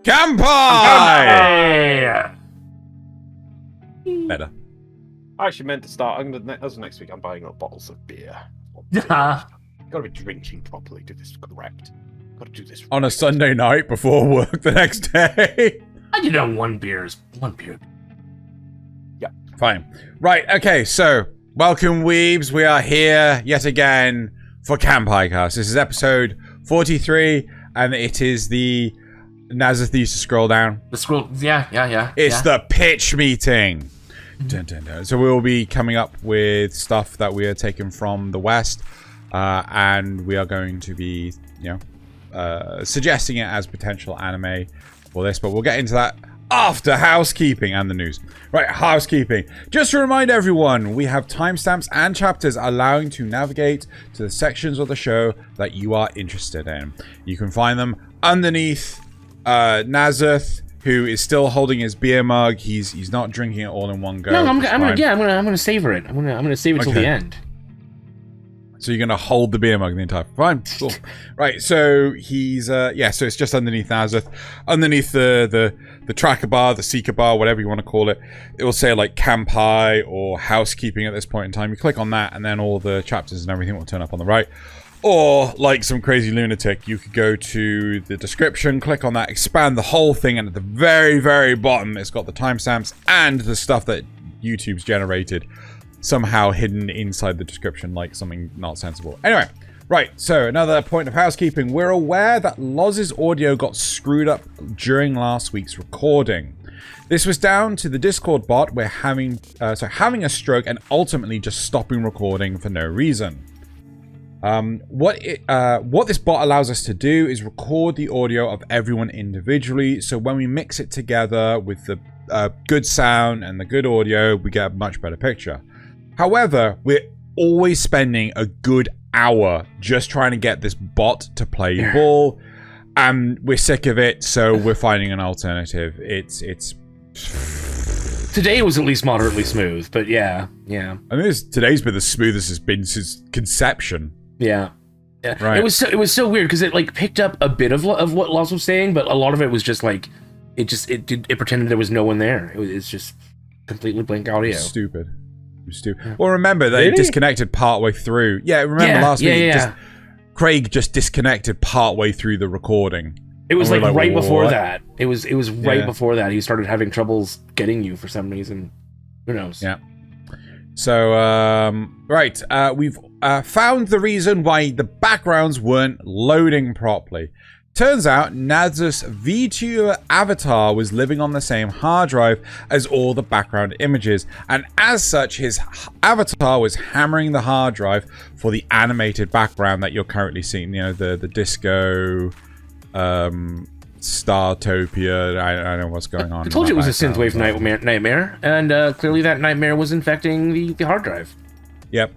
Kanpai! Better. I actually meant to start. As next week, I'm buying up bottles of beer. Yeah. Gotta be drinking properly. Do this correct. Gotta do this On a Sunday night before work the next day. You know, one beer is one beer. Yeah. Fine. Right, okay, so welcome, weebs. We are here yet again for Kanpai Cast. This is episode 43, and it is the Nasuth used to scroll down. The scroll, yeah. It's the pitch meeting. Dun, dun, dun. So we will be coming up with stuff that we are taking from the West, and we are going to be, suggesting it as potential anime for this, but we'll get into that after housekeeping and the news. Right, housekeeping. Just to remind everyone, we have timestamps and chapters allowing to navigate to the sections of the show that you are interested in. You can find them underneath Nasuth, who is still holding his beer mug. He's not drinking it all in one go. No, I'm gonna savor it. I'm gonna save it till the end. So you're gonna hold the beer mug the entire fine, cool. Right, so he's so it's just underneath Nasuth. Underneath the tracker bar, the seeker bar, whatever you want to call it, it will say like Kanpai or housekeeping at this point in time. You click on that and then all the chapters and everything will turn up on the right. Or, like some crazy lunatic, you could go to the description, click on that, expand the whole thing, and at the very, very bottom, it's got the timestamps and the stuff that YouTube's generated, somehow hidden inside the description like something not sensible. Anyway, right, so another point of housekeeping. We're aware that Loz's audio got screwed up during last week's recording. This was down to the Discord bot having a stroke and ultimately just stopping recording for no reason. What this bot allows us to do is record the audio of everyone individually, so when we mix it together with the good sound and the good audio, we get a much better picture. However, we're always spending a good hour just trying to get this bot to play ball, and we're sick of it, so we're finding an alternative. It's Today was at least moderately smooth, but yeah. I mean, today's been the smoothest it's been since conception. Yeah. Right. It was so weird because it like picked up a bit of what Loz was saying, but a lot of it was just like it pretended there was no one there. It's just completely blank audio. Stupid. Well, remember they disconnected partway through. Yeah, remember last week? Craig just disconnected partway through the recording. It was like right before that. It was right before that he started having troubles getting you for some reason. Who knows? Yeah. So we've found the reason why the backgrounds weren't loading properly. Turns out Nasuth's VTuber avatar was living on the same hard drive as all the background images, and as such his avatar was hammering the hard drive for the animated background that you're currently seeing, the disco Startopia. I don't know what's going on. I told you it was a synthwave nightmare, and clearly that nightmare was infecting the hard drive. Yep.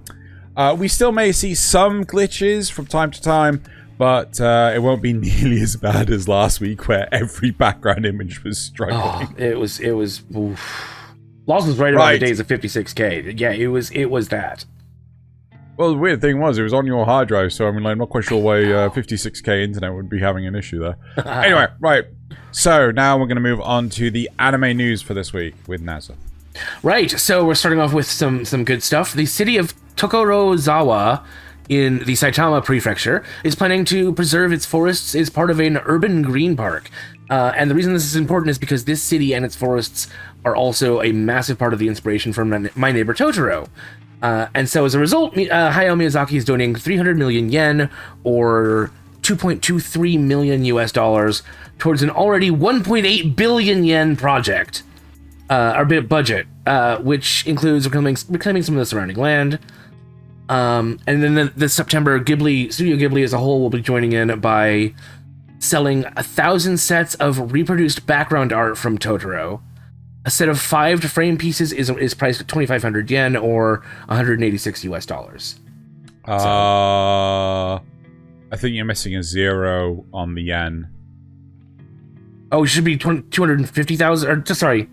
We still may see some glitches from time to time, but it won't be nearly as bad as last week, where every background image was struggling. Oh, it was. Oof. Loz was right about the days of 56K. Yeah, it was that. Well, the weird thing was, it was on your hard drive, so I mean, I'm not quite sure why 56K internet would be having an issue there. Anyway, right. So now we're going to move on to the anime news for this week with Nasuth. Right. So we're starting off with some good stuff. The city of Tokorozawa in the Saitama Prefecture is planning to preserve its forests as part of an urban green park. And the reason this is important is because this city and its forests are also a massive part of the inspiration for My Neighbor Totoro. And so as a result, Hayao Miyazaki is donating 300 million yen, or $2.23 million US, towards an already 1.8 billion yen project, or budget, which includes reclaiming some of the surrounding land. And then this September, Studio Ghibli as a whole will be joining in by selling 1,000 sets of reproduced background art from Totoro. A set of 5 frame pieces is priced at 2,500 yen, or $186 US. I think you're missing a 0 on the yen. Oh, it should be 250,000, or sorry,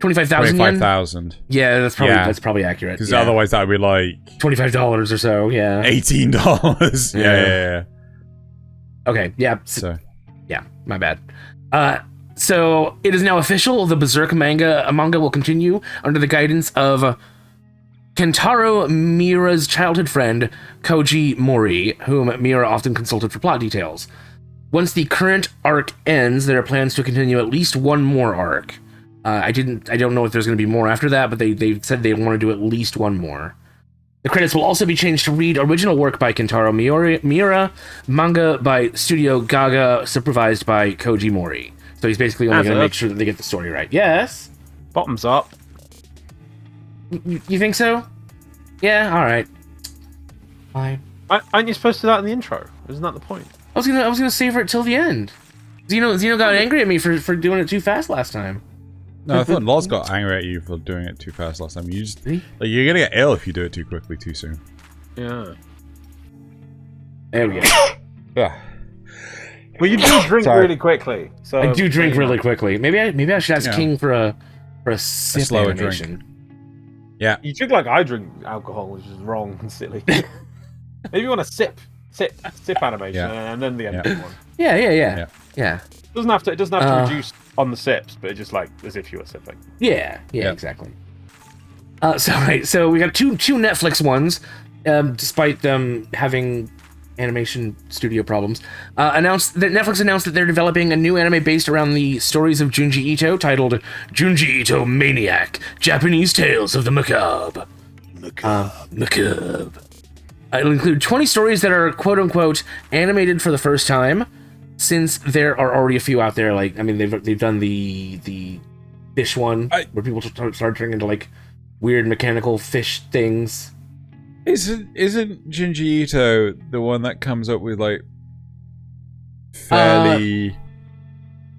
25,000 yen? 25,000. Yeah, that's probably accurate. Because otherwise that would be like $25 or so, yeah. $18. Yeah. Okay, yeah. So. Yeah, my bad. So it is now official. The Berserk manga will continue under the guidance of Kentaro Miura's childhood friend, Koji Mori, whom Miura often consulted for plot details. Once the current arc ends, there are plans to continue at least one more arc. I don't know if there's going to be more after that, but they said they want to do at least one more. The credits will also be changed to read original work by Kentaro Miura, manga by Studio Gaga, supervised by Koji Mori. So he's basically only going to make sure that they get the story right. Yes? Bottoms up. You think so? Yeah, alright. Fine. Aren't you supposed to do that in the intro? Isn't that the point? I was gonna savor it till the end. Xeno got angry at me for doing it too fast last time. No, I thought Loz got angry at you for doing it too fast last time. You're gonna get ill if you do it too quickly too soon. Yeah. There we go. Yeah. Well, you do drink really quickly. So I do drink really quickly. Maybe I should ask King for a sip slower animation. drink. Yeah. You drink like I drink alcohol, which is wrong and silly. Maybe you want a sip animation, and then the end one. Yeah. It doesn't have to reduce on the sips, but it's just like as if you were sipping. Yeah, exactly. So we got two Netflix ones, despite them having animation studio problems. Netflix announced that they're developing a new anime based around the stories of Junji Ito, titled Junji Ito Maniac: Japanese Tales of the Macabre. Macabre. It'll include 20 stories that are quote-unquote animated for the first time, since there are already a few out there. Like, I mean, they've done the fish one, where people start turning into like weird mechanical fish things. Isn't Junji Ito the one that comes up with like fairly?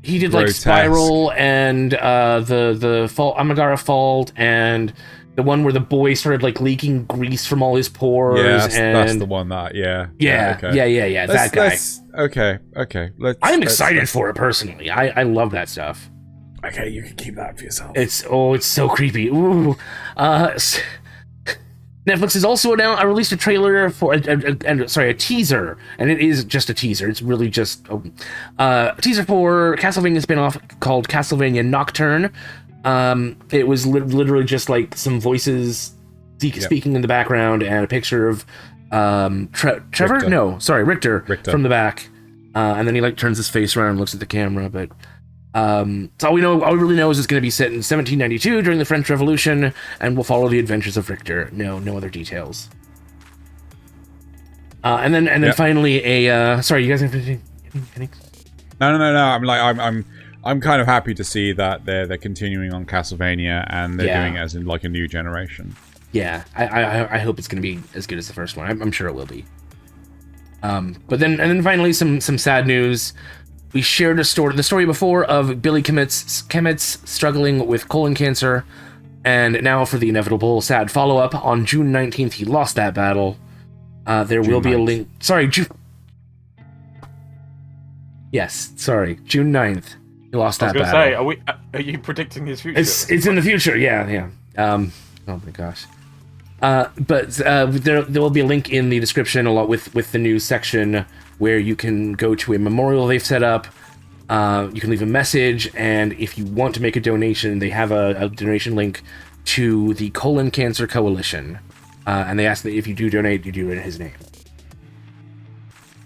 He did like Spiral and the Fault, Amagara Fault, and the one where the boy started like leaking grease from all his pores. Yeah, and that's the one that. Yeah. That guy. Okay. I'm excited for it personally. I love that stuff. Okay, you can keep that for yourself. It's so creepy. Ooh. Netflix has also released a trailer for a teaser, and it is just a teaser. It's really just a teaser for Castlevania spin-off called Castlevania Nocturne. It was literally just like some voices speaking in the background and a picture of Trevor? Richter. No, sorry, Richter from the back. And then he like turns his face around and looks at the camera, but so all we really know is it's going to be set in 1792 during the French Revolution, and we'll follow the adventures of Richter. No other details. And then finally sorry, you guys have anything? No. I'm kind of happy to see that they're continuing on Castlevania and they're doing it as in like a new generation. Yeah, I hope it's going to be as good as the first one. I'm sure it will be. But then finally some sad news. We shared the story before of Billy Kemetz struggling with colon cancer, and now for the inevitable sad follow-up. On June 19th, he lost that battle. There will be a link. Sorry, June 9th. He lost that battle. I was going to say, are you predicting his future? It's in the future, yeah. Oh my gosh. But there will be a link in the description along with the news section where you can go to a memorial they've set up. You can leave a message, and if you want to make a donation, they have a donation link to the Colon Cancer Coalition. And they ask that if you do donate, you do it in his name.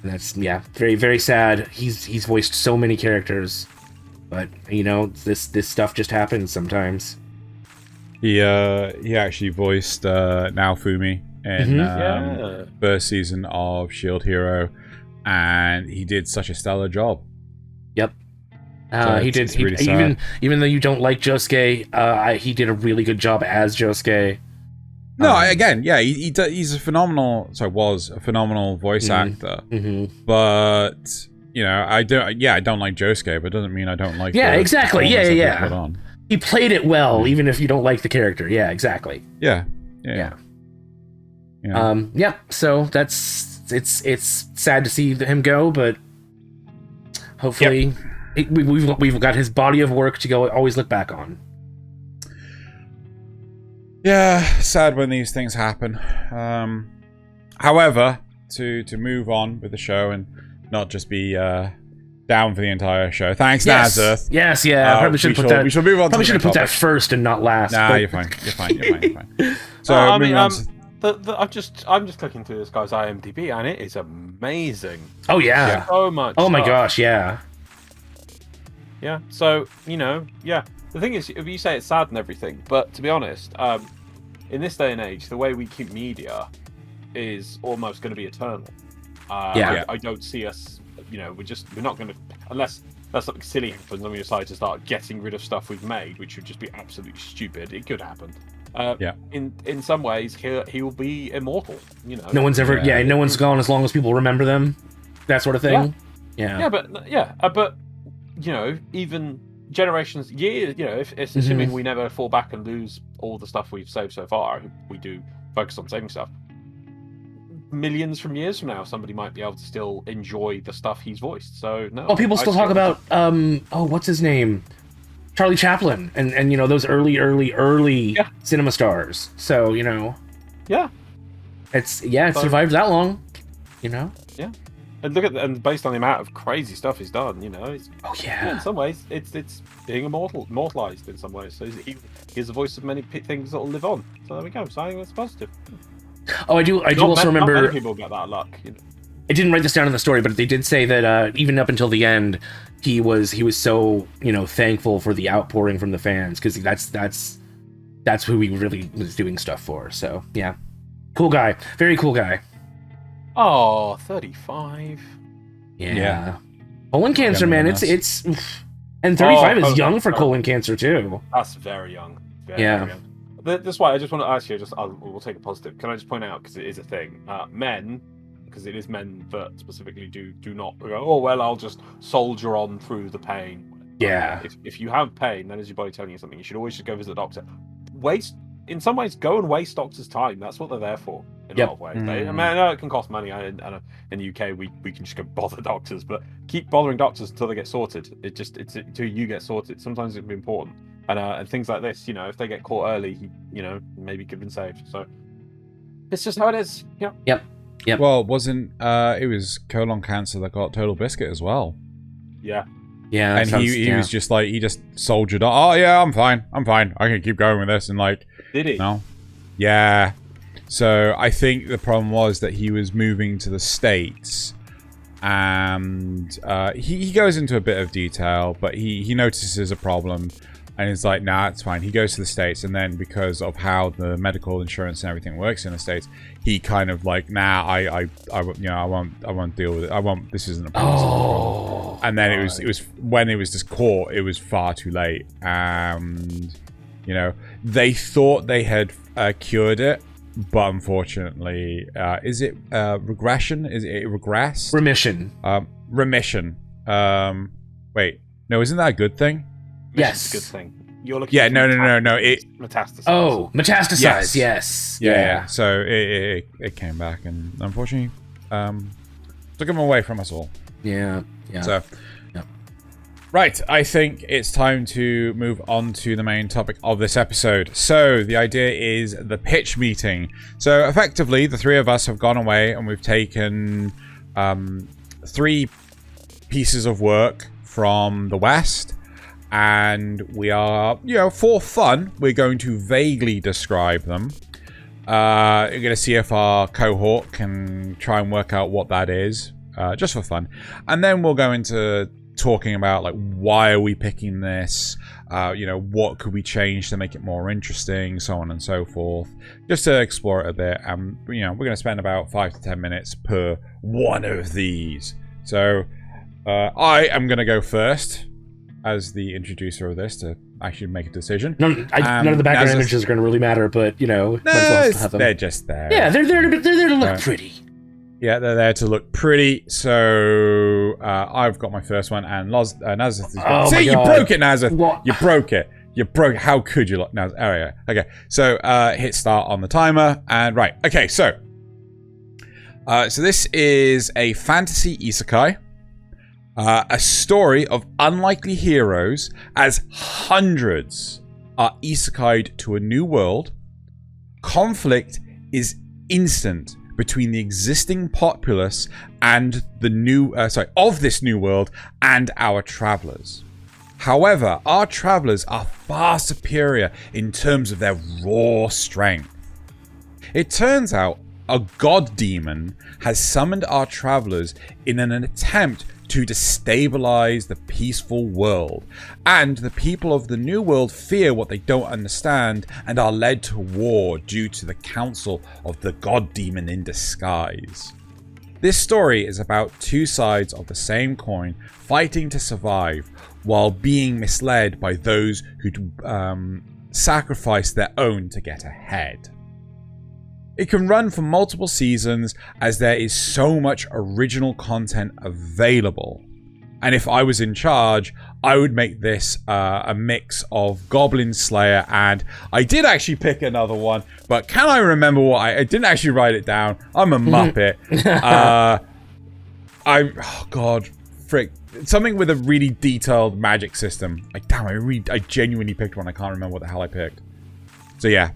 And that's, very, very sad. He's voiced so many characters, but, this stuff just happens sometimes. He actually voiced Naofumi in first season of Shield Hero, and he did such a stellar job. Yep. He did. Even though you don't like Josuke, he did a really good job as Josuke. No, he's a phenomenal. Was a phenomenal voice actor. Mm-hmm. But I don't like Josuke, but it doesn't mean I don't like. Yeah, exactly. Yeah. He played it well, even if you don't like the character. Yeah, exactly. Yeah. So it's sad to see him go, but hopefully we've got his body of work to always look back on. Yeah, sad when these things happen. However, to move on with the show and not just be down for the entire show. Thanks, Yes. Nasuth. Yes, yeah. Probably should put that. We shall move on. Probably to should have the put that topic. first and not last. Nah, but- you're fine. You're fine. So I moving mean, on to- I'm just clicking through this guy's IMDb, and it is amazing. Oh yeah. So much. Oh my stuff. gosh, yeah. Yeah. So yeah. The thing is, you say it's sad and everything, but to be honest, in this day and age, the way we keep media is almost going to be eternal. Yeah. I don't see us. We're not going to, unless something silly happens and we decide to start getting rid of stuff we've made, which would just be absolutely stupid. It could happen. In some ways, he will be immortal. No one's ever. Yeah. No one's gone as long as people remember them. That sort of thing. Yeah. But even generations, years. If it's assuming we never fall back and lose all the stuff we've saved so far, we do focus on saving stuff. Millions from years from now, somebody might be able to still enjoy the stuff he's voiced. So no. Well, people still talk about what's his name, Charlie Chaplin, and those early cinema stars. So Yeah. it survived that long. Yeah. And and based on the amount of crazy stuff he's done, it's, in some ways, it's being immortalized in some ways. So he's the voice of many things that will live on. So there we go. So I think that's positive. Oh, I do also remember. Not many people get that luck. I didn't write this down in the story, but they did say that even up until the end, he was so thankful for the outpouring from the fans, because that's who he really was doing stuff for. So yeah, cool guy, very cool guy. Oh, 35. Yeah. Colon cancer, man. It's and 35 is young for colon cancer too. That's very young. Very young. That's why I just want to ask you. We'll take a positive. Can I just point out, because it is a thing, men, because it is men that specifically do not go, oh well, I'll just soldier on through the pain. Yeah. If you have pain, that is your body telling you something. You should always just go visit the doctor. In some ways, go and waste doctors' time. That's what they're there for. In a lot of ways. I know it can cost money. In the UK, we can just go bother doctors, but keep bothering doctors until they get sorted. It's until you get sorted. Sometimes it can be important. And things like this, if they get caught early, maybe could have been saved. So it's just how it is. Yeah. Yep. Well, it was colon cancer that got Total Biscuit as well. Yeah. Yeah. And he was just like, he just soldiered on. Oh yeah, I'm fine. I can keep going with this. And like, did he? No. Yeah. So I think the problem was that he was moving to the States, and he goes into a bit of detail, but he notices a problem. And he's like, nah, it's fine. He goes to the States, and then because of how the medical insurance and everything works in the States, he kind of like, nah, I won't deal with it. This isn't a problem. Oh. And then it was when it was just caught, it was far too late. And they thought they had cured it, but unfortunately, is it regression? Is it regress? Remission. Remission. Wait, no, isn't that a good thing? Yes. It's a good thing. You're looking. Yeah, no. It metastasize. Oh, metastasize. Yes. Yeah. So it came back, and unfortunately, took him away from us all. Yeah. So, right, I think it's time to move on to the main topic of this episode. So the idea is the pitch meeting. So effectively, the three of us have gone away, and we've taken 3 pieces of work from the West. And we are, for fun, we're going to vaguely describe them. We're going to see if our cohort can try and work out what that is, just for fun. And then we'll go into talking about, like, why are we picking this? What could we change to make it more interesting, so on and so forth. Just to explore it a bit. We're going to spend about 5 to 10 minutes per one of these. So, I am going to go first as the introducer of this to actually make a decision. None of the background images are going to really matter, but they're just there. Yeah, they're there to look pretty. Yeah, they're there to look pretty. So I've got my first one, and Nasuth is got... See, you broke it, Nasuth. What? You broke it. You broke. How could you? Nasuth? Oh, yeah. Okay. So hit start on the timer, and right. Okay. So this is a fantasy isekai. A story of unlikely heroes as hundreds are isekai'd to a new world. Conflict is instant between the existing populace and the new, of this new world and our travelers. However, our travelers are far superior in terms of their raw strength. It turns out a god demon has summoned our travelers in an attempt to destabilize the peaceful world, and the people of the new world fear what they don't understand and are led to war due to the counsel of the god demon in disguise. This story is about two sides of the same coin fighting to survive while being misled by those who sacrifice their own to get ahead. It can run for multiple seasons as there is so much original content available. And if I was in charge, I would make this a mix of Goblin Slayer, and I did actually pick another one, but can I remember what I didn't actually write it down. I'm a muppet. Oh god, frick. Something with a really detailed magic system. I genuinely picked one. I can't remember what the hell I picked. So yeah,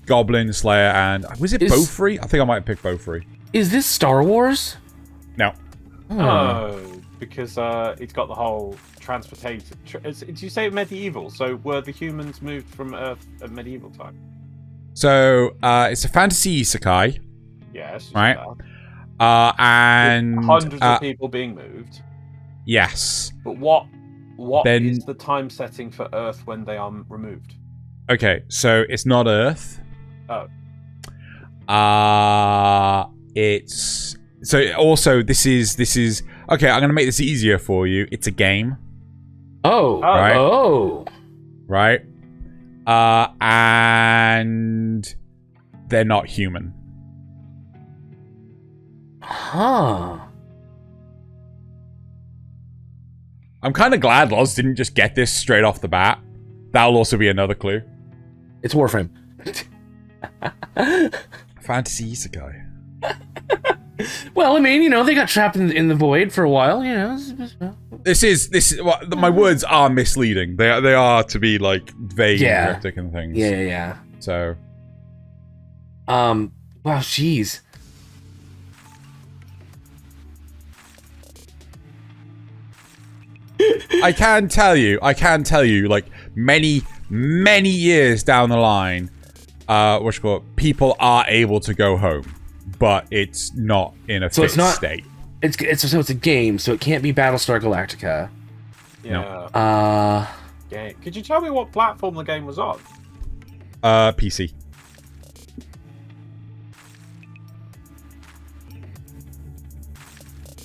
Goblin Slayer, and was it Beaufrey? I think I might have picked Beaufrey. Is this Star Wars? No. Oh, because it's got the whole transportation. Did you say medieval? So were the humans moved from Earth at medieval time? So it's a fantasy isekai. Yes. Right. And with hundreds of people being moved. Yes. But what is the time setting for Earth when they are removed? Okay, so it's not Earth. Oh. It's so also this is okay, I'm gonna make this easier for you. It's a game. Oh. Right. Oh. Right. And they're not human. Huh. I'm kind of glad Loz didn't just get this straight off the bat. That'll also be another clue. It's Warframe. Fantasy isekai. Well, I mean, they got trapped in the void for a while, This is well, my words are misleading. They are to be like vague and cryptic and things. Yeah. So, wow, jeez. I can tell you, like many years down the line, people are able to go home, but it's not in a fixed state. It's a game, so it can't be Battlestar Galactica. Yeah. No. Game. Could you tell me what platform the game was on? PC.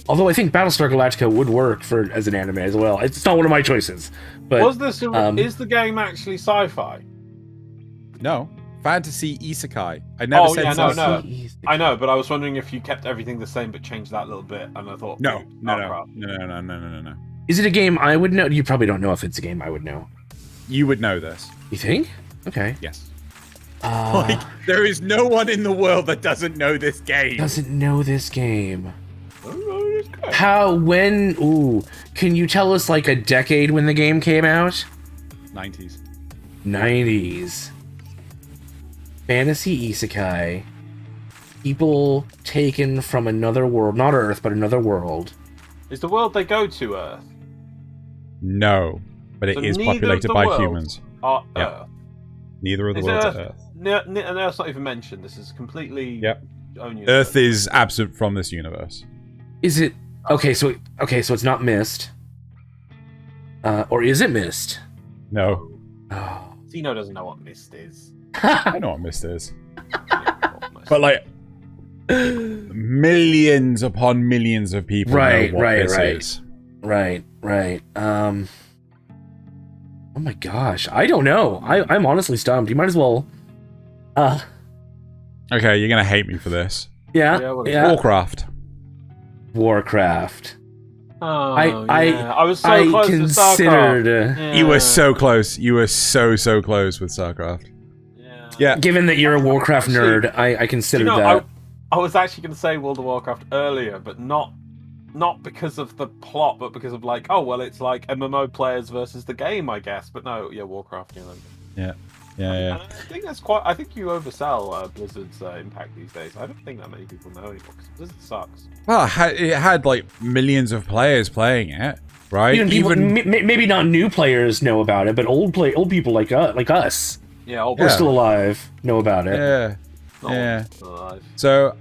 Although I think Battlestar Galactica would work as an anime as well. It's not one of my choices. But is the game actually sci-fi? No. Fantasy isekai. I never said no. I know, but I was wondering if you kept everything the same but changed that little bit, and I thought No. Is it a game I would know? You probably don't know if it's a game I would know. You would know this. You think? Okay. Yes. Like, there is no one in the world that doesn't know this game. Can you tell us like a decade when the game came out? 90s. Fantasy isekai. People taken from another world. Not Earth, but another world. Is the world they go to Earth? No. But it is populated by humans. Earth. Neither of the worlds are Earth. And Earth's not even mentioned. This is completely... Yep. Own universe. Earth is absent from this universe. Is it... Okay, so it's not Mist. Or is it Mist? No. Oh. Xeno doesn't know what Mist is. I know what Mist is. But like... millions upon millions of people know what this is. Right. Oh my gosh, I don't know. I'm honestly stumped. You might as well. Okay, you're gonna hate me for this. Yeah. Warcraft. Oh, I was so close to StarCraft. You were so close. You were so close with StarCraft. Yeah. Given that you're a Warcraft nerd, I considered that. I was actually going to say World of Warcraft earlier, but not because of the plot, but because of it's like MMO players versus the game, I guess. But no, Warcraft. Yeah. Yeah, yeah. And I think that's quite. I think you oversell Blizzard's impact these days. I don't think that many people know anymore because Blizzard sucks. Well, it had like millions of players playing it, right? Even maybe not new players know about it, but old people like us. Yeah, we're still alive. Know about it. Yeah. Yeah. So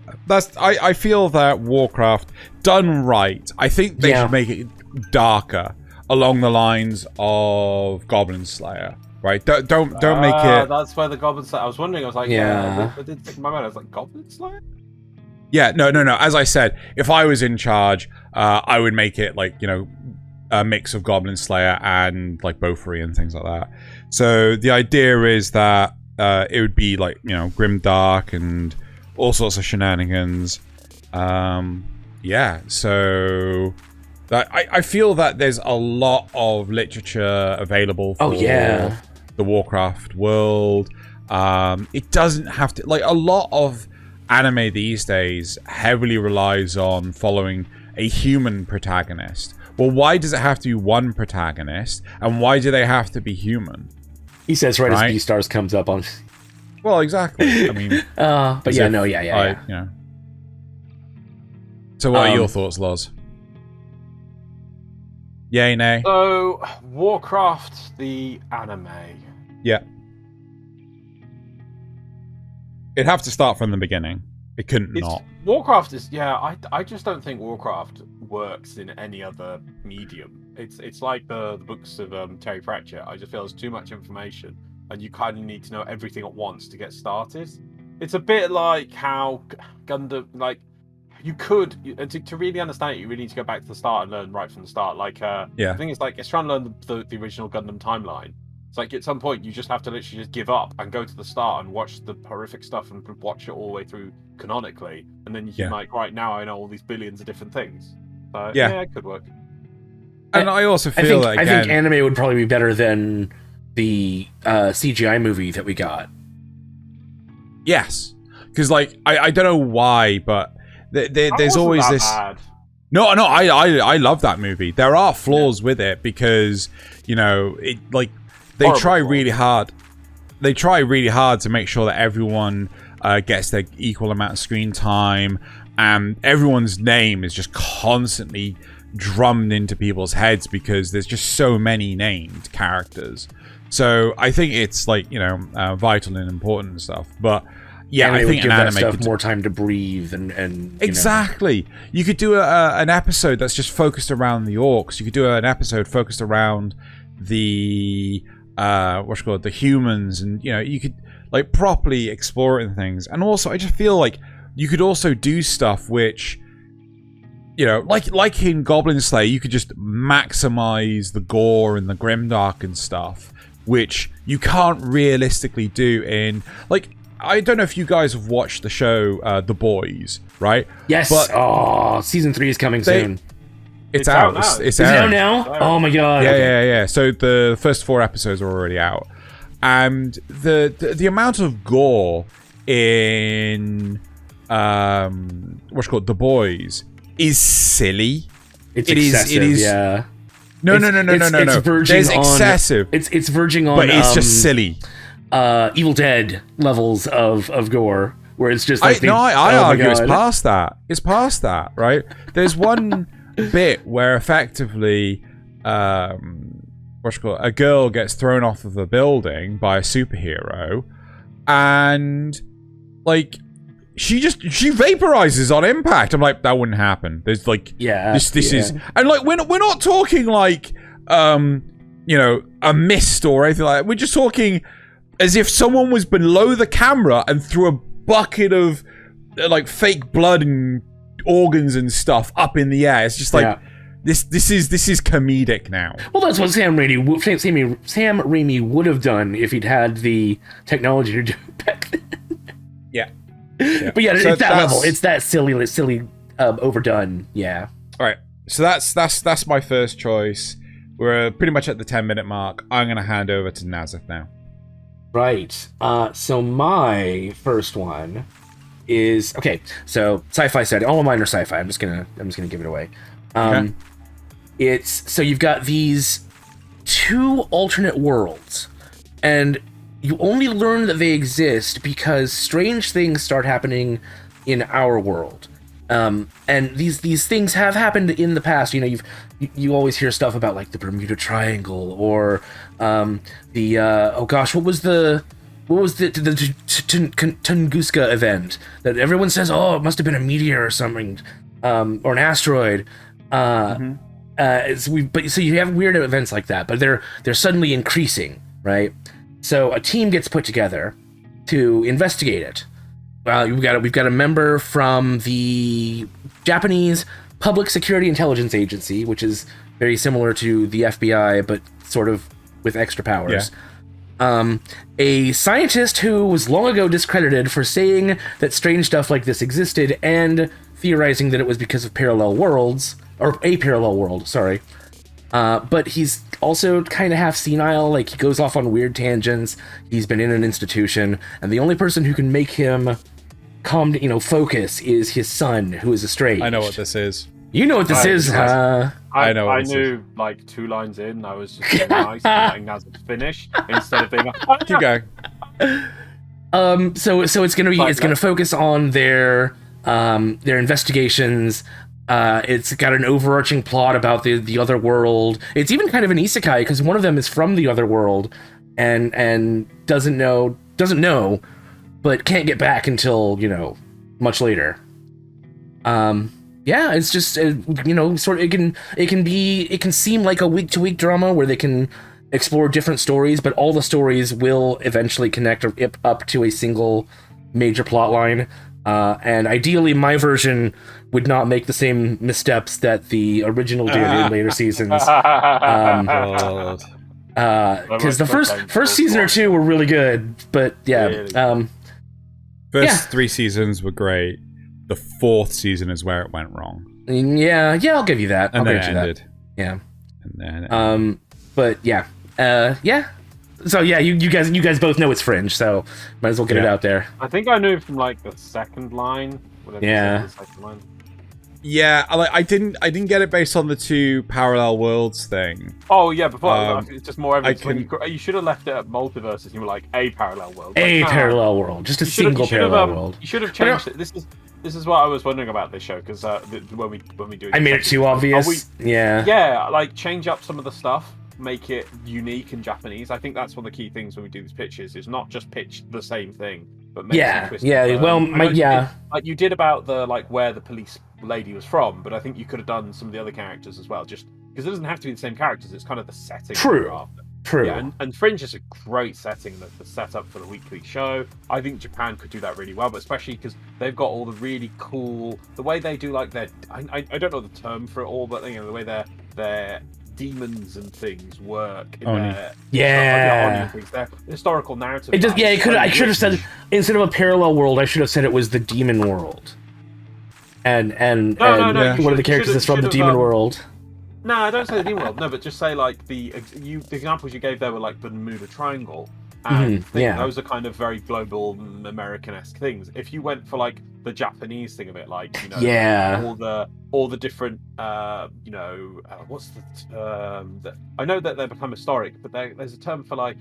I feel that Warcraft done right. I think they should make it darker along the lines of Goblin Slayer. Right? Don't make it. That's where the Goblin Slayer. I was wondering. I was like, I did think in my mind. I was like, Goblin Slayer. Yeah, no. As I said, if I was in charge, I would make it like, a mix of Goblin Slayer and like Bofuri and things like that. So the idea is that it would be like, grim dark and all sorts of shenanigans. So that I feel that there's a lot of literature available for the Warcraft world. It doesn't have to, like, a lot of anime these days heavily relies on following a human protagonist. Well, why does it have to be one protagonist, and why do they have to be human? He says right as Beastars comes up on. Well, exactly. I mean, but yeah. So, what are your thoughts, Loz? Yay, nay? So, Warcraft, the anime. Yeah. It'd have to start from the beginning. It couldn't not. Warcraft is, I just don't think Warcraft works in any other medium. It's like the books of Terry Pratchett. I just feel there's too much information, and you kind of need to know everything at once to get started. It's a bit like how Gundam, like, you could, to really understand it, you really need to go back to the start and learn right from the start. Like, the thing is, like, it's trying to learn the original Gundam timeline. It's like, at some point, you just have to literally just give up and go to the start and watch the horrific stuff and watch it all the way through canonically. And then you can, like, right now, I know all these billions of different things. Yeah, it could work. And I also feel I think anime would probably be better than the CGI movie that we got. Yes. Because, like, I don't know why, but there's always this... Bad. No, I love that movie. There are flaws with it because, it, like, they try really hard. They try really hard to make sure that everyone gets their equal amount of screen time, and everyone's name is just constantly drummed into people's heads because there's just so many named characters. So I think it's, like, vital and important and stuff. But yeah, I think give an anime that stuff could more time to breathe and exactly. You could do an episode that's just focused around the orcs. You could do an episode focused around the the humans, and you could, like, properly explore it and things. And also, I just feel like you could also do stuff which, like in Goblin Slayer, you could just maximize the gore and the grimdark and stuff, which you can't realistically do in, like, I don't know if you guys have watched the show The Boys, right? Yes. But season 3 is coming soon. It's out. It's out now. Oh my god. Yeah. So the first 4 episodes are already out, and the amount of gore in The Boys is silly. It is. Yeah. No. It's verging There's on, excessive. It's verging on. But it's just silly. Evil Dead levels of gore, where it's just like I argue it's past that. It's past that, right? There's one bit where effectively a girl gets thrown off of a building by a superhero, and, like, she vaporizes on impact. I'm like, that wouldn't happen. There's, like, this is, and, like, we're not talking like a mist or anything like that. We're just talking as if someone was below the camera and threw a bucket of, like, fake blood and organs and stuff up in the air. It's just like, this is comedic now. Well, that's what Sam Raimi would have done if he'd had the technology to do it back then. Yeah. But yeah, so it's that level. It's that silly, overdone. Yeah. All right. So that's my first choice. We're pretty much at the 10-minute mark. I'm going to hand over to Nasuth now. Right. So my first one is so sci-fi setting. All of mine are sci-fi. I'm just gonna give it away. It's so you've got these 2 alternate worlds, and you only learn that they exist because strange things start happening in our world. And these things have happened in the past. You know, you always hear stuff about like the Bermuda Triangle or what was the Tunguska event that everyone says, oh, it must have been a meteor or something, or an asteroid. So you have weird events like that, but they're suddenly increasing, right? So a team gets put together to investigate it. We've got a member from the Japanese Public Security Intelligence Agency, which is very similar to the FBI, but sort of with extra powers. Yeah. A scientist who was long ago discredited for saying that strange stuff like this existed and theorizing that it was because of parallel worlds, or a parallel world, sorry. But he's also kind of half senile, like he goes off on weird tangents. He's been in an institution, and the only person who can make him focus is his son, who is estranged. I know what this is. You know what this is, huh? I knew like 2 lines in. I was just being nice and letting Nasuth finish instead of being like, keep going. So it's gonna focus on their investigations. It's got an overarching plot about the other world. It's even kind of an isekai because one of them is from the other world and doesn't know, but can't get back until much later. Yeah, it's just sort of it can seem like a week-to-week drama where they can explore different stories, but all the stories will eventually connect up to a single major plot line. And ideally, my version would not make the same missteps that the original did in later seasons. Because the first season or 2 were really good, but yeah. First 3 seasons were great. The 4th season is where it went wrong. Yeah, I'll give you that. And then it ended. Yeah. And then but yeah. Yeah. So yeah, you guys both know it's Fringe, so might as well get it out there. I think I knew from like the second line. Yeah. The second line. Yeah, I didn't get it based on the 2 parallel worlds thing. Oh yeah, before it's just more evidence. You should have left it at multiverses. And you were like a parallel world. Parallel world, just a single parallel world. You should have changed it. This is what I was wondering about this show because when we do it, I made it too obvious. Yeah, like change up some of the stuff. Make it unique and Japanese. I think that's one of the key things when we do these pitches is not just pitch the same thing, but make some twist. Like you did about the where the police lady was from, but I think you could have done some of the other characters as well, just because it doesn't have to be the same characters. It's kind of the setting. True. Yeah, and Fringe is a great setting, the setup for the weekly show. I think Japan could do that really well, but especially because they've got all the really cool, the way they do like their, I don't know the term for it all, but the way their demons and things work in their historical narrative. It does. Yeah, I should have said instead of a parallel world, I should have said it was the demon world. And one of the characters is from the demon world. No, don't say the demon world. No, but just say like the examples you gave there were like the Bermuda Triangle. And those are kind of very global American-esque things. If you went for like the Japanese thing of it, like all the different what's the I know that they become historic, but there's a term for like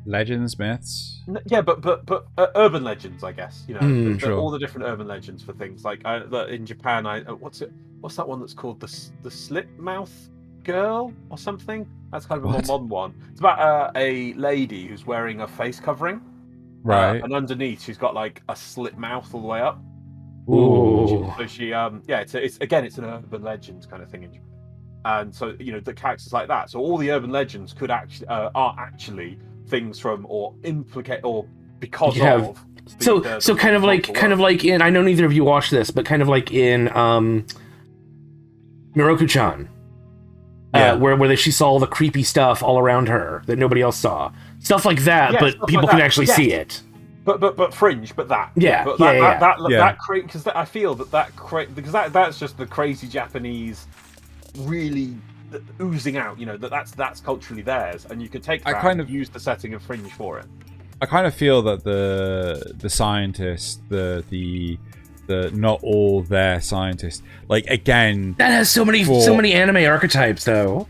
legends, myths. But urban legends, I guess. Sure. All the different urban legends for things like in Japan. What's that one that's called the slit mouth girl or something? That's kind of a more modern one. It's about a lady who's wearing a face covering, right? And underneath she's got like a slit mouth all the way up. Ooh. So she it's an urban legends kind of thing in Japan. And so the characters like that. So all the urban legends could actually are actually things from or implicate or because of. So kind of like in, I know neither of you watched this, but kind of like in Miroku-chan. Where she saw all the creepy stuff all around her that nobody else saw, stuff like that, but people can actually see it. But Fringe, but that. That because I feel because that's just the crazy Japanese, really oozing out. That's culturally theirs, and you could take that and use the setting of Fringe for it. I kind of feel that the scientists, the not all their scientists, like again, that has so many anime archetypes though.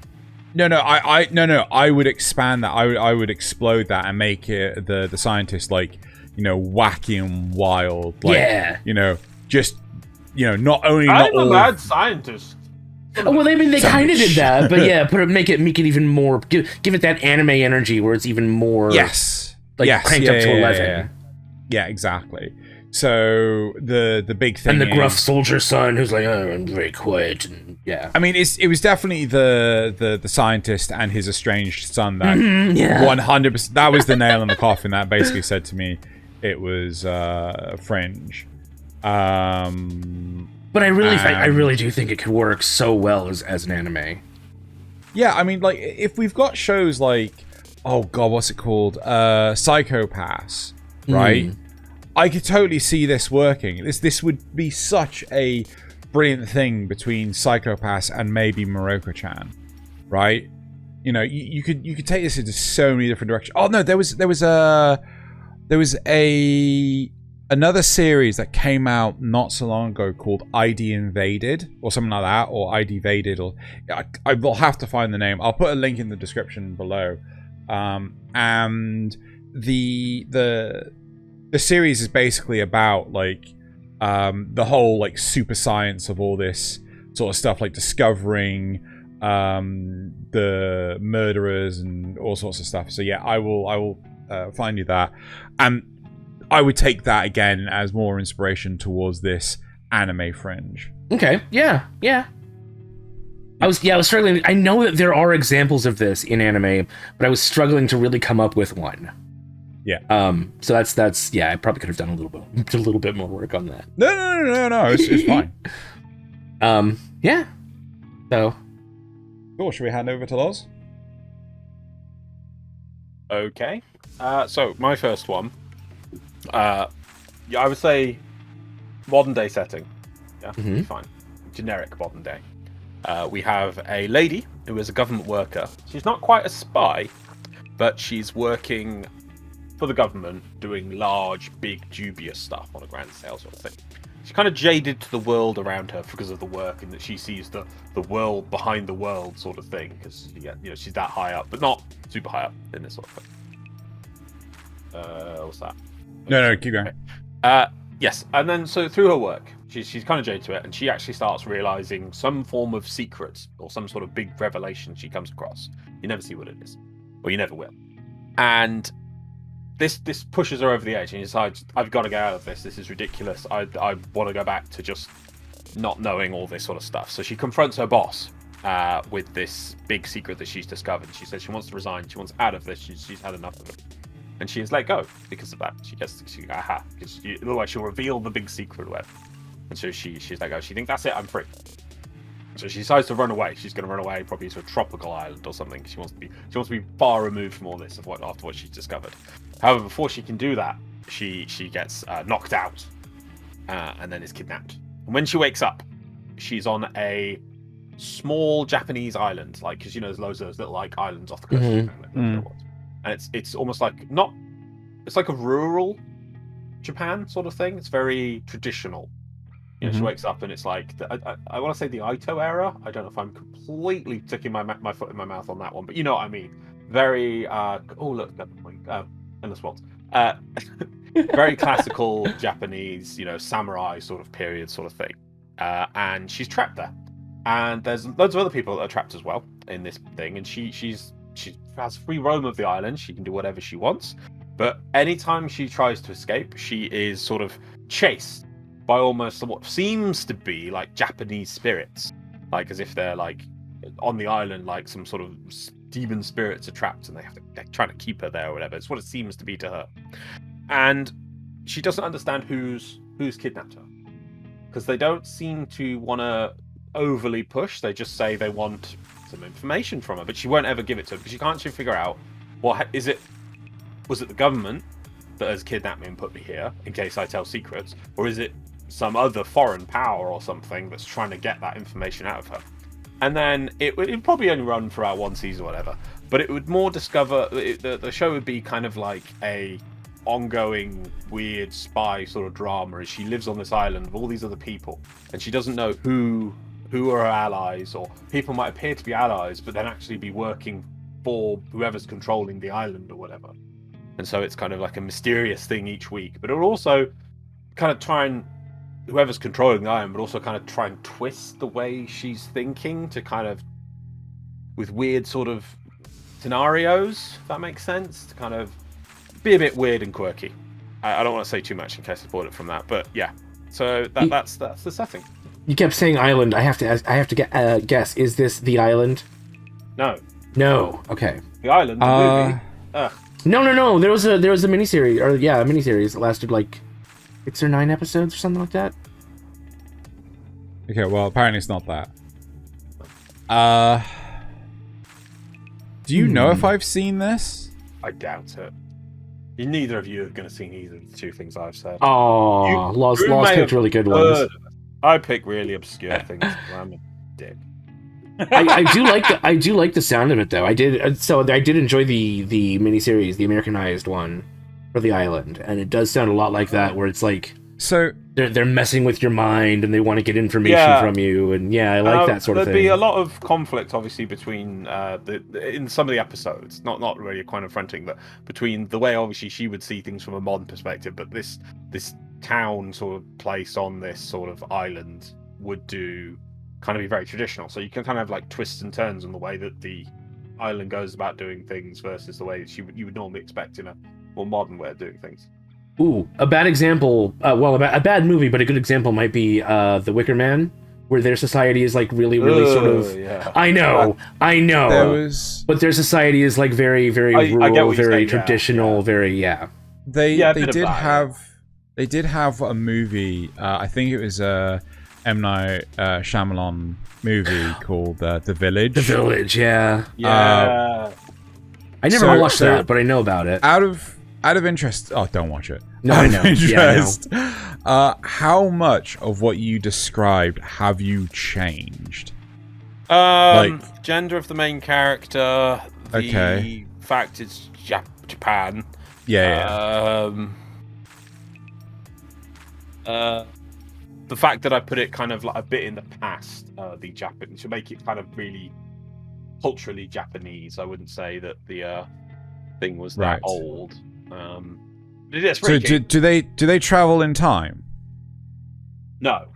I would expand that. I would explode that and make it the scientist like, wacky and wild. Like, just not only I'm not a all mad scientist. Oh, well, I mean, they kind of did that, but yeah, make it even more, give it that anime energy where it's even more, cranked up to 11. Yeah, exactly. So the big thing, and the gruff soldier son who's like, oh, I'm very quiet, and yeah. I mean, it was definitely the scientist and his estranged son that 100%. That was the nail in the coffin. That basically said to me, it was Fringe. But I really do think it could work so well as an anime. Yeah, I mean, like, if we've got shows like, oh god, what's it called? Psycho-Pass, right? I could totally see this working. This would be such a brilliant thing between Psycho-Pass and maybe Morocco-chan, right? You could take this into so many different directions. Oh no, there was another series that came out not so long ago called ID Invaded or something like that, or ID Vaded, or I will have to find the name. I'll put a link in the description below. And the series is basically about like the whole like super science of all this sort of stuff, like discovering the murderers and all sorts of stuff. So yeah, I will find you that. And I would take that again as more inspiration towards this anime Fringe. Okay, yeah. I was struggling. I know that there are examples of this in anime, but I was struggling to really come up with one. Yeah. So that's I probably could have done a little bit more work on that. No. It's fine. Yeah. So. Cool. Should we hand over to Loz? Okay. So my first one. I would say modern day setting. Yeah, fine. Generic modern day. We have a lady who is a government worker. She's not quite a spy, but she's working for the government, doing large, big, dubious stuff on a grand scale sort of thing. She's kind of jaded to the world around her because of the work, and that she sees the world behind the world sort of thing, because she's that high up, but not super high up in this sort of thing. What's that? No, keep going. Yes, and then so through her work, she's kind of jaded to it, and she actually starts realizing some form of secret or some sort of big revelation she comes across. You never see what it is, or you never will. And this pushes her over the edge, and she decides, I've got to get out of this. This is ridiculous. I want to go back to just not knowing all this sort of stuff. So she confronts her boss with this big secret that she's discovered. She says she wants to resign. She wants out of this. She's had enough of it. And she is let go because of that. Because otherwise she'll reveal the big secret or whatever. And so she's let go. She thinks, that's it, I'm free. So she decides to run away. She's going to run away probably to a tropical island or something. She wants to be far removed from all this after what she's discovered. However, before she can do that, she gets knocked out and then is kidnapped. And when she wakes up, she's on a small Japanese island, like, because there's loads of those little like islands off the coast. And it's almost like it's like a rural Japan sort of thing. It's very traditional. She wakes up and it's like I want to say the Outtro era. I don't know if I'm completely sticking my foot in my mouth on that one, but you know what I mean. Very endless worlds. Very classical Japanese, samurai sort of period sort of thing. And she's trapped there, and there's loads of other people that are trapped as well in this thing. And she has free roam of the island. She can do whatever she wants, but anytime she tries to escape, she is sort of chased by almost what seems to be like Japanese spirits, like as if they're like on the island, like some sort of demon spirits are trapped, and they're trying to keep her there or whatever. It's what it seems to be to her, and she doesn't understand who's kidnapped her, because they don't seem to want to overly push. They just say they want some information from her, but she won't ever give it to her because she can't figure out was it the government that has kidnapped me and put me here in case I tell secrets, or is it some other foreign power or something that's trying to get that information out of her? And then it would probably only run for about one season or whatever, but it would more discover the show would be kind of like a ongoing weird spy sort of drama as she lives on this island with all these other people, and she doesn't know who who are allies, or people might appear to be allies, but then actually be working for whoever's controlling the island or whatever. And so it's kind of like a mysterious thing each week. But it will also kind of try and, whoever's controlling the island, but also kind of try and twist the way she's thinking to kind of, with weird sort of scenarios, if that makes sense, to kind of be a bit weird and quirky. I don't want to say too much in case I spoiled it from that, but yeah. So that's the setting. You kept saying island. I have to guess. Is this the island? No. Okay. The island. The movie. No. There was a miniseries, a miniseries that lasted like 6 or 9 episodes or something like that. Okay, well, apparently it's not that. Do you know if I've seen this? I doubt it. Neither of you are going to see either of the two things I've said. Oh, Loz picked really good ones. I pick really obscure things. I'm a dick. I do like the sound of it though. I did enjoy the miniseries, the Americanized one for the island, and it does sound a lot like that, where it's like they're messing with your mind and they want to get information from you, and I like that sort of thing. There'd be a lot of conflict, obviously, between in some of the episodes, not really quite confronting, but between the way obviously she would see things from a modern perspective, but this town sort of place on this sort of island would do kind of be very traditional. So you can kind of like twists and turns on the way that the island goes about doing things versus the way that you would normally expect in a more modern way of doing things. Ooh, a bad example. A bad movie, but a good example might be The Wicker Man, where their society is like really sort of. Yeah. I know. But their society is like very, very rural, very traditional, very. They did have a movie. I think it was a M. Night Shyamalan movie called The Village. The Village, yeah. I never watched that, but I know about it. Out of interest, don't watch it. No, I know. Interest, how much of what you described have you changed? Gender of the main character. The fact it's Japan. The fact that I put it kind of like a bit in the past, the Japanese, to make it kind of really culturally Japanese. I wouldn't say that the thing was that old. So do they travel in time? No.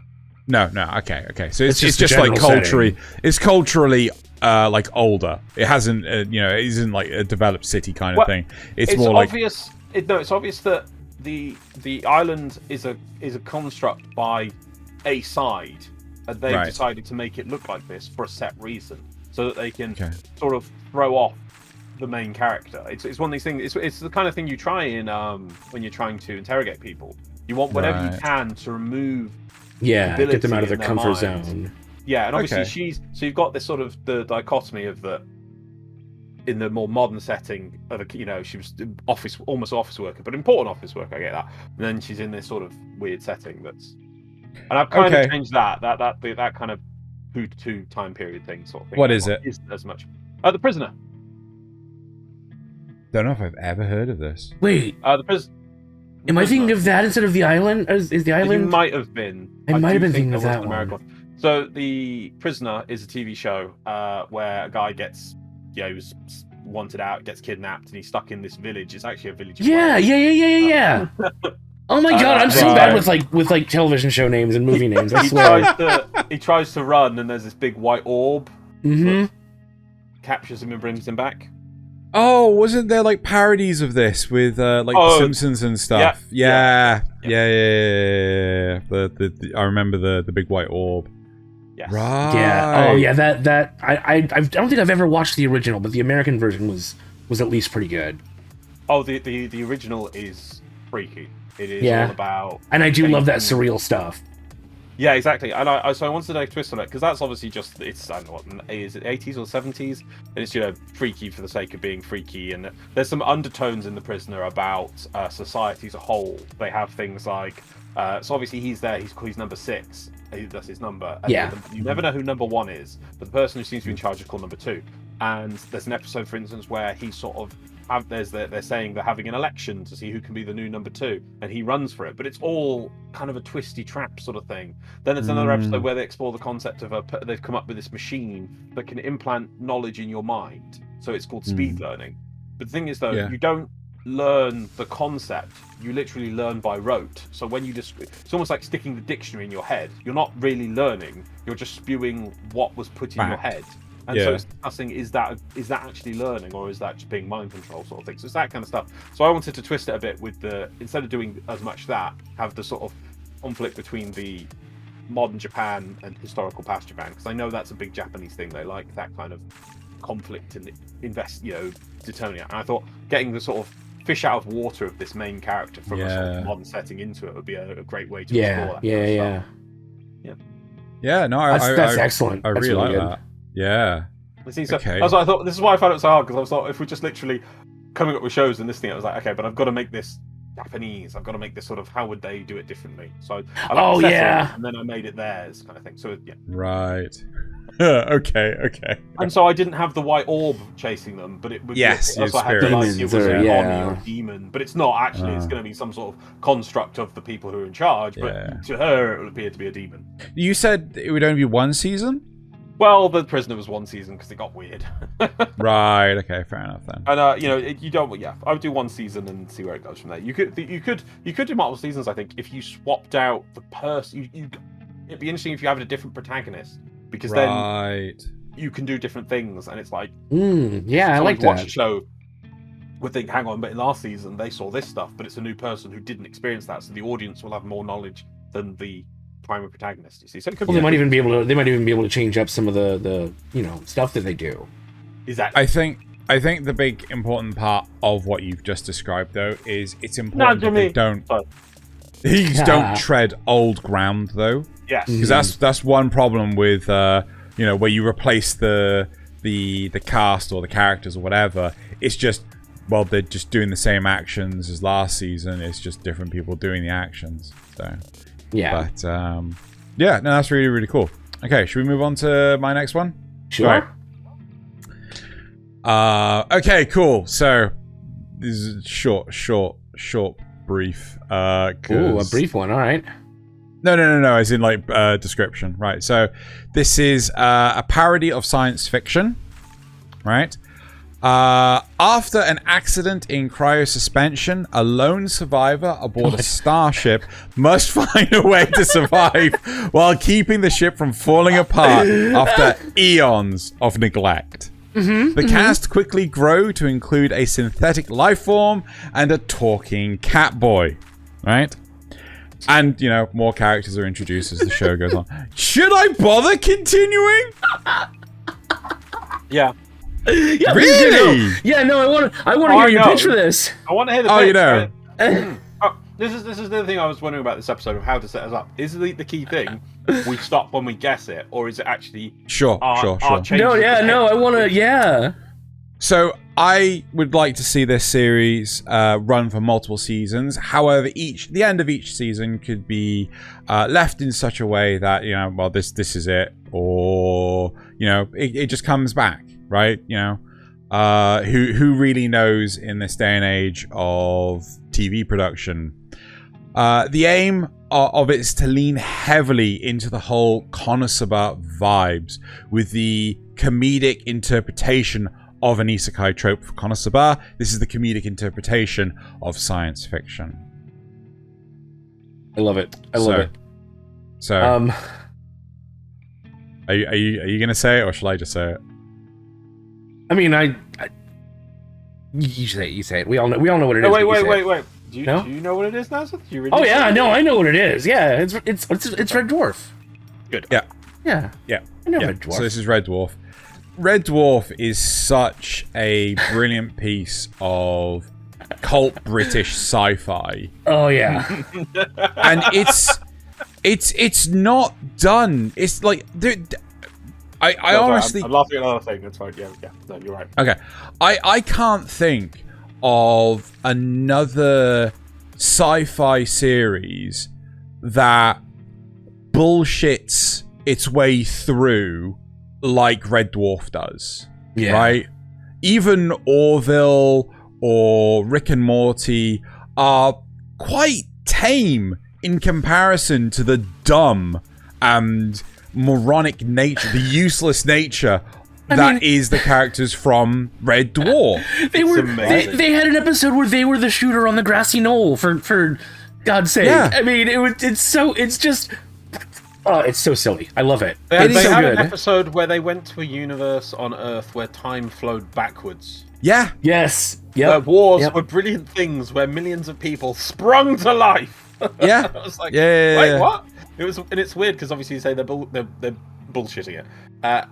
Okay. So it's just like culturally, it's culturally like older. It hasn't, it isn't like a developed city kind of thing. It's more obvious. It's obvious that the island is a construct by a side, and they've decided to make it look like this for a set reason, so that they can sort of throw off the main character. It's one of these things. It's the kind of thing you try in when you're trying to interrogate people. You want whatever you can to remove get them out of their comfort zone. Yeah, and obviously so you've got this sort of the dichotomy of the, in the more modern setting of she was almost office worker, but important office worker, I get that. And then she's in this sort of weird setting and I've kind of changed that kind of two time period thing sort of thing. What is it? Isn't as much. The Prisoner. Don't know if I've ever heard of this. Wait. Am I thinking of that instead of The Island? Is The Island? You might have been. I might have been thinking of that one. So The Prisoner is a TV show where a guy gets, he was wanted out, gets kidnapped, and he's stuck in this village. It's actually a village. Yeah. Oh my god, I'm so bad with television show names and movie names. I swear. He tries to run, and there's this big white orb. Mm-hmm. Captures him and brings him back. Oh, wasn't there like parodies of this with The Simpsons and stuff? Yeah. I remember the big white orb. Yes. Right. Yeah. Oh yeah. That I don't think I've ever watched the original, but the American version was at least pretty good. Oh, the original is freaky. It is all about. And I do love that surreal stuff. Yeah, exactly. And I wanted to twist on it because that's obviously just, it's, I don't know what, is it 80s or 70s? And it's, freaky for the sake of being freaky. And there's some undertones in The Prisoner about society as a whole. They have things like, so obviously he's there, he's number 6. That's his number. And you never know who number 1 is, but the person who seems to be in charge is called number 2. And there's an episode, for instance, where he sort of they're saying they're having an election to see who can be the new number 2, and he runs for it. But it's all kind of a twisty trap sort of thing. Then there's another episode where they explore the concept of they've come up with this machine that can implant knowledge in your mind. So it's called speed learning. But the thing is, though, you don't learn the concept. You literally learn by rote. So when you it's almost like sticking the dictionary in your head. You're not really learning. You're just spewing what was put in your head. And so it's discussing, is that actually learning, or is that just being mind control sort of thing? So it's that kind of stuff. So I wanted to twist it a bit with instead of doing as much that, have the sort of conflict between the modern Japan and historical past Japan, because I know that's a big Japanese thing. They like that kind of conflict and determining it. And I thought getting the sort of fish out of water of this main character from a sort of modern setting into it would be a great way to explore that. Yeah, no, that's excellent. I really like that. Yeah. Okay. That's why I thought, this is why I found it so hard, because I was like, if we're just literally coming up with shows and this thing, I was like, okay, but I've got to make this Japanese. I've got to make this sort of, how would they do it differently? So I and then I made it theirs kind of thing. So yeah. Right. Okay. And so I didn't have the white orb chasing them, but it would that's why I had to, like, it was a Oni or a demon, but it's not actually. It's going to be some sort of construct of the people who are in charge. But to her, it would appear to be a demon. You said it would only be one season? Well, The Prisoner was one season because it got weird. Right. Okay. Fair enough then. And you don't. Yeah, I would do one season and see where it goes from there. You could do multiple seasons. I think if you swapped out the person, it'd be interesting if you have a different protagonist, because then you can do different things, and it's like, I like that. Watch a show would think, hang on, but in last season they saw this stuff, but it's a new person who didn't experience that, so the audience will have more knowledge than the primary protagonist. You see, so it could they might even be able to change up some of the stuff that they do. Exactly. I think the big important part of what you've just described, though, is it's important that they don't tread old ground, though. Yes, because that's one problem with where you replace the cast or the characters or whatever. It's just, well, they're just doing the same actions as last season. It's just different people doing the actions. So but that's really, really cool. Okay, should we move on to my next one? Sure. Okay, cool. So this is short, brief. Ooh, a brief one. All right. No. As in like description, right? So this is a parody of science fiction, right? After an accident in cryosuspension, a lone survivor aboard a starship must find a way to survive while keeping the ship from falling apart after eons of neglect. The cast quickly grow to include a synthetic life form and a talking cat boy, right? And, more characters are introduced as the show goes on. Should I bother continuing? Yeah. Yeah, really? Yeah, no, I want to hear your pitch for this. I want to hear the pitch. Right? This is the other thing I was wondering about this episode, of how to set us up. Is the key thing we stop when we guess it, or is it actually sure. I want to, So I would like to see this series run for multiple seasons. However, the end of each season could be left in such a way that this is it, or it just comes back, right? Who really knows in this day and age of TV production? The aim of it is to lean heavily into the whole Konosuba vibes with the comedic interpretation of an isekai trope for Konosuba. This is the comedic interpretation of science fiction. I love it. I love it. So, are you gonna say it, or shall I just say it? I mean, you say it. We all know what it is. Wait. Do you know what it is, Nasuth? Oh yeah, no, I know what it is. Yeah, it's Red Dwarf. Good. Yeah. I know Red Dwarf. So this is Red Dwarf. Red Dwarf is such a brilliant piece of cult British sci-fi. Oh yeah. And it's not done. It's like I honestly, I'm laughing at another thing. That's fine. Yeah. No, you're right. Okay. I can't think of another sci-fi series that bullshits its way through like Red Dwarf does. Yeah. Right? Even Orville or Rick and Morty are quite tame in comparison to the dumb and moronic nature, the useless nature that is the characters from Red Dwarf. They had an episode where they were the shooter on the grassy knoll, for God's sake. Yeah. I mean, it's so silly. I love it. They It's so had good. an episode where they went to a universe on Earth where time flowed backwards. Yeah. Yes. Where Yep. wars were brilliant things where millions of people sprung to life. Yeah. I was like, Yeah. wait, what? And it's weird because obviously you say they're bullshitting it. But,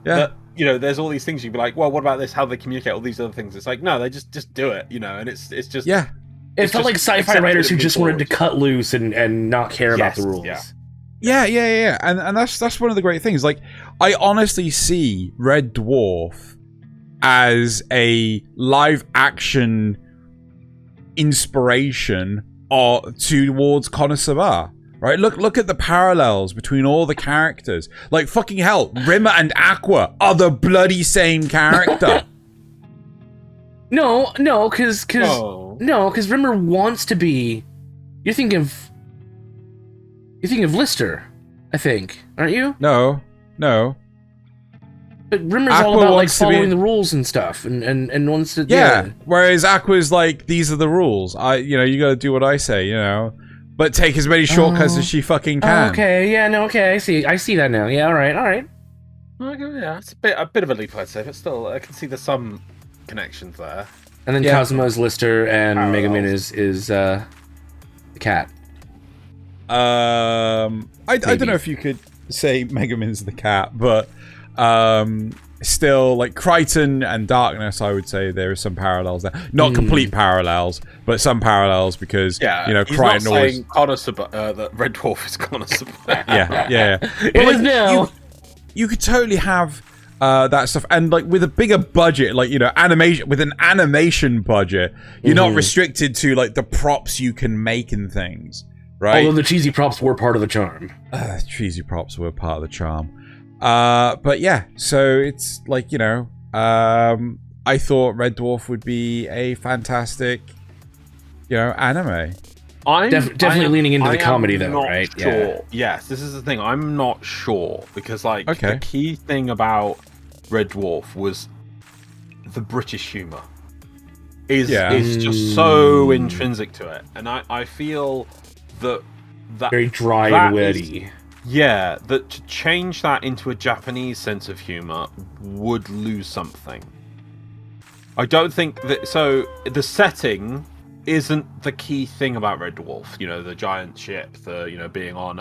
there's all these things you'd be like, well, what about this? How they communicate all these other things? It's like, no, they just do it, and it's just It felt like sci-fi writers who just wanted to cut loose and not care about the rules. Yeah. And that's one of the great things. Like, I honestly see Red Dwarf as a live action inspiration towards Konosuba. Right, look at the parallels between all the characters. Like, fucking hell, Rimmer and Aqua are the bloody same character. No, because Rimmer wants to be. You're thinking of Lister, I think, aren't you? No. But Rimmer's Aqua all about like wants to be- following the rules and stuff, and wants to. Yeah. Whereas Aqua's like, these are the rules. You gotta do what I say, But take as many shortcuts as she fucking can. Okay, I see that now. Yeah, all right. Okay, yeah, it's a bit of a leap, I'd say, but still, I can see there's some connections there. And then Cosmo's Lister and Megaman is the cat. I don't know if you could say Megaman's the cat, but still, like Crichton and Darkness, I would say there are some parallels there. Not complete parallels, but some parallels because he's Crichton not always saying Konosuba, that Red Dwarf is Konosuba. yeah. It is now. You could totally have that stuff, and like with a bigger budget, like animation with an animation budget, you're not restricted to like the props you can make and things, right? Although the cheesy props were part of the charm. Cheesy props were part of the charm. But yeah, so it's like, I thought Red Dwarf would be a fantastic, anime. I'm definitely leaning into the comedy, though, not right? Sure. Yeah. Yes, this is the thing. I'm not sure because, like, Okay. the key thing about Red Dwarf was the British humor. Is just so intrinsic to it, and I feel that Very dry and witty. that to change that into a Japanese sense of humor would lose something. I don't think that. So the setting isn't the key thing about Red Dwarf. The giant ship, the being on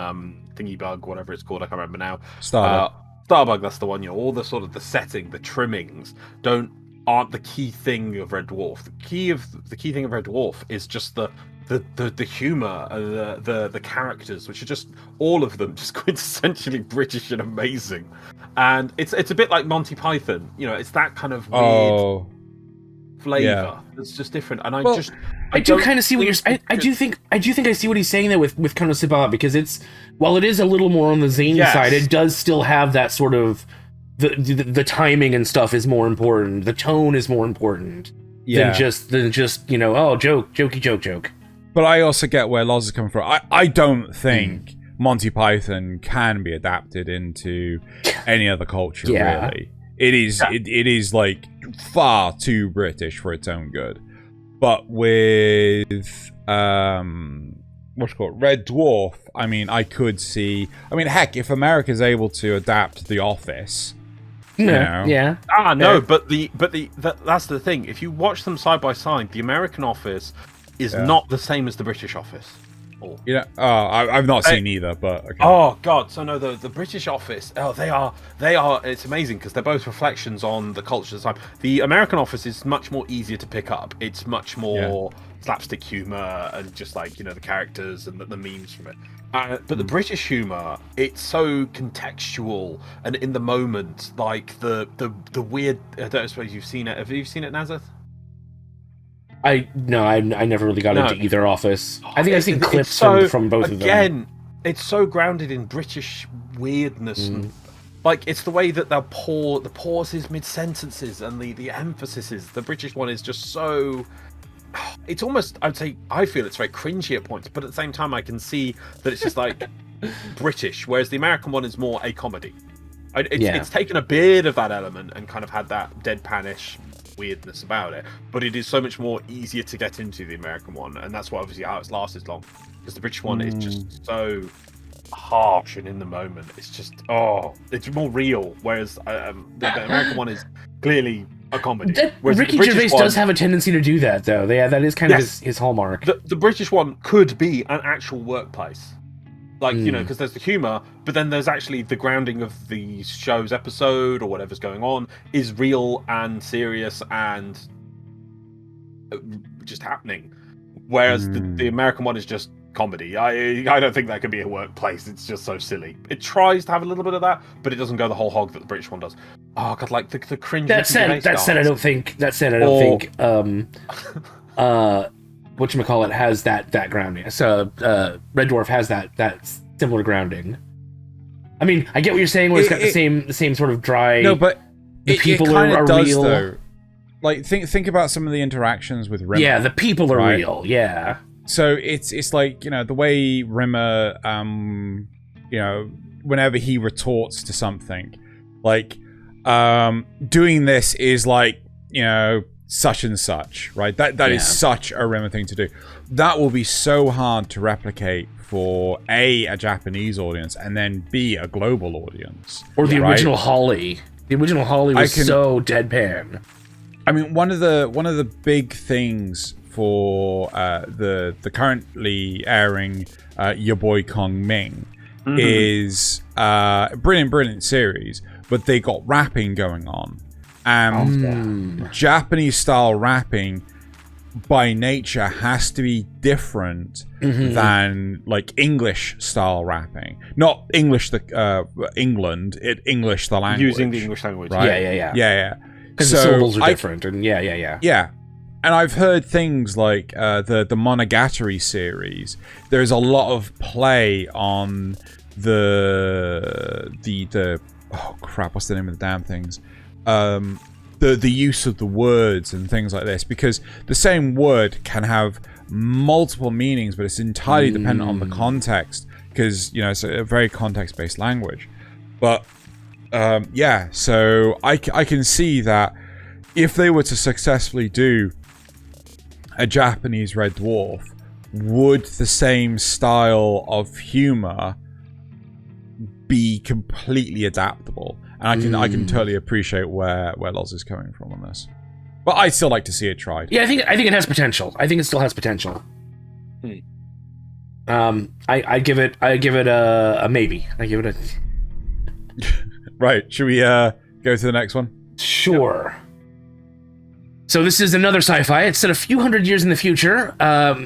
Thingy Bug, whatever it's called, I can't remember now. Starbug, that's the one. All the sort of the setting, the trimmings aren't the key thing of Red Dwarf. The key thing of Red Dwarf is just the humor, the characters, which are just all of them just quintessentially British and amazing. And it's a bit like Monty Python. It's that kind of weird flavor. It's just different. And I do kind of see what you're. I do think I see what he's saying there with Konosuba, because while it is a little more on the zany side, it does still have that sort of the timing and stuff is more important. The tone is more important than just joke. But I also get where Loz is coming from. I don't think Monty Python can be adapted into any other culture, really. It is like far too British for its own good. But with what's it called, Red Dwarf, I mean, I could see. I mean, heck, if America's able to adapt The Office, Yeah. but that's the thing. If you watch them side by side, the American Office is not the same as the British Office. I've not seen either, but okay. Oh god, so no, the British Office, they are it's amazing because they're both reflections on the culture of the time. The American Office is much more easier to pick up. It's much more slapstick humor and just like the characters and the memes from it. But the British humor, it's so contextual and in the moment, like the weird. I don't suppose you've seen it. Have you seen it, Nasuth? I never really got into either Office. I think I've seen clips from both of them. Again, it's so grounded in British weirdness. And, like, it's the way that the pauses mid-sentences and the emphasis. The British one is just so it's almost, I'd say, I feel it's very cringy at points, but at the same time I can see that it's just like British, whereas the American one is more a comedy. It's taken a bit of that element and kind of had that deadpanish weirdness about it, but it is so much more easier to get into the American one, and that's why obviously how it's lasted long, because the British one is just so harsh and in the moment. It's just it's more real, whereas the American one is clearly a comedy. Ricky Gervais does have a tendency to do that, though. That is kind of his hallmark. The British one could be an actual workplace, like because there's the humor, but then there's actually the grounding of the show's episode or whatever's going on is real and serious and just happening, whereas the American one is just comedy. I don't think that could be a workplace. It's just so silly. It tries to have a little bit of that, but it doesn't go the whole hog that the British one does. Oh god, like the cringe. That said, I don't think whatchamacallit has that grounding. So Red Dwarf has that similar grounding. I mean, I get what you're saying, where it's got the same sort of dry. No, but the people are does, real. though. Like think about some of the interactions with Rimmer. Yeah, the people are real. Yeah. So it's like, the way Rimmer, whenever he retorts to something, like, doing this is like, such and such, right? That is such a Rimmer thing to do. That will be so hard to replicate for a Japanese audience and then B, a global audience. Or the original Holly. The original Holly was so deadpan. I mean, one of the big things for the currently airing Your Boy Kong Ming is brilliant series, but they got rapping going on, and Japanese style rapping by nature has to be different than like English style rapping. Not English England, English the language. Using the English language. Right? Yeah. Because the syllables are different, and yeah. And I've heard things like the Monogatari series. There's a lot of play on the oh crap, what's the name of the damn things? The use of the words and things like this, because the same word can have multiple meanings, but it's entirely dependent on the context, because it's a very context-based language. But so I can see that if they were to successfully do a Japanese Red Dwarf, would the same style of humor be completely adaptable? And I can totally appreciate where Loz is coming from on this, but I'd still like to see it tried. Yeah, I think it has potential. I think it still has potential. I give it a maybe. I give it a. Right. Should we go to the next one? Sure. Yep. So this is another sci-fi. It's set a few hundred years in the future.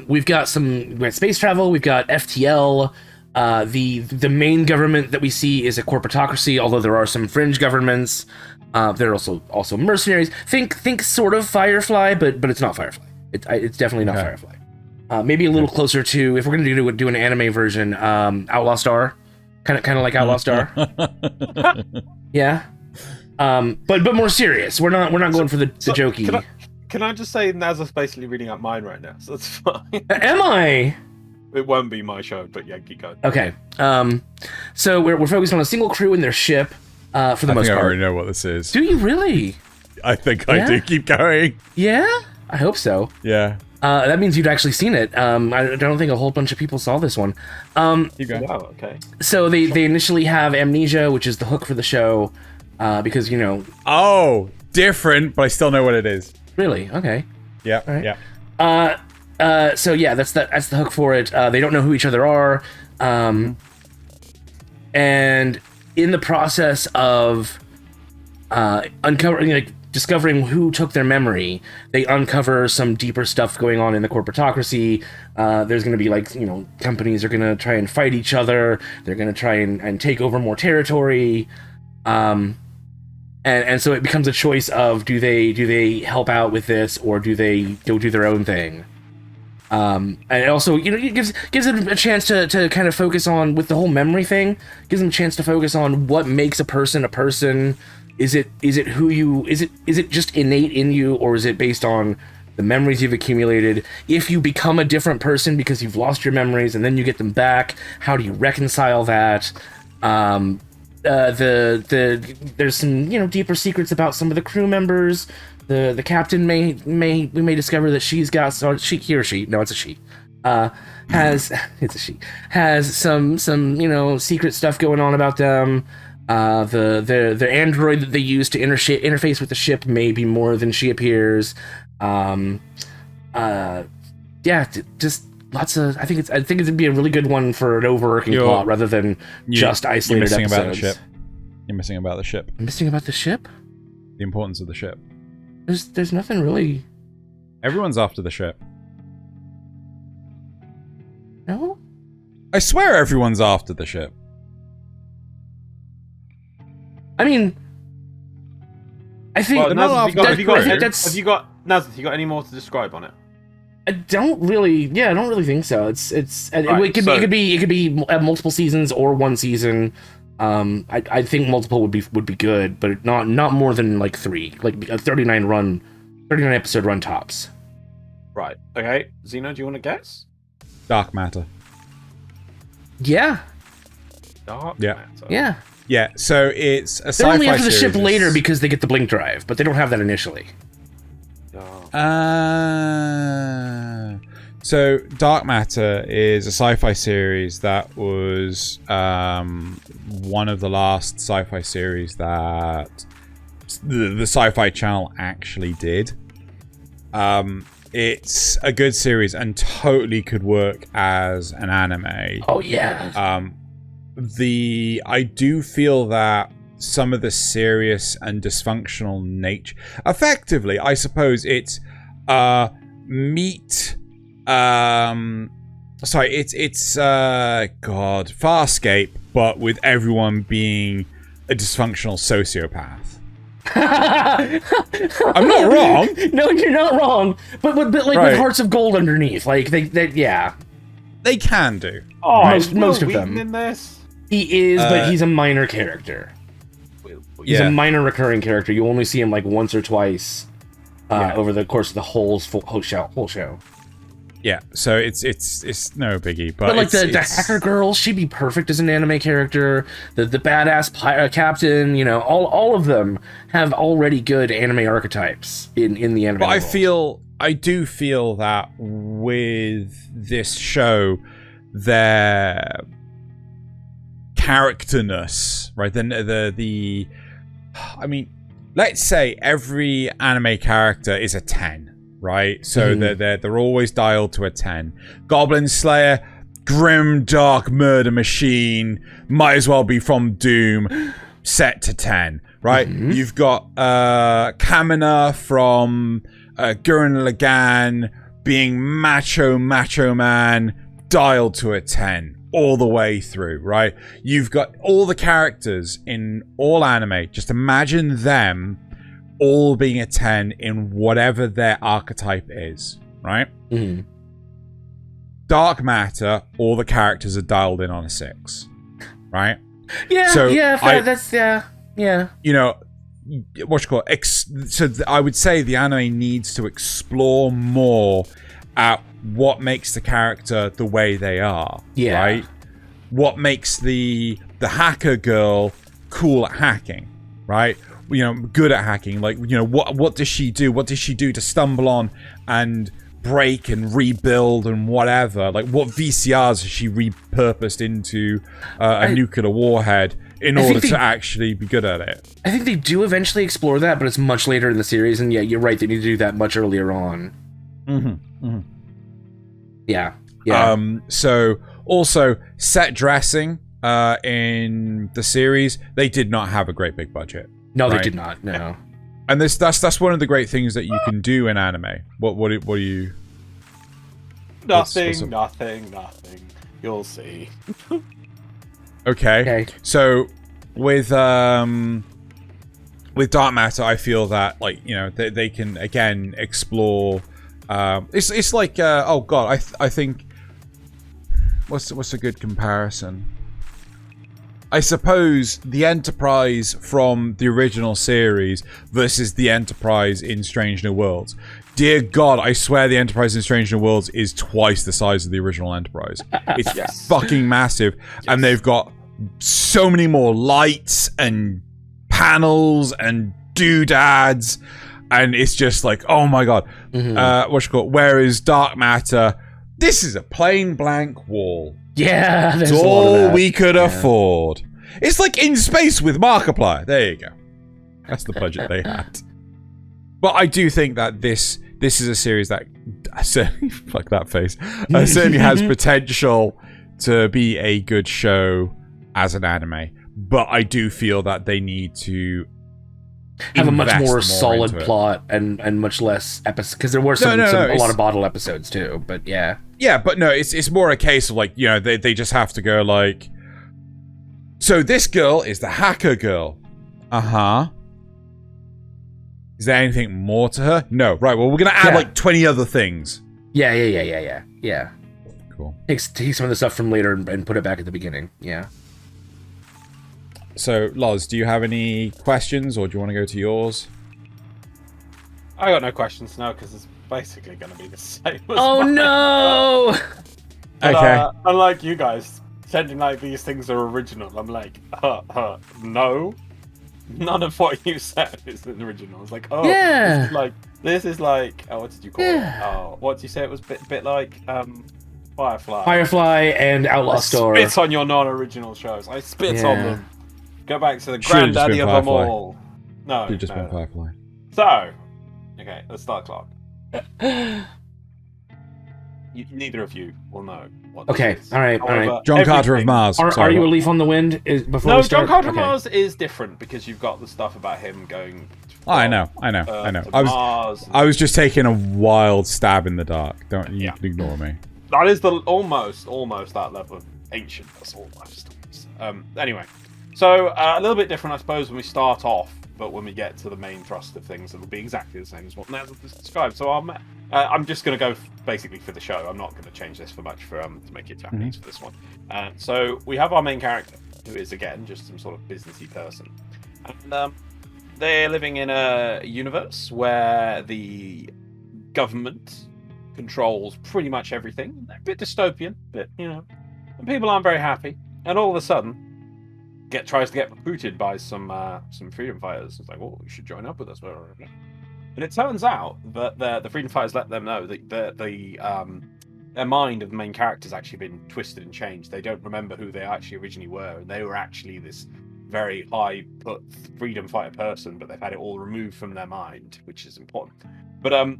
We've got space travel. We've got FTL. The main government that we see is a corporatocracy, although there are some fringe governments. There are also mercenaries. Think sort of Firefly, but it's not Firefly. It's definitely not Firefly. Maybe a little closer to, if we're gonna do an anime version, Outlaw Star, kind of like Outlaw Star. Yeah. But more serious. We're not going for the jokey. Can I just say Nasuth's basically reading out mine right now, so that's fine. Am I? It won't be my show, but yeah, keep going. Okay. So we're focused on a single crew in their ship, for the most part. I already know what this is. Do you really? I think I do. Keep going. Yeah? I hope so. Yeah. That means you'd actually seen it. I don't think a whole bunch of people saw this one. You go. Wow, okay. So they initially have amnesia, which is the hook for the show, because, Oh, different, but I still know what it is. Really? Okay. Yeah, right. Yeah. So yeah, that's the hook for it. They don't know who each other are. And in the process of discovering who took their memory, they uncover some deeper stuff going on in the corporatocracy. There's going to be companies are going to try and fight each other. They're going to try and take over more territory. And so it becomes a choice of do they help out with this, or do they go do their own thing? And it also, it gives it a chance to kind of focus on, with the whole memory thing, gives them a chance to focus on what makes a person a person. Is it just innate in you, or is it based on the memories you've accumulated. If you become a different person because you've lost your memories and then you get them back, how do you reconcile that? There's some deeper secrets about some of the crew members. The captain we may discover that she's got he or she no, it's a she. Has some secret stuff going on about them. The android that they use to interface with the ship may be more than she appears. Just lots of. I think it'd be a really good one for an overarching plot rather than just isolated episodes. About the ship. You're missing about the ship. I'm missing about the ship. The importance of the ship. There's nothing really. Everyone's after the ship. No? I swear everyone's after the ship. I mean, I think... Well, Nasuth, have you got any more to describe on it? I don't really think so. It could be multiple seasons or one season. I think multiple would be good, but not more than like 3, like a 39 episode run tops. Right. Okay. Xeno, do you want to guess? Dark matter. Yeah. Dark matter. Yeah. Yeah. So it's a sci-fi series. They're only after the ship later because they get the blink drive, but they don't have that initially. So Dark Matter is a sci-fi series that was one of the last sci-fi series that the Sci-Fi Channel actually did. It's a good series and totally could work as an anime. Oh yeah. I do feel that some of the serious and dysfunctional nature, effectively, I suppose it's Farscape, but with everyone being a dysfunctional sociopath. I'm not wrong. No, you're not wrong. But like with hearts of gold underneath, like they can do. Oh, right? most of them. In this? He is, but he's a minor character. He's a minor recurring character. You only see him like once or twice over the course of the whole show. Yeah, so it's no biggie, but like the hacker girl, she'd be perfect as an anime character. The badass captain, all of them have already good anime archetypes in the anime. But world. I do feel that with this show, their characterness, right? Then I mean, let's say every anime character is a 10. Right, so they're always dialed to a 10. Goblin Slayer, grim dark murder machine, might as well be from Doom, set to 10. Right, you've got Kamina from Gurren Lagann being macho man, dialed to a 10 all the way through. Right, you've got all the characters in all anime. Just imagine them all being a 10 in whatever their archetype is, right? Dark Matter, all the characters are dialed in on a 6, right? Yeah, so that's so I would say the anime needs to explore more at what makes the character the way they are, right? What makes the hacker girl cool at hacking, right? Good at hacking. Like, what does she do? What does she do to stumble on and break and rebuild and whatever? Like, what VCRs has she repurposed into a nuclear warhead in order to actually be good at it? I think they do eventually explore that, but it's much later in the series. And yeah, you're right. They need to do that much earlier on. Yeah. So also set dressing in the series, they did not have a great big budget. No, they did not. No, and that's one of the great things that you can do in anime. What do you? Nothing. You'll see. Okay. So with Dark Matter, I feel that they can again explore. It's like I think what's a good comparison? I suppose the Enterprise from the original series versus the Enterprise in Strange New Worlds. dear God, I swear the Enterprise in Strange New Worlds is twice the size of the original Enterprise. It's fucking massive. And they've got so many more lights and panels and doodads. And it's just like, oh my God. Whereas Dark Matter, this is a plain blank wall. Yeah, it's all we could afford. It's like In Space with Markiplier. There you go. That's the budget they had. But I do think that this is a series that certainly, fuck that face, certainly has potential to be a good show as an anime. But I do feel that they need to have a much more solid plot and much less episodes, because there were a lot of bottle episodes too. But yeah, but no, it's more a case of like, you know, they just have to go like, so this girl is the hacker girl. Is there anything more to her? No. Right, well, we're going to add like 20 other things. Yeah. Cool. Take some of the stuff from later and put it back at the beginning. Yeah. So, Loz, do you have any questions, or do you want to go to yours? I got no questions now, because it's basically going to be the same as no! But, okay. Unlike you guys, pretending like these things are original, I'm like, no. None of what you said is an original. It's like, this is like, what did you call it? Oh, what did you say? It was a bit like Firefly. Firefly and Outlaw Store. I spit on your non-original shows. I spit on them. Go back to the granddaddy of them all. No, Should've just been Firefly. So, okay, let's start clock. Neither of you will know what this is. all right. John Carter of Mars. Are you a leaf on the wind? No, John Carter of Mars is different, because you've got the stuff about him going. I know. I was just taking a wild stab in the dark. Don't you ignore me. That is the almost that level of ancient. That's almost. Anyway, so a little bit different, I suppose, when we start off. But when we get to the main thrust of things, it'll be exactly the same as what Nasuth has described. So I'm just going to go basically for the show. I'm not going to change this for much to make it Japanese for this one. So we have our main character, who is, again, just some sort of businessy person. And they're living in a universe where the government controls pretty much everything. They're a bit dystopian, but, you know, and people aren't very happy. And all of a sudden, tries to get recruited by some freedom fighters. It's like, well, you should join up with us. And it turns out that the freedom fighters let them know that their mind of the main character has actually been twisted and changed. They don't remember who they actually originally were, and they were actually this very high put freedom fighter person, but they've had it all removed from their mind, which is important. But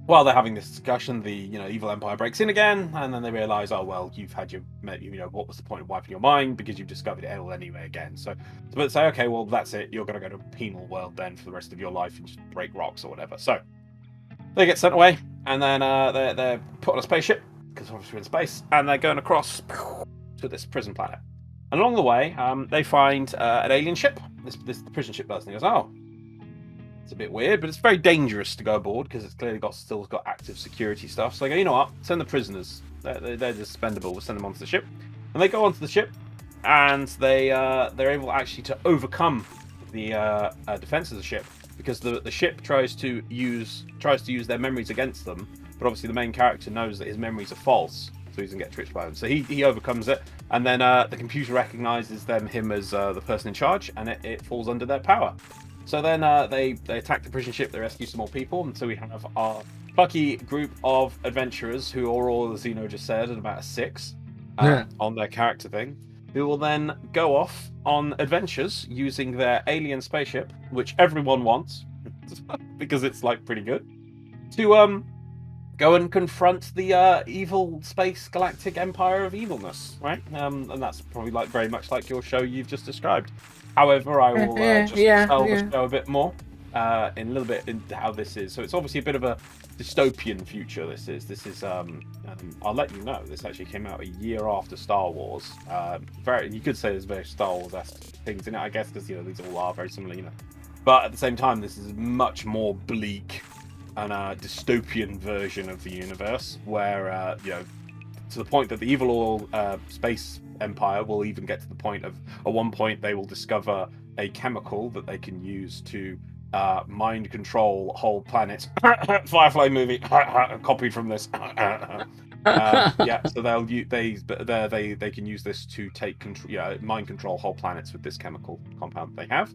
while they're having this discussion, the evil empire breaks in again, and then they realize, oh well, you've had what was the point of wiping your mind, because you've discovered it all anyway again. So they say, okay, well that's it, you're going to go to a penal world then for the rest of your life and just break rocks or whatever. So they get sent away, and then they're put on a spaceship, because obviously we're in space, and they're going across to this prison planet. And along the way, they find an alien ship. This prison ship does, and he goes, oh, it's a bit weird, but it's very dangerous to go aboard, because it's clearly still got active security stuff. So they go, you know what, send the prisoners. They're just spendable. We'll send them onto the ship. And they go onto the ship, and they're able actually to overcome the defense of the ship, because the ship tries to use their memories against them, but obviously the main character knows that his memories are false, so he doesn't get tricked by them. So he overcomes it, and then the computer recognizes him as the person in charge, and it falls under their power. So then they attack the prison ship, they rescue some more people, and so we have our plucky group of adventurers, who are all, as Xeno just said, at about a 6 on their character thing, who will then go off on adventures using their alien spaceship, which everyone wants, because it's like pretty good, to go and confront the evil space galactic empire of evilness, right? And that's probably very much like your show you've just described. However, I will just tell the show a bit more in a little bit into how this is. So it's obviously a bit of a dystopian future. This is. I'll let you know. This actually came out a year after Star Wars. You could say there's very Star Wars-esque things in it, I guess, because these all are very similar, But at the same time, this is much more bleak and a dystopian version of the universe, where to the point that the evil space empire will even get to the point of, at one point, they will discover a chemical that they can use to mind control whole planets. Firefly movie copied from this. Yeah, so they can use this to take control, mind control whole planets with this chemical compound they have.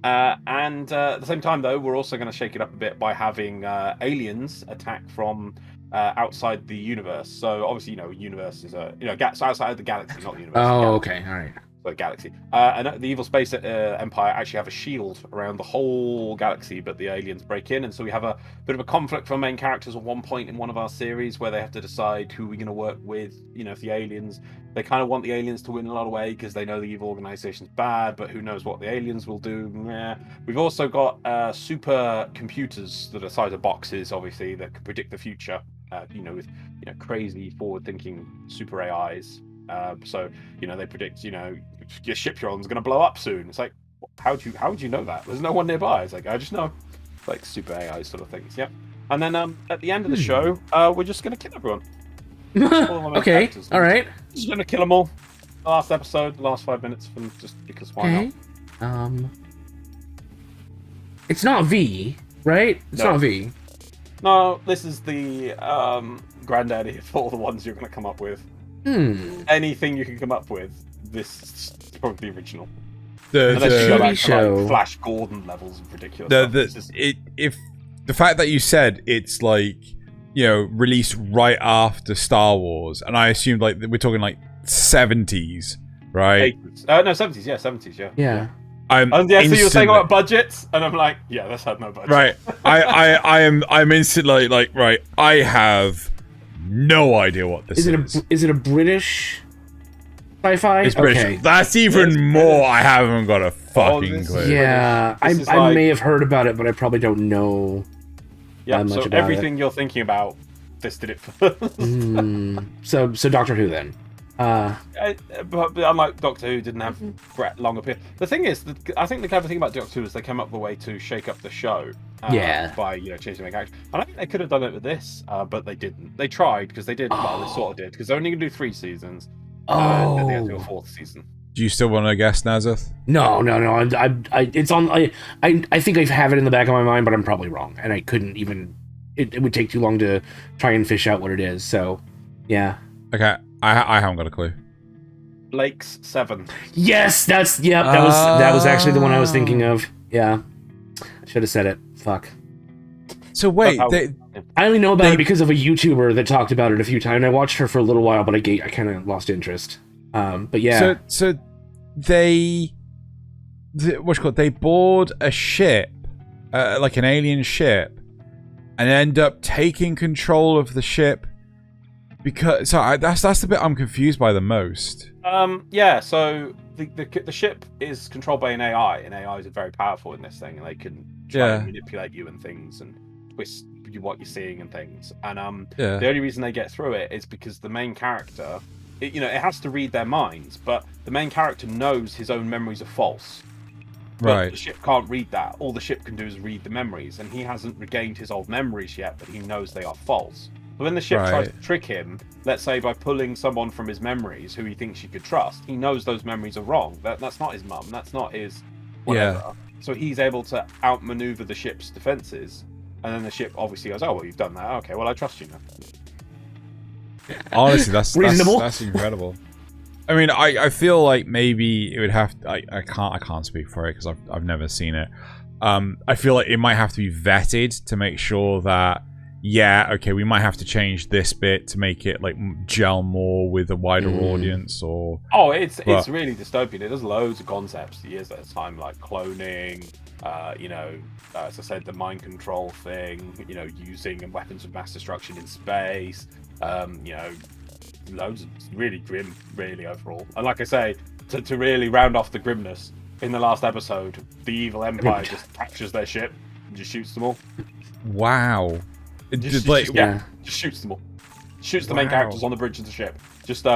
And at the same time, though, we're also going to shake it up a bit by having aliens attack from outside the universe. So obviously, universe is outside of the galaxy, not the universe. Oh, okay, all right. The galaxy. And the evil space empire actually have a shield around the whole galaxy, but the aliens break in, and so we have a bit of a conflict for main characters at one point in one of our series where they have to decide who we're going to work with. If the aliens, they kind of want the aliens to win a lot of way because they know the evil organization's bad, but who knows what the aliens will do. We've also got super computers that are size of boxes, obviously, that can predict the future. With crazy forward-thinking super AIs. So they predict your ship you're on is going to blow up soon. It's like, how would you know that? There's no one nearby. It's like, I just know, like super AI sort of things. Yeah. And then at the end of the show, we're just going to kill everyone. Okay, all right. Just going to kill them all. The last episode, the last 5 minutes, from just because why not? It's not V, right? It's not V. No, this is the granddaddy of all the ones you're going to come up with. Anything you can come up with, this is probably the original. The TV show, like Flash Gordon levels of ridiculous. If the fact that you said it's like released right after Star Wars, and I assumed like we're talking like 70s, right? 80s. No, 70s. Yeah, 70s. Yeah. I'm so you were saying about budgets, and I'm like, yeah, this had no budget. Right. I'm instantly like, right. I have no idea what this is. Is it a British sci-fi? It's British. Okay. That's even more. I haven't got a fucking clue. Yeah, I may have heard about it, but I probably don't know. Yeah. Much So about everything you're thinking about, this did it first. So Doctor Who then. But unlike Doctor Who, didn't have long appeal. The thing is, I think the clever thing about Doctor Who is they came up with a way to shake up the show. By changing the main character. And I think they could have done it with this, but they didn't. They tried because they did. Well, they sort of did because they're only going to do 3 seasons. And they had to do a 4th season. Do you still want to guess, Nasuth? No. It's on. I think I have it in the back of my mind, but I'm probably wrong, and I couldn't even. It would take too long to try and fish out what it is. So, yeah. Okay, I haven't got a clue. Blake's 7. Yes, that was actually the one I was thinking of. Yeah, should have said it. Fuck. So wait, I only know about it because of a YouTuber that talked about it a few times. I watched her for a little while, but I kind of lost interest. But yeah. So they board a ship, like an alien ship, and end up taking control of the ship. Because that's the bit I'm confused by the most. Yeah. So the ship is controlled by an AI, and AIs are very powerful in this thing, and they can try and manipulate you and things, and twist what you're seeing and things. And the only reason they get through it is because the main character, it has to read their minds, but the main character knows his own memories are false. But the ship can't read that. All the ship can do is read the memories, and he hasn't regained his old memories yet, but he knows they are false. But when the ship tries to trick him, let's say by pulling someone from his memories who he thinks he could trust, he knows those memories are wrong. That's not his mum. That's not his whatever. Yeah. So he's able to outmaneuver the ship's defenses, and then the ship obviously goes, "Oh, well, you've done that. Okay, well, I trust you now." Honestly, that's reasonable. That's incredible. I mean, I feel like maybe it would have to, I can't speak for it because I've never seen it. I feel like it might have to be vetted to make sure that okay, we might have to change this bit to make it like gel more with a wider audience, or it's really dystopian. It does loads of concepts years at a time, like cloning, as I said, the mind control thing, using weapons of mass destruction in space, loads of really grim, really overall. And like I say, to really round off the grimness, in the last episode, the evil empire just captures their ship and just shoots them all. Wow. Just shoots them all. shoots the main characters on the bridge of the ship. Just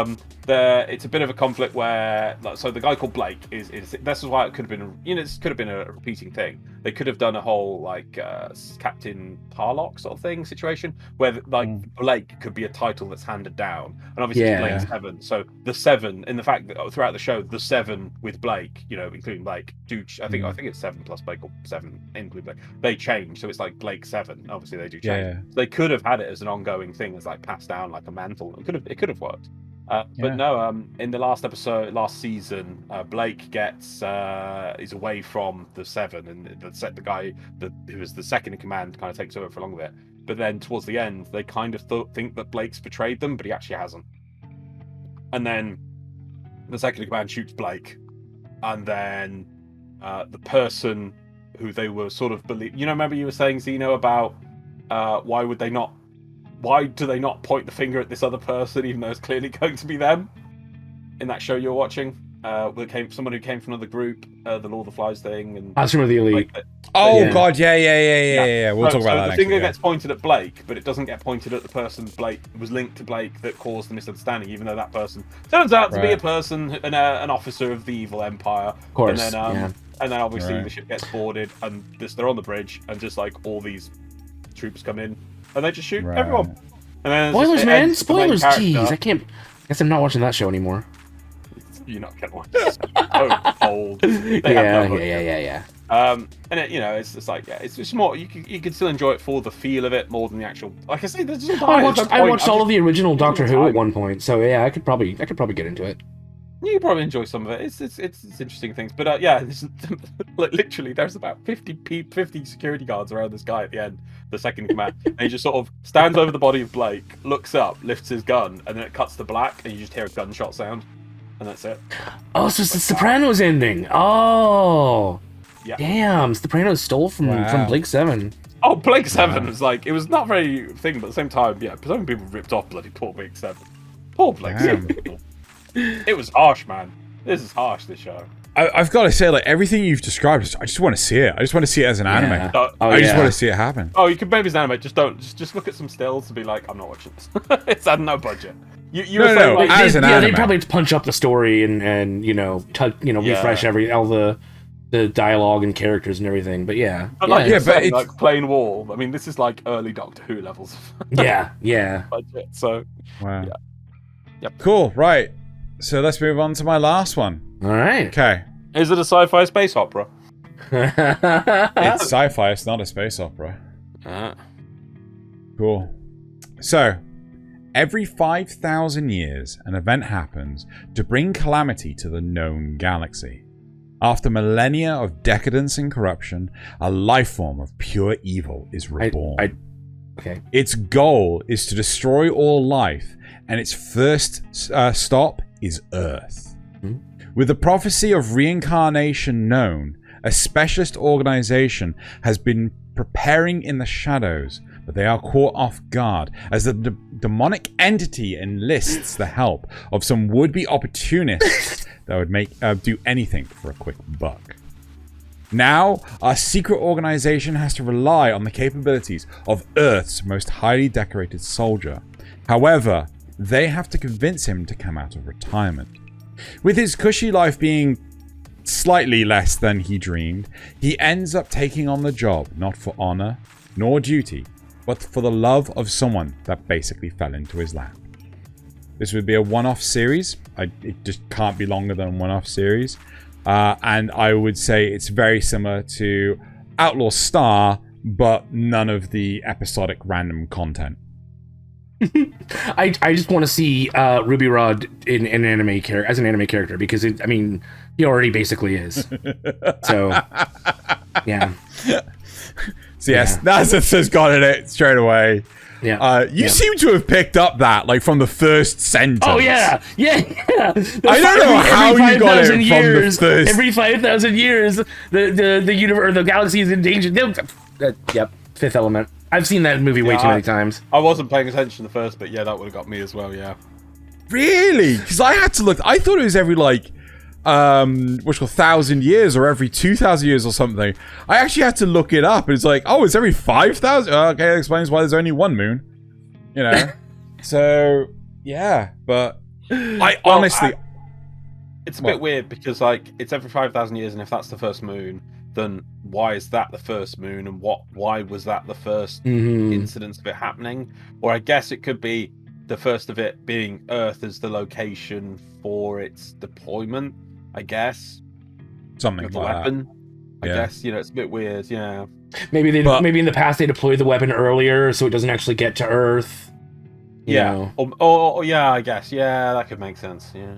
it's a bit of a conflict where so the guy called Blake is this is why it could have been this could have been a repeating thing. They could have done a whole like Captain Tarlock sort of thing situation where like Blake could be a title that's handed down, and obviously Blake's 7. So the 7 in the fact that throughout the show the 7 with Blake, including Blake, I think it's 7 plus Blake or 7 including Blake. They change, so it's like Blake 7. Obviously they do change. Yeah. So they could have had it as an ongoing thing, as like passed down like a mantle. It could have worked. But no, in the last season, Blake is away from the 7, and the guy who was the second in command kind of takes over for a long bit. But then towards the end, they kind of think that Blake's betrayed them, but he actually hasn't. And then the second in command shoots Blake, and then the person who they were sort of remember you were saying, Xeno, about why do they not point the finger at this other person, even though it's clearly going to be them? In that show you're watching, someone who came from another group, the Lord of the Flies thing, and Astronaut of the Elite. God, yeah. We'll talk about that. The finger gets pointed at Blake, but it doesn't get pointed at the person Blake was linked to Blake that caused the misunderstanding, even though that person turns out to be a person, an officer of the evil empire. Of course. And then obviously the ship gets boarded, and they're on the bridge, and just like all these troops come in. And they just shoot everyone. And then spoilers, man! Spoilers, jeez. I guess I'm not watching that show anymore. You're not gonna watch it. So old. Yeah. And it's just like it's just more. You can still enjoy it for the feel of it more than the actual. Like I say, there's just I watched all of the original Doctor Who at one point, so yeah, I could probably get into it. You could probably enjoy some of it. It's interesting things, but like literally, there's about 50 security guards around this guy at the end, the second in command, and he just sort of stands over the body of Blake, looks up, lifts his gun, and then it cuts to black, and you just hear a gunshot sound, and that's it. Oh, so it's the Sopranos ending. Oh, yeah. Damn, Sopranos stole from Blake 7. Oh, Blake 7 was like, it was not very thing, but at the same time, yeah, so many people ripped off bloody poor Blake 7. Poor Blake 7. It was harsh, man. This is harsh, this show. I've got to say, like, everything you've described, I just want to see it. I just want to see it as an anime. I just want to see it happen. Oh, you can maybe as an anime. Just look at some stills and be like, I'm not watching this. It's had no budget. You were saying, like, as an anime. They probably punch up the story and refresh all the dialogue and characters and everything. But yeah. But it's like plain wall. I mean, this is like early Doctor Who levels. Yeah. Budget. So. Wow. Yeah. Yep. Cool. Right. So let's move on to my last one. All right. Okay. Is it a sci-fi space opera? It's sci-fi. It's not a space opera. Cool. So, every 5,000 years, an event happens to bring calamity to the known galaxy. After millennia of decadence and corruption, a life form of pure evil is reborn. Okay. Its goal is to destroy all life, and its first stop is Earth. With the prophecy of reincarnation known, a specialist organization has been preparing in the shadows, but they are caught off guard as the demonic entity enlists the help of some would-be opportunists that would do anything for a quick buck. Now, our secret organization has to rely on the capabilities of Earth's most highly decorated soldier. However, they have to convince him to come out of retirement. With his cushy life being slightly less than he dreamed, he ends up taking on the job not for honor nor duty, but for the love of someone that basically fell into his lap. This would be a one-off series. It just can't be longer than a one-off series. And I would say it's very similar to Outlaw Star, but none of the episodic random content. I just want to see Ruby Rod in an anime character as an anime character because he already basically is. So yeah. So yes, Nasuth has got in it straight away. Yeah. You seem to have picked up that from the first sentence. Oh yeah. I don't know how you got it from the first. Every 5,000 years, the universe or the galaxy is in danger. Yep. Fifth Element. I've seen that movie way too many times. I wasn't paying attention the first, but yeah, that would have got me as well. Yeah. Really? Because I had to look. I thought it was every 1,000 years or every 2,000 years or something. I actually had to look it up. It's like, oh, it's every 5,000. Okay, that explains why there's only one moon. So yeah, but honestly, it's a bit weird because like it's every 5,000 years, and if that's the first moon, then why is that the first moon, and why was that the first incidence of it happening? Or I guess it could be the first of it being Earth as the location for its deployment. I guess something of the like weapon. That. I guess it's a bit weird. Yeah. Maybe in the past they deployed the weapon earlier, so it doesn't actually get to Earth. You know. Or yeah, I guess that could make sense. Yeah.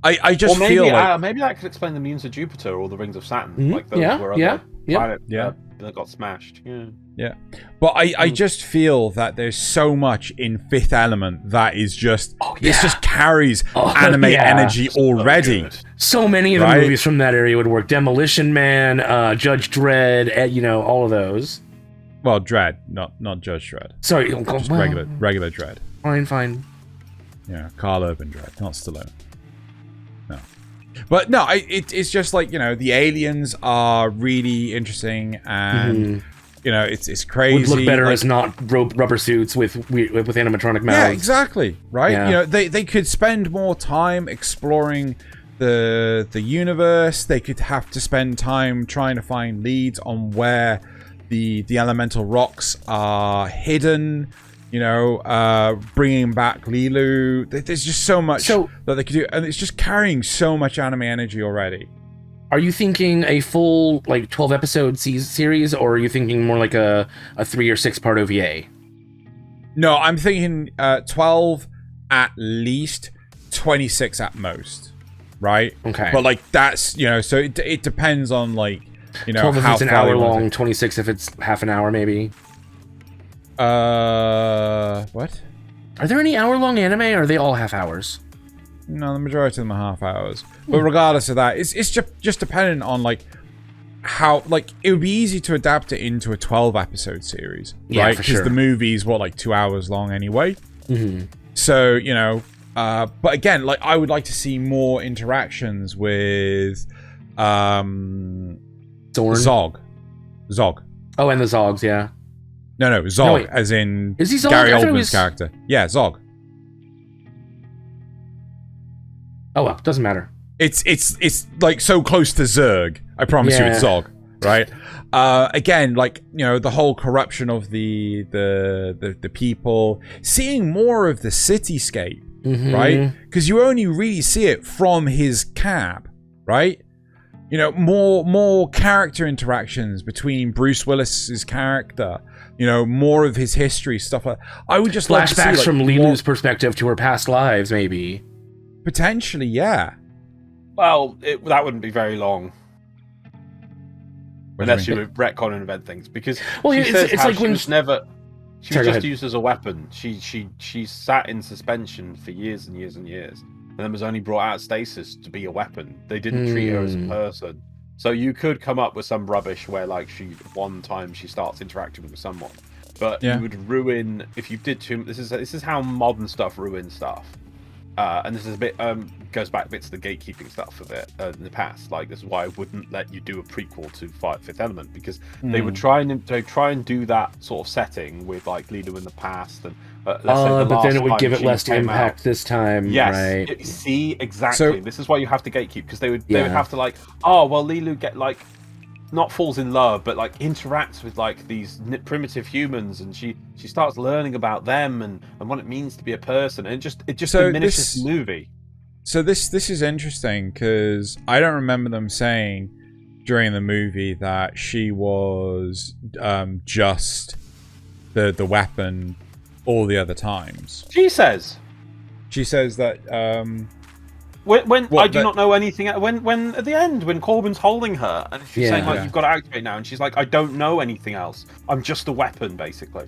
I just feel like maybe that could explain the moons of Jupiter or the rings of Saturn, like those were other planets that got smashed. Yeah. But I just feel that there's so much in Fifth Element that is just this just carries anime energy already. So many of the movies from that area would work. Demolition Man, Judge Dredd, all of those. Well, Dredd, not Judge Dredd. Sorry, just regular Dredd. Fine. Yeah, Carl Urban Dredd, not Stallone. No. But no, it's just like, the aliens are really interesting, and it's crazy. Would look better as not rubber suits with animatronic mouths. Yeah, exactly. Right? Yeah. They could spend more time exploring the universe. They could have to spend time trying to find leads on where the elemental rocks are hidden. Bringing back Lilu. There's just so much that they could do, and it's just carrying so much anime energy already. Are you thinking a full 12 episode series, or are you thinking more like a 3 or 6 part OVA? No, I'm thinking 12 at least, 26 at most. Right? Okay. But that's so it depends on 12 if how it's an hour long, 26 if it's half an hour maybe. What? Are there any hour-long anime, or are they all half hours? No, the majority of them are half hours. But regardless of that, it's just dependent on how it would be easy to adapt it into a 12 episode series, right? Because the movie's 2 hours long anyway. So but again, I would like to see more interactions with Zog. Oh, and the Zogs, yeah. No, Zog, as in is he Zog? Gary Oldman's character. Yeah, Zog. Oh well, doesn't matter. It's so close to Zerg. I promise you, it's Zog, right? Again, the whole corruption of the people, seeing more of the cityscape, right? Because you only really see it from his cab, right? More character interactions between Bruce Willis's character. More of his history, stuff like that. I would just like to see flashbacks from Lilu's perspective to her past lives, maybe. Potentially, yeah. Well, that wouldn't be very long. Unless you would retcon and invent things, because it's like when she was just used as a weapon. She sat in suspension for years and years and years, and then was only brought out of stasis to be a weapon. They didn't treat her as a person. So you could come up with some rubbish where one time she starts interacting with someone, but you would ruin if you did too. This is how modern stuff ruins stuff, and this is a bit goes back a bit to the gatekeeping stuff of it in the past. This is why I wouldn't let you do a prequel to Fifth Element, because they would try and do that sort of setting with Lilu in the past, and let's say but then it would give it less impact this time. Yes, right? See, exactly. This is why you have to gatekeep, because they would have to Lilu get not falls in love, but interacts with these primitive humans, and she starts learning about them and what it means to be a person, and it just diminishes the movie. So this is interesting, because I don't remember them saying during the movie that she was just the weapon all the other times. She says that when I do not know anything. When at the end, when Corbin's holding her and she's saying you've got to activate now, and she's like, I don't know anything else. I'm just a weapon, basically.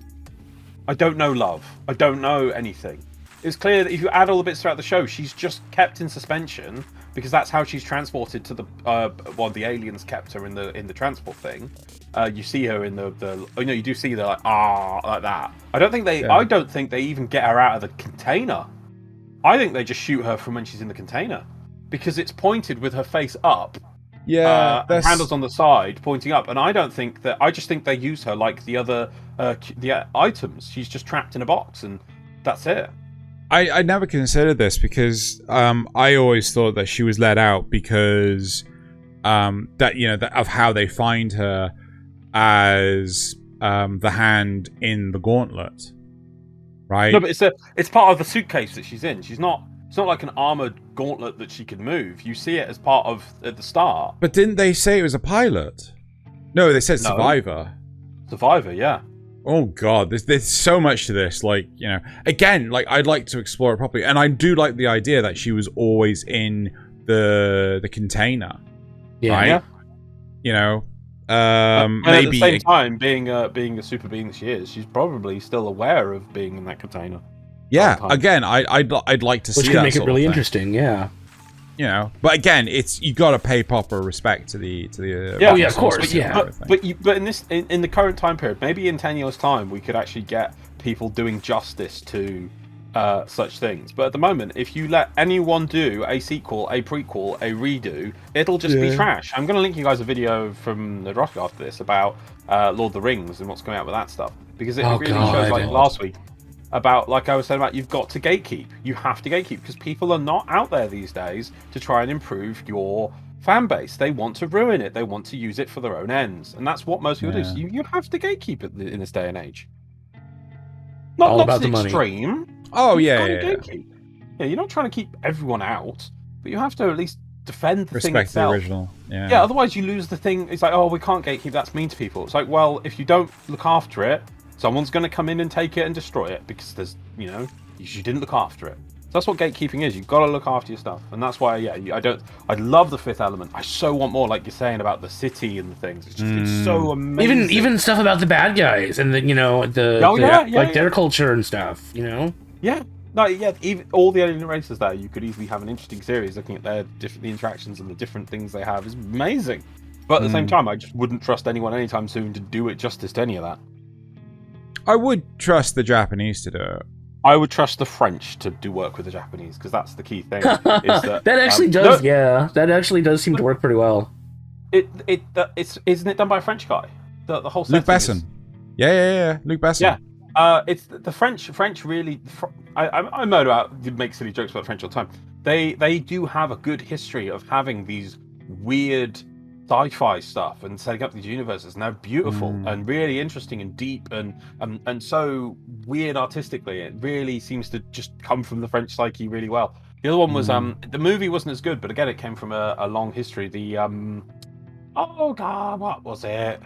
I don't know love. I don't know anything. It's clear that if you add all the bits throughout the show, she's just kept in suspension, because that's how she's transported to the the aliens kept her in the transport thing. You see her in you do see her like that. I don't think they even get her out of the container. I think they just shoot her from when she's in the container, because it's pointed with her face up. Yeah, and handles on the side pointing up, and I just think they use her like the other the items. She's just trapped in a box, and that's it. I never considered this because I always thought that she was let out because that of how they find her as the hand in the gauntlet, right? No, but it's part of the suitcase that she's in. It's not like an armored gauntlet that she can move. You see it as part of at the start. But didn't they say it was a pilot? No, they said survivor. Survivor, yeah. Oh god, there's so much to this. Like, again, like I'd like to explore it properly, and I do like the idea that she was always in the container. Yeah. Right? Yeah. And maybe at the same time, being the super being that she is, she's probably still aware of being in that container. Yeah. Again, I'd like to see that. Which could make it sort really of thing. interesting. Yeah. But again, you got to pay proper respect to the Yeah, of course, yeah. But in the current time period, maybe in 10 years' time, we could actually get people doing justice to such things. But at the moment, if you let anyone do a sequel, a prequel, a redo, it'll just be trash. I'm going to link you guys a video from the Rock after this about Lord of the Rings and what's coming out with that stuff, because it really shows, like last week, about, like I was saying about, you've got to gatekeep. You have to gatekeep because people are not out there these days to try and improve your fan base. They want to ruin it. They want to use it for their own ends, and that's what most people do. So you have to gatekeep it in this day and age. Not about to the extreme. money. Oh Gatekeep. Yeah, you're not trying to keep everyone out, but you have to at least defend the thing respect the itself. original. Yeah, otherwise you lose the thing. It's like, oh, we can't gatekeep. That's mean to people. It's like, well, if you don't look after it, someone's going to come in and take it and destroy it because there's, you didn't look after it. So that's what gatekeeping is. You've got to look after your stuff, and that's why, I love the fifth element. I so want more, like you're saying about the city and the things. It's so amazing. Even stuff about the bad guys and their culture and stuff. Yeah. No, yeah. Even all the alien races there, you could easily have an interesting series looking at the interactions and the different things they have. Is amazing. But at the same time, I just wouldn't trust anyone anytime soon to do it justice to any of that. I would trust the Japanese to do it. I would trust the French to do work with the Japanese, because that's the key thing. Is that actually does, that actually does seem to work pretty well. Isn't it done by a French guy? The whole Luc Besson. Yeah. Luc Besson. Yeah. It's the French really. I know about make silly jokes about the French all the time. They do have a good history of having these weird sci-fi stuff and setting up these universes, and they're beautiful and really interesting and deep and so weird artistically. It really seems to just come from the French psyche really well. The other one was the movie wasn't as good, but again, it came from a long history. The oh god, what was it?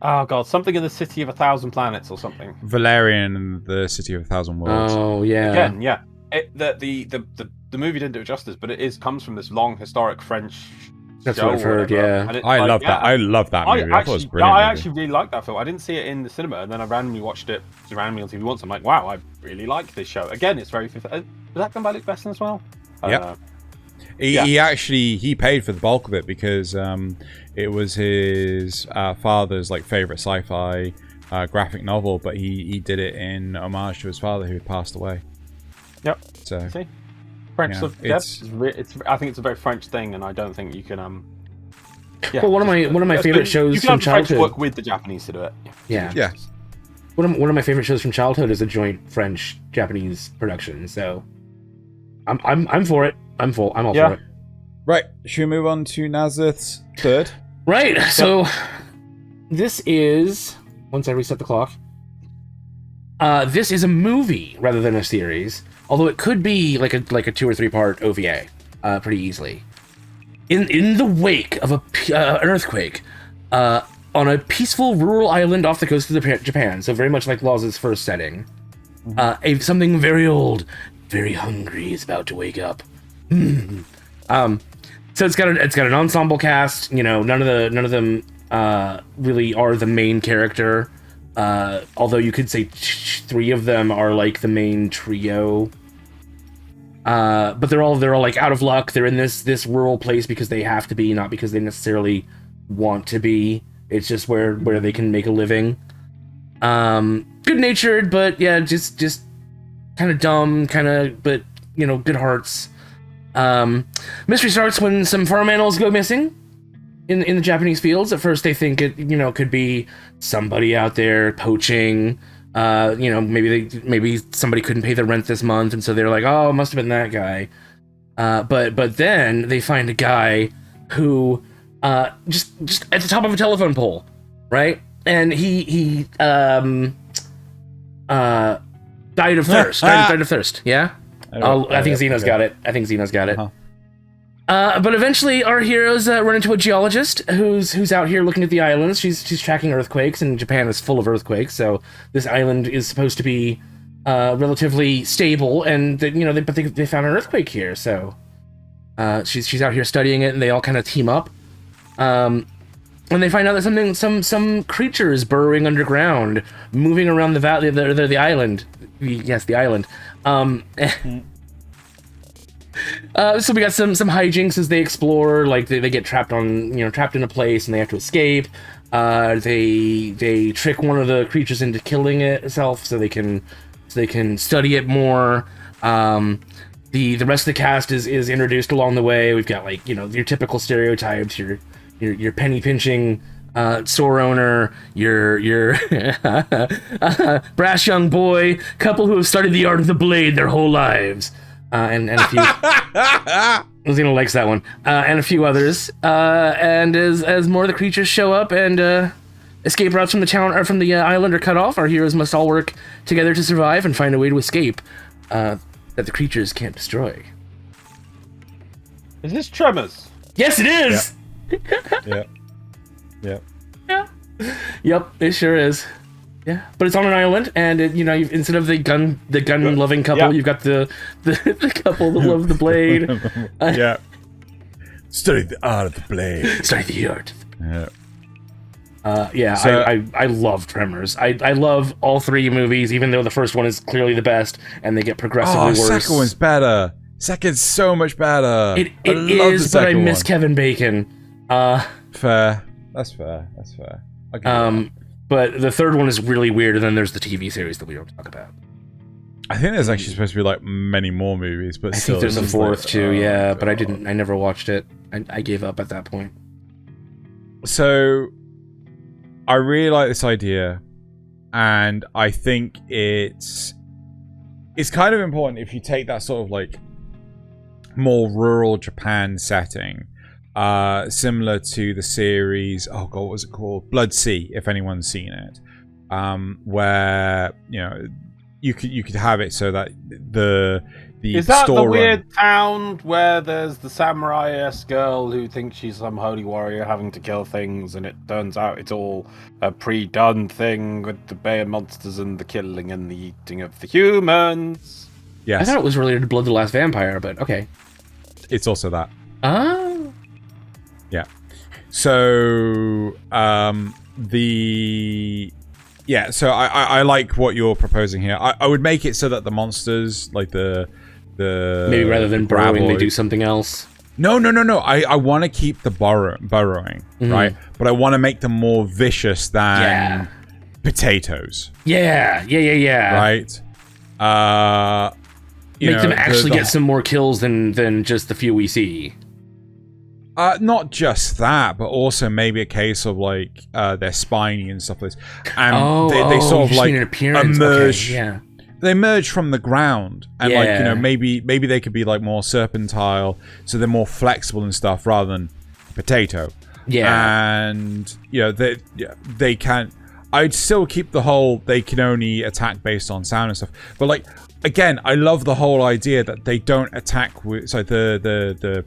Oh god, something in the City of 1,000 Planets or something. Valerian and the City of 1,000 Worlds. Oh yeah. Again, yeah. The movie didn't do it justice, but it comes from this long historic French. That's what I've heard, yeah. I love that. I love that movie. I thought it was brilliant. I actually really liked that film. I didn't see it in the cinema, and then I randomly watched it randomly on TV once. I'm like, wow, I really like this show. Again, it's very. Was that done by Luc Besson as well? Yeah. He actually paid for the bulk of it because it was his father's favorite sci-fi graphic novel, but he did it in homage to his father who had passed away. Yep. So. See? French stuff. I think it's a very French thing, and I don't think you can. Well, one of my favorite shows from childhood. You can work with the Japanese to do it. Yeah. One of my favorite shows from childhood is a joint French-Japanese production. So, I'm for it. I'm all for it. Right. Should we move on to Nasuth's third? Right. So, this is once I reset the clock. This is a movie rather than a series. Although it could be like a 2 or 3 part OVA, pretty easily. In the wake of an earthquake, on a peaceful rural island off the coast of Japan, so very much like Loz's first setting, something very old, very hungry is about to wake up. So it's got an ensemble cast. None of them really are the main character. Although you could say 3 of them are like the main trio. But they're all like out of luck. They're in this rural place because they have to be, not because they necessarily want to be. It's just where they can make a living. Good natured, but yeah, just kind of dumb, but good hearts. Mystery starts when some farm animals go missing. In the Japanese fields. At first they think it could be somebody out there poaching, Maybe somebody couldn't pay the rent this month, and so they're like, oh, it must have been that guy. But then they find a guy who just at the top of a telephone pole, right? And he died of thirst. died of thirst. Yeah. I think Xeno's got it. Uh-huh. But eventually, our heroes run into a geologist who's out here looking at the islands. She's tracking earthquakes, and Japan is full of earthquakes, so this island is supposed to be relatively stable. And they found an earthquake here, so she's out here studying it, and they all kind of team up. And they find out that some creature is burrowing underground, moving around the valley, the island. Yes, the island. So we got some hijinks as they explore. Like they get trapped in a place and they have to escape. They trick one of the creatures into killing itself so they can study it more. The rest of the cast is introduced along the way. We've got your typical stereotypes. Your penny pinching store owner, your brash young boy, couple who have studied the art of the blade their whole lives. And a few. Xeno likes that one. And a few others. And as more of the creatures show up and escape routes from the town or from the island are cut off, our heroes must all work together to survive and find a way to escape that the creatures can't destroy. Is this Tremors? Yes, it is. Yeah. Yep, it sure is. Yeah, but it's on an island, and instead of the gun loving couple, you've got the couple that love the blade. Yeah. Study the art of the blade. Study the art. Yeah. So, I love Tremors. I love all three movies, even though the first one is clearly the best, and they get progressively worse. Second one's better. Second's so much better. It is, but I miss Kevin Bacon. Fair. That's fair. But the third one is really weird, and then there's the TV series that we don't talk about. I think there's actually supposed to be many more movies, but I think there's a fourth too. Yeah, but I never watched it. I gave up at that point. So, I really like this idea, and I think it's kind of important if you take that sort of more rural Japan setting. Similar to the series, oh god, what was it called? Blood Sea, if anyone's seen it. Where you could have it so that the is that the weird town where there's the samurai-esque girl who thinks she's some holy warrior having to kill things, and it turns out it's all a pre-done thing with the bear monsters and the killing and the eating of the humans? Yes. I thought it was related to Blood the Last Vampire, but okay. It's also that. Oh. Yeah. So so I like what you're proposing here. I would make it so that the monsters, like the maybe rather than burrowing, they do something else. No. I want to keep the burrowing, right? But I want to make them more vicious than potatoes. Yeah. Right. Make them actually get some more kills than just the few we see. Not just that, but also maybe a case of they're spiny and stuff like this, and they sort of emerge. Okay, yeah. They emerge from the ground, and maybe they could be more serpentile, so they're more flexible and stuff rather than potato. Yeah, and they can. I'd still keep the whole they can only attack based on sound and stuff, but again, I love the whole idea that they don't attack with the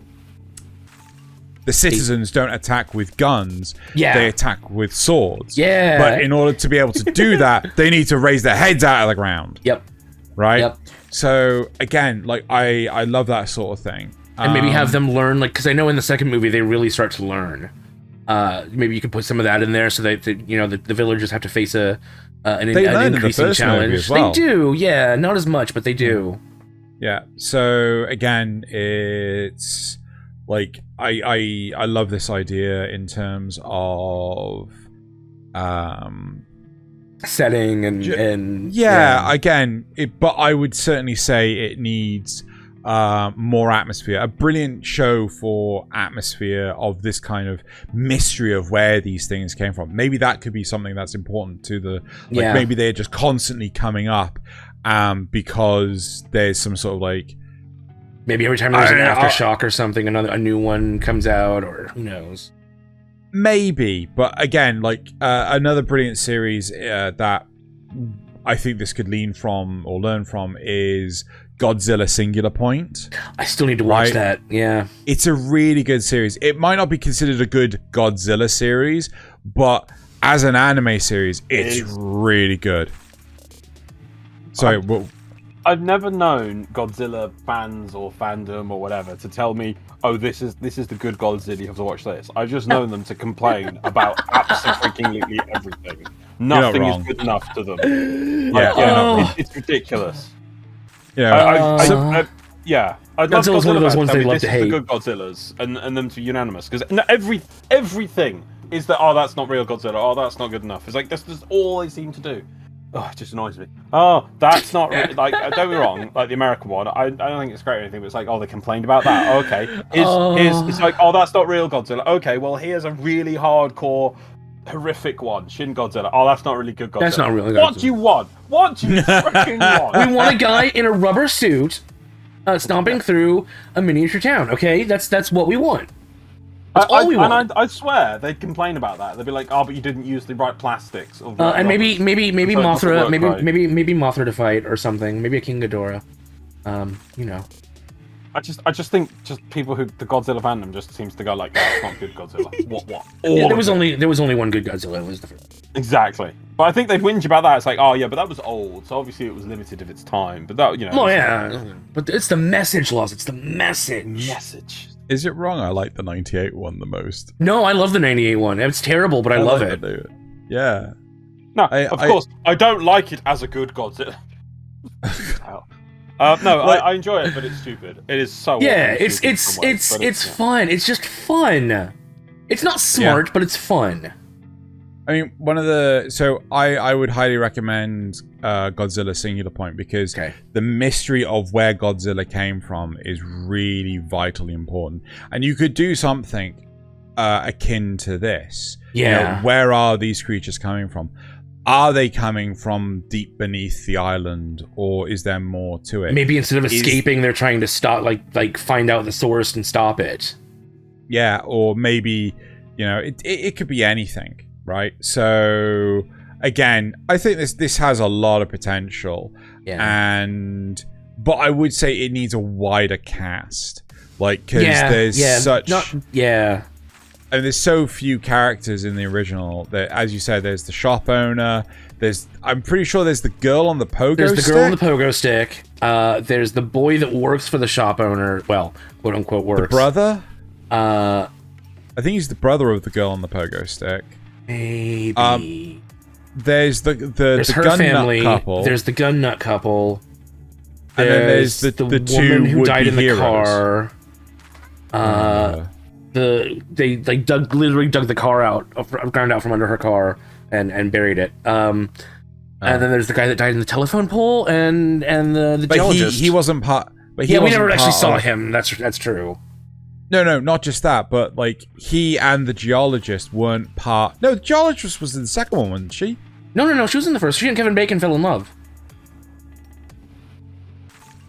citizens don't attack with guns. Yeah. They attack with swords. Yeah. But in order to be able to do that, they need to raise their heads out of the ground. Yep. Right? Yep. So, again, I love that sort of thing. And maybe have them learn, because I know in the second movie they really start to learn. Maybe you could put some of that in there so that the villagers have to face an increasing challenge. As well. They do, yeah. Not as much, but they do. Yeah. So, again, it's... I love this idea in terms of setting and again, but I would certainly say it needs more atmosphere. A brilliant show for atmosphere of this kind of mystery of where these things came from. Maybe that could be something that's important to the... Like, maybe they're just constantly coming up because there's some sort of like... Maybe every time there's an aftershock or something, a new one comes out, or who knows. Maybe, but again, like another brilliant series that I think this could lean from or learn from is Godzilla Singular Point. I still need to watch that. Yeah, it's a really good series. It might not be considered a good Godzilla series, but as an anime series, it's really good. Sorry, I've never known Godzilla fans or fandom or whatever to tell me, "Oh, this is the good Godzilla. You have to watch this." I've just known them to complain about absolutely everything. Nothing is good enough to them. It's ridiculous. Yeah, I'd love Godzilla's one of those ones they love to hate. The good Godzillas, and them to be unanimous because everything is that. Oh, that's not real Godzilla. Oh, that's not good enough. It's like that's all they seem to do. Oh, it just annoys me. Oh, that's not like. Don't get me wrong. Like the American one, I don't think it's great or anything. But it's like, oh, they complained about that. Okay, it's like, oh, that's not real Godzilla. Okay, well, here's a really hardcore, horrific one, Shin Godzilla. Oh, that's not really good Godzilla. That's not really Godzilla. What do you want? What do you freaking want? We want a guy in a rubber suit, stomping through a miniature town. Okay, that's what we want. That's all we want. And I swear they'd complain about that. They'd be like, "Oh, but you didn't use the right plastics." Or and maybe Mothra, maybe Mothra to fight or something. Maybe a King Ghidorah. You know. I just think people who the Godzilla fandom just seems to go like, "That's not good Godzilla." What? There was only one good Godzilla. It was the first. Exactly. But I think they'd whinge about that. It's like, oh yeah, but that was old, so obviously it was limited of its time. But that, you know. Oh yeah, but it's the message, Loz. It's the message. Is it wrong? I like the 98 one the most. No, I love the 98 one. It's terrible, but I love it. Yeah. No, of course, I don't like it as a good Godzilla. I enjoy it, but it's stupid. It is so. Yeah, it's fun. It's just fun. It's not smart, but it's fun. I mean, I would highly recommend Godzilla Singular Point because the mystery of where Godzilla came from is really vitally important. And you could do something akin to this. Yeah. You know, where are these creatures coming from? Are they coming from deep beneath the island, or is there more to it? Maybe instead of escaping, they're trying to stop, like find out the source and stop it. Yeah, or maybe, you know, it could be anything. Right, so again, I think this has a lot of potential, but I would say it needs a wider cast, like because and there's so few characters in the original that, as you said, there's the shop owner. I'm pretty sure there's the girl on the pogo stick. There's the girl on the pogo stick. There's the boy that works for the shop owner. Well, quote unquote works. The brother. I think he's the brother of the girl on the pogo stick. Maybe. There's the her gun family. Nut couple. There's the gun nut couple. And then there's the woman two who died in the heroes. car. They literally dug the car out, ground out from under her car and buried it. And then there's the guy that died in the telephone pole and the geologist. He wasn't part. But we never actually saw him. That's true. No, not just that, but like he and the geologist weren't part. No, the geologist was in the second one, wasn't she? No, she was in the first. She and Kevin Bacon fell in love.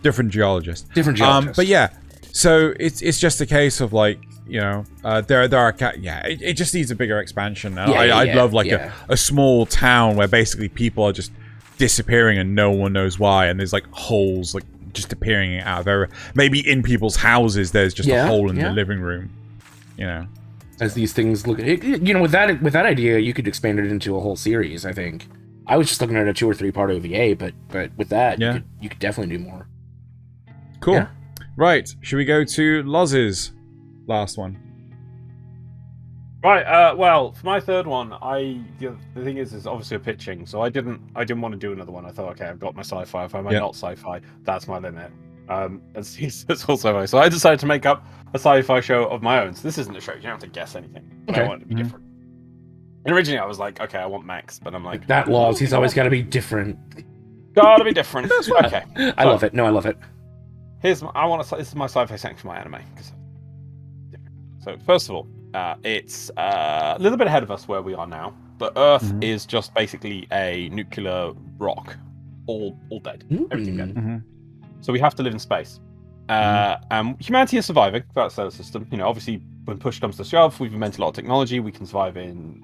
Different geologist. But yeah, so it's just a case of like, you know, there are it just needs a bigger expansion. I'd love like a small town where basically people are just disappearing and no one knows why, and there's like holes like just appearing out of everywhere. Maybe in people's houses there's just a hole in the living room, you know. As these things look, you know, with that idea, you could expand it into a whole series. I think I was just looking at a 2 or 3 part OVA, but with that, you could definitely do more. Cool. Yeah. Right. Should we go to Loz's last one? Right. Well, for my third one, the thing is obviously a pitching, so I didn't want to do another one. I thought, okay, I've got my sci-fi. If I'm not sci-fi, that's my limit. And it's all sci-fi. So I decided to make up a sci-fi show of my own. So this isn't a show. You don't have to guess anything. Okay. I want it to be different. And originally I was like, okay, I want Max, but I'm like that Loz. He's always got to be different. Gotta be different. Okay. I love it. No, I love it. This is my sci-fi section for my anime. So first of all, it's a little bit ahead of us where we are now, but Earth is just basically a nuclear rock, all dead, everything dead. So we have to live in space. And humanity is surviving throughout the solar system. Obviously, when push comes to shove, we've invented a lot of technology. We can survive in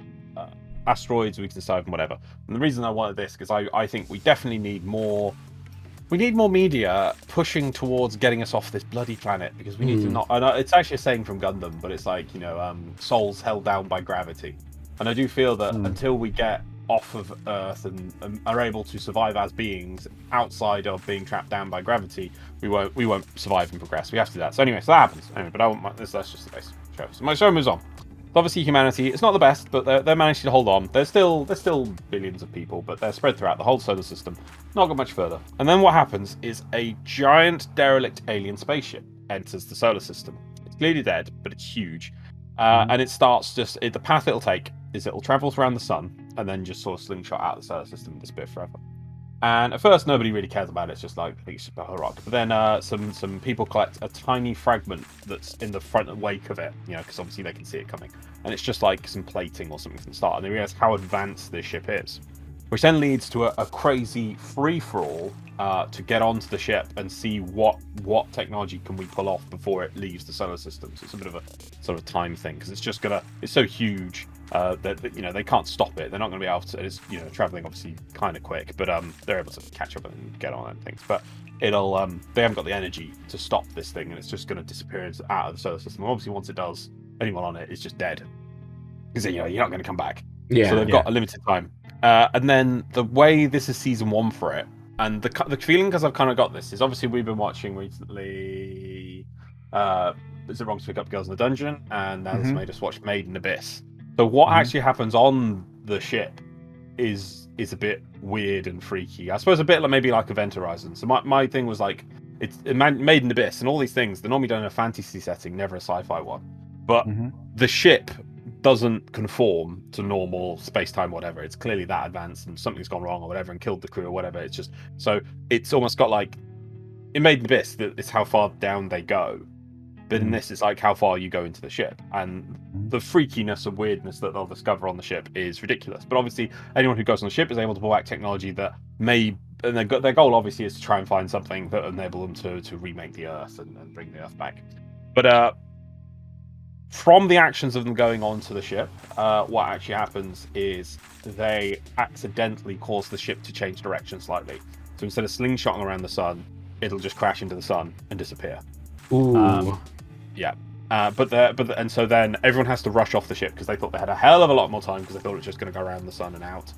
asteroids. We can survive in whatever. And the reason I wanted this because I think we definitely need more. We need more media pushing towards getting us off this bloody planet because we need to not. And it's actually a saying from Gundam, but it's like souls held down by gravity. And I do feel that until we get off of Earth and are able to survive as beings outside of being trapped down by gravity, we won't survive and progress. We have to do that. So anyway, so that happens. Anyway, but that's just the base show. So my show moves on. Obviously, humanity, it's not the best, but they're managing to hold on. There's still billions of people, but they're spread throughout the whole solar system. Not got much further. And then what happens is a giant derelict alien spaceship enters the solar system. It's clearly dead, but it's huge. And it starts the path it'll take is it'll travel around the sun and then just sort of slingshot out of the solar system and disappear forever. And at first, nobody really cares about it. It's just like it's just a rock. But then some people collect a tiny fragment that's in the front and wake of it, because obviously they can see it coming. And it's just like some plating or something from the start. And they realize how advanced this ship is, which then leads to a crazy free-for-all to get onto the ship and see what technology can we pull off before it leaves the solar system. So it's a bit of a sort of time thing because it's so huge. That they can't stop it. They're not going to be able to. It's traveling obviously kind of quick, but they're able to catch up and get on and things. But it'll they haven't got the energy to stop this thing, and it's just going to disappear out of the solar system. And obviously, once it does, anyone on it is just dead because you're not going to come back. Yeah. So they've got a limited time. And then the way this is season 1 for it, and the feeling because I've kind of got this is obviously we've been watching recently. Is it wrong to pick up Girls in the Dungeon? And now this made us watch Made in Abyss. So what actually happens on the ship is a bit weird and freaky. I suppose a bit maybe like Event Horizon. So my thing was like it's Made in Abyss and all these things. They're normally done in a fantasy setting, never a sci-fi one. But the ship doesn't conform to normal space-time, whatever. It's clearly that advanced and something's gone wrong or whatever and killed the crew or whatever. It's just so it's almost got like in Made in Abyss. It's how far down they go. But in this, it's like how far you go into the ship. And the freakiness and weirdness that they'll discover on the ship is ridiculous. But obviously, anyone who goes on the ship is able to pull back technology that may... And their goal, obviously, is to try and find something that will enable them to remake the Earth and bring the Earth back. But from the actions of them going onto the ship, what actually happens is they accidentally cause the ship to change direction slightly. So instead of slingshotting around the sun, it'll just crash into the sun and disappear. Ooh. Yeah. And so then everyone has to rush off the ship because they thought they had a hell of a lot more time because they thought it was just going to go around the sun and out.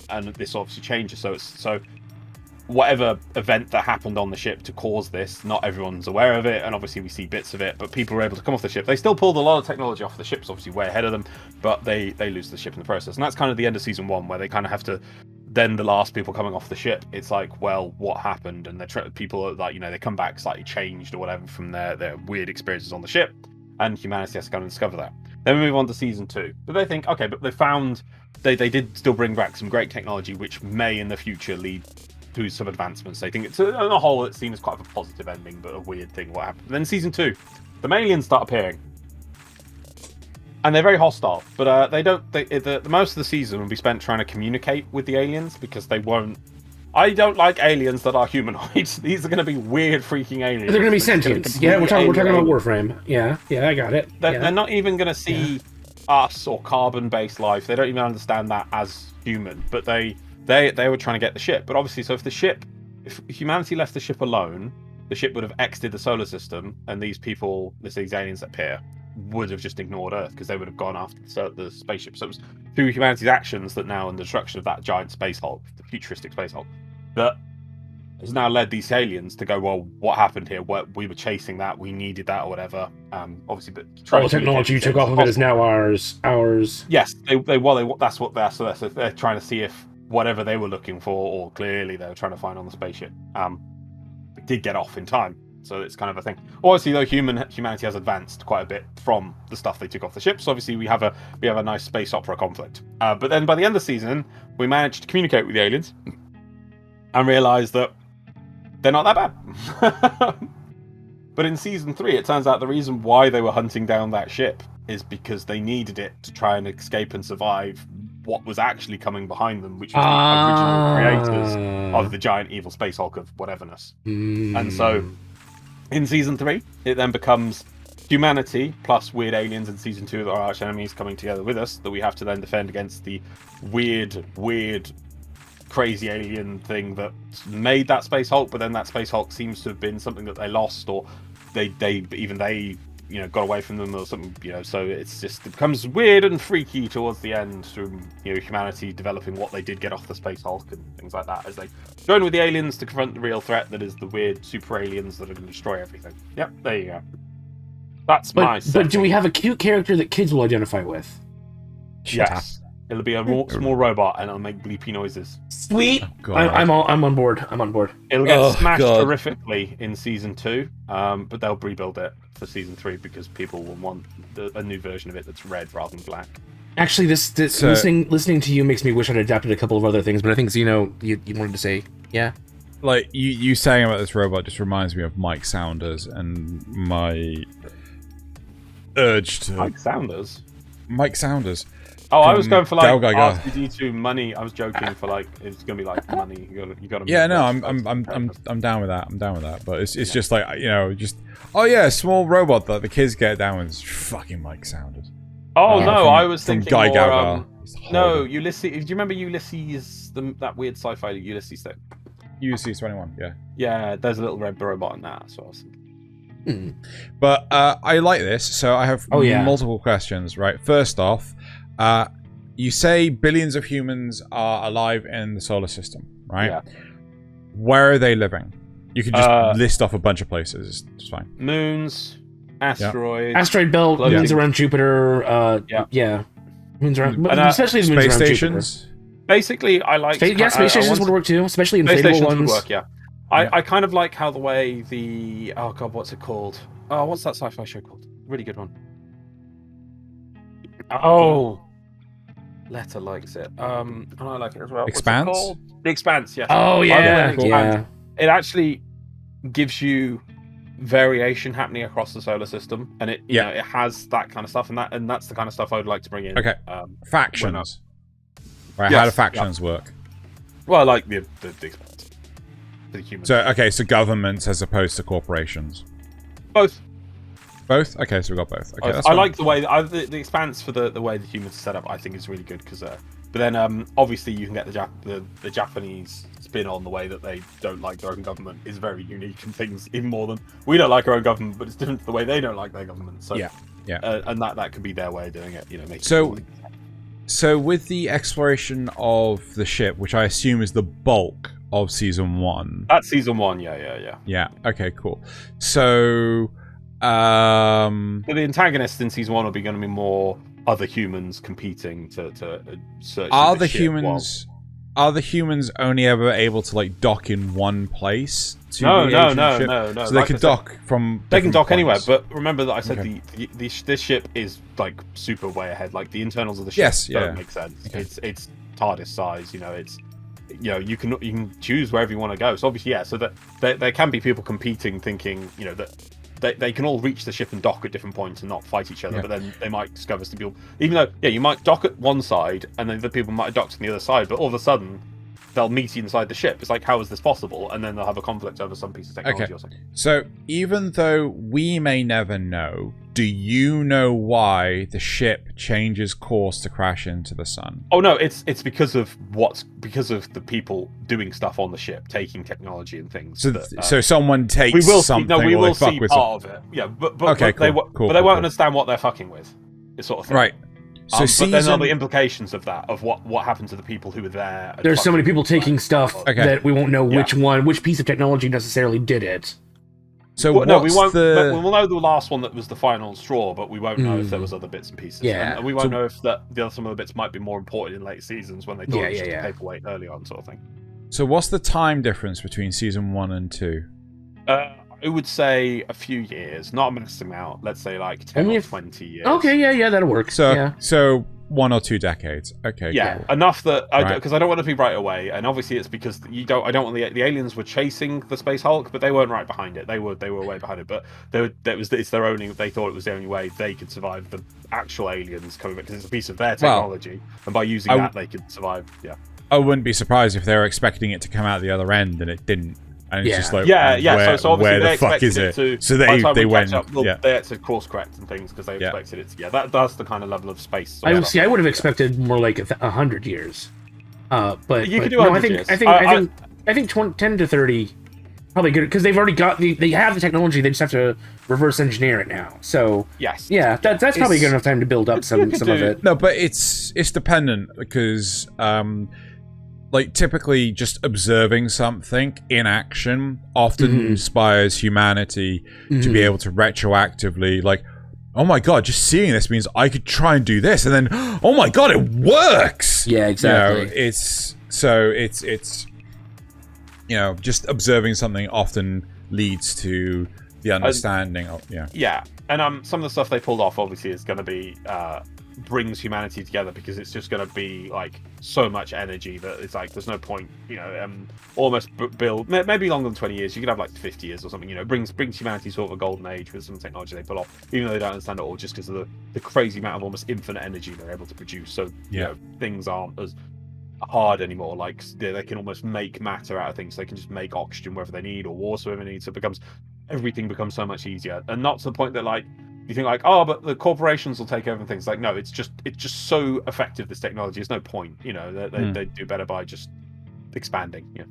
And this obviously changes. So whatever event that happened on the ship to cause this, not everyone's aware of it. And obviously we see bits of it, but people are able to come off the ship. They still pulled a lot of technology off the ship, so obviously way ahead of them, but they lose the ship in the process. And that's kind of the end of season 1 where they kind of have to... Then the last people coming off the ship, it's like, well, what happened? And people are like, they come back slightly changed or whatever from their weird experiences on the ship, and humanity has to go and discover that. Then we move on to season 2. But they think, okay, but they did still bring back some great technology, which may in the future lead to some advancements. They think it's on the whole, it seems quite a positive ending, but a weird thing what happened. Then season 2, the aliens start appearing. And they're very hostile, but they don't. The most of the season will be spent trying to communicate with the aliens because they won't. I don't like aliens that are humanoids. These are going to be weird, freaking aliens. They're going to be sentient. Yeah, we're talking about Warframe. Yeah, I got it. They're not even going to see us or carbon-based life. They don't even understand that as human. But they were trying to get the ship. But obviously, so if humanity left the ship alone, the ship would have exited the solar system, and these aliens that appear would have just ignored Earth because they would have gone after the spaceship. So it was through humanity's actions that now, in the destruction of that giant space hulk, the futuristic space hulk, that has now led these aliens to go, well, what happened here? We were chasing that, we needed that, or whatever. Obviously, but all the technology you took off of it is now ours. Yes, that's what they're. So they're trying to see if whatever they were looking for, or clearly they were trying to find on the spaceship, did get off in time. So it's kind of a thing. Obviously, though, humanity has advanced quite a bit from the stuff they took off the ship. So obviously, we have a nice space opera conflict. But then by the end of the season, we managed to communicate with the aliens and realize that they're not that bad. But in season 3, it turns out the reason why they were hunting down that ship is because they needed it to try and escape and survive what was actually coming behind them, which was the original creators of the giant evil Space Hulk of whateverness. And so, in season 3, it then becomes humanity plus weird aliens in season 2 that are arch enemies coming together with us that we have to then defend against the weird, crazy alien thing that made that Space Hulk, but then that Space Hulk seems to have been something that they lost, or they got away from them or something, so it becomes weird and freaky towards the end through humanity developing what they did get off the Space Hulk and things like that as they join with the aliens to confront the real threat that is the weird super aliens that are going to destroy everything. Yep, there you go. That's my setting. But do we have a cute character that kids will identify with? Yes. It'll be a small robot and it'll make bleepy noises. Sweet. Oh, I'm on board. It'll get smashed horrifically in season 2, but they'll rebuild it for season 3 because people will want a new version of it that's red rather than black. Actually, listening to you makes me wish I'd adapted a couple of other things, but I think Xeno, you wanted to say, yeah. Like you saying about this robot just reminds me of Mike Saunders and my urge to Mike Saunders. Oh, I was going for like R2D2 money. I was joking for like it's gonna be like money. You gotta. Yeah, no, I'm down with that. I'm down with that. But it's just like a small robot that the kids get down with. It's fucking Mike Saunders. Oh no, I was thinking Guy more. Gauga. No, Ulysses. Do you remember Ulysses? That weird sci-fi Ulysses thing. Ulysses 21. Yeah. Yeah, there's a little red robot in that. That's what I was thinking. But I like this, so I have multiple questions. Right, first off. You say billions of humans are alive in the solar system, right? Yeah. Where are they living? You can just list off a bunch of places. It's fine. Moons, asteroids, asteroid belt, moons around Jupiter. Moons around, especially space moons stations. Jupiter. Basically, I like space stations would work too, especially in Fable ones. Would work, yeah. I kind of like how the way the what's it called? Oh, what's that sci-fi show called? Really good one. Oh. Letter likes it. And I like it as well. Expanse? What's it called? The Expanse, yes. Oh, yeah. It actually gives you variation happening across the solar system, and it has that kind of stuff, and that's the kind of stuff I would like to bring in. Okay. Factions. Right, how do factions work? Well, like the Expanse. The humans. So governments as opposed to corporations. Both. Both? Okay, so we got both. Okay, that's I fine. like the way the Expanse for the way the humans are set up. I think is really good because, but then obviously you can get the Japanese spin on the way that they don't like their own government is very unique and things even more than we don't like our own government, but it's different to the way they don't like their government. So and that could be their way of doing it. So with the exploration of the ship, which I assume is the bulk of season 1. That's season 1. Yeah. Yeah. Okay. Cool. So. The antagonists in season 1 are going to be more other humans competing to search. Are the humans only ever able to like dock in one place? No. So they can dock from. They can dock anywhere, but remember that I said this ship is like super way ahead. Like the internals of the ship don't make sense. Okay. It's TARDIS size. It's. You can choose wherever you want to go. So obviously, so that there can be people competing, thinking that. They can all reach the ship and dock at different points and not fight each other, but then they might discover some people. Even though, you might dock at one side, and then the people might have docked on the other side, but all of a sudden, they'll meet inside the ship. It's like, how is this possible? And then they'll have a conflict over some piece of technology or something. So, even though we may never know, do you know why the ship changes course to crash into the sun? Oh no, it's because of the people doing stuff on the ship, taking technology and things. So someone takes something. We will see part of it. Yeah, but they won't understand what they're fucking with. This sort of thing. Right. So but then there'll be implications of that, of what happened to the people who were there. There's so many people taking stuff that we won't know which piece of technology necessarily did it. So we won't. We'll know the last one that was the final straw, but we won't know if there was other bits and pieces. Yeah, and we won't know if some of the bits might be more important in late seasons when they thought it was just a paperweight early on, sort of thing. So what's the time difference between season 1 and 2? I would say a few years, not a massive amount. Let's say like 10 or 20 years. Okay, yeah, that'll work. So 1 or 2 decades. Okay. Yeah, cool. enough that Right. because I don't want to be right away, and obviously it's because I don't want the aliens were chasing the Space Hulk, but they weren't right behind it. They were way behind it, but it's their only. They thought it was the only way they could survive the actual aliens coming back because it's a piece of their technology, and by using that they could survive. Yeah. I wouldn't be surprised if they were expecting it to come out the other end and it didn't. And it's just like, yeah. So obviously where they the fuck is expected it? to. So by the time they we went. catch up, Yeah. They had to course correct and things because they expected it. That's the kind of level of space. I would have expected more like 100 years. But you could do no, 100 years. I think 10 to 30 probably good because they've already got they have the technology. They just have to reverse engineer it now. So yes, yeah, that's probably good enough time to build up some of it. No, but it's dependent because like typically just observing something in action often inspires humanity to be able to retroactively like, oh my god, just seeing this means I could try and do this, and then oh my god, it works. Yeah, exactly. It's just observing something often leads to the understanding of and some of the stuff they pulled off obviously is going to be brings humanity together because it's just going to be like so much energy that it's like there's no point, almost build maybe longer than 20 years. You could have like 50 years or something, brings humanity sort of a golden age with some technology they pull off, even though they don't understand it all, just because of the crazy amount of almost infinite energy they're able to produce. So things aren't as hard anymore. Like they can almost make matter out of things. They can just make oxygen wherever they need or water wherever they need. So everything becomes so much easier, and not to the point that like you think like, oh, but the corporations will take over and things. Like, no, it's just so effective, this technology. There's no point, they do better by just expanding. Yeah.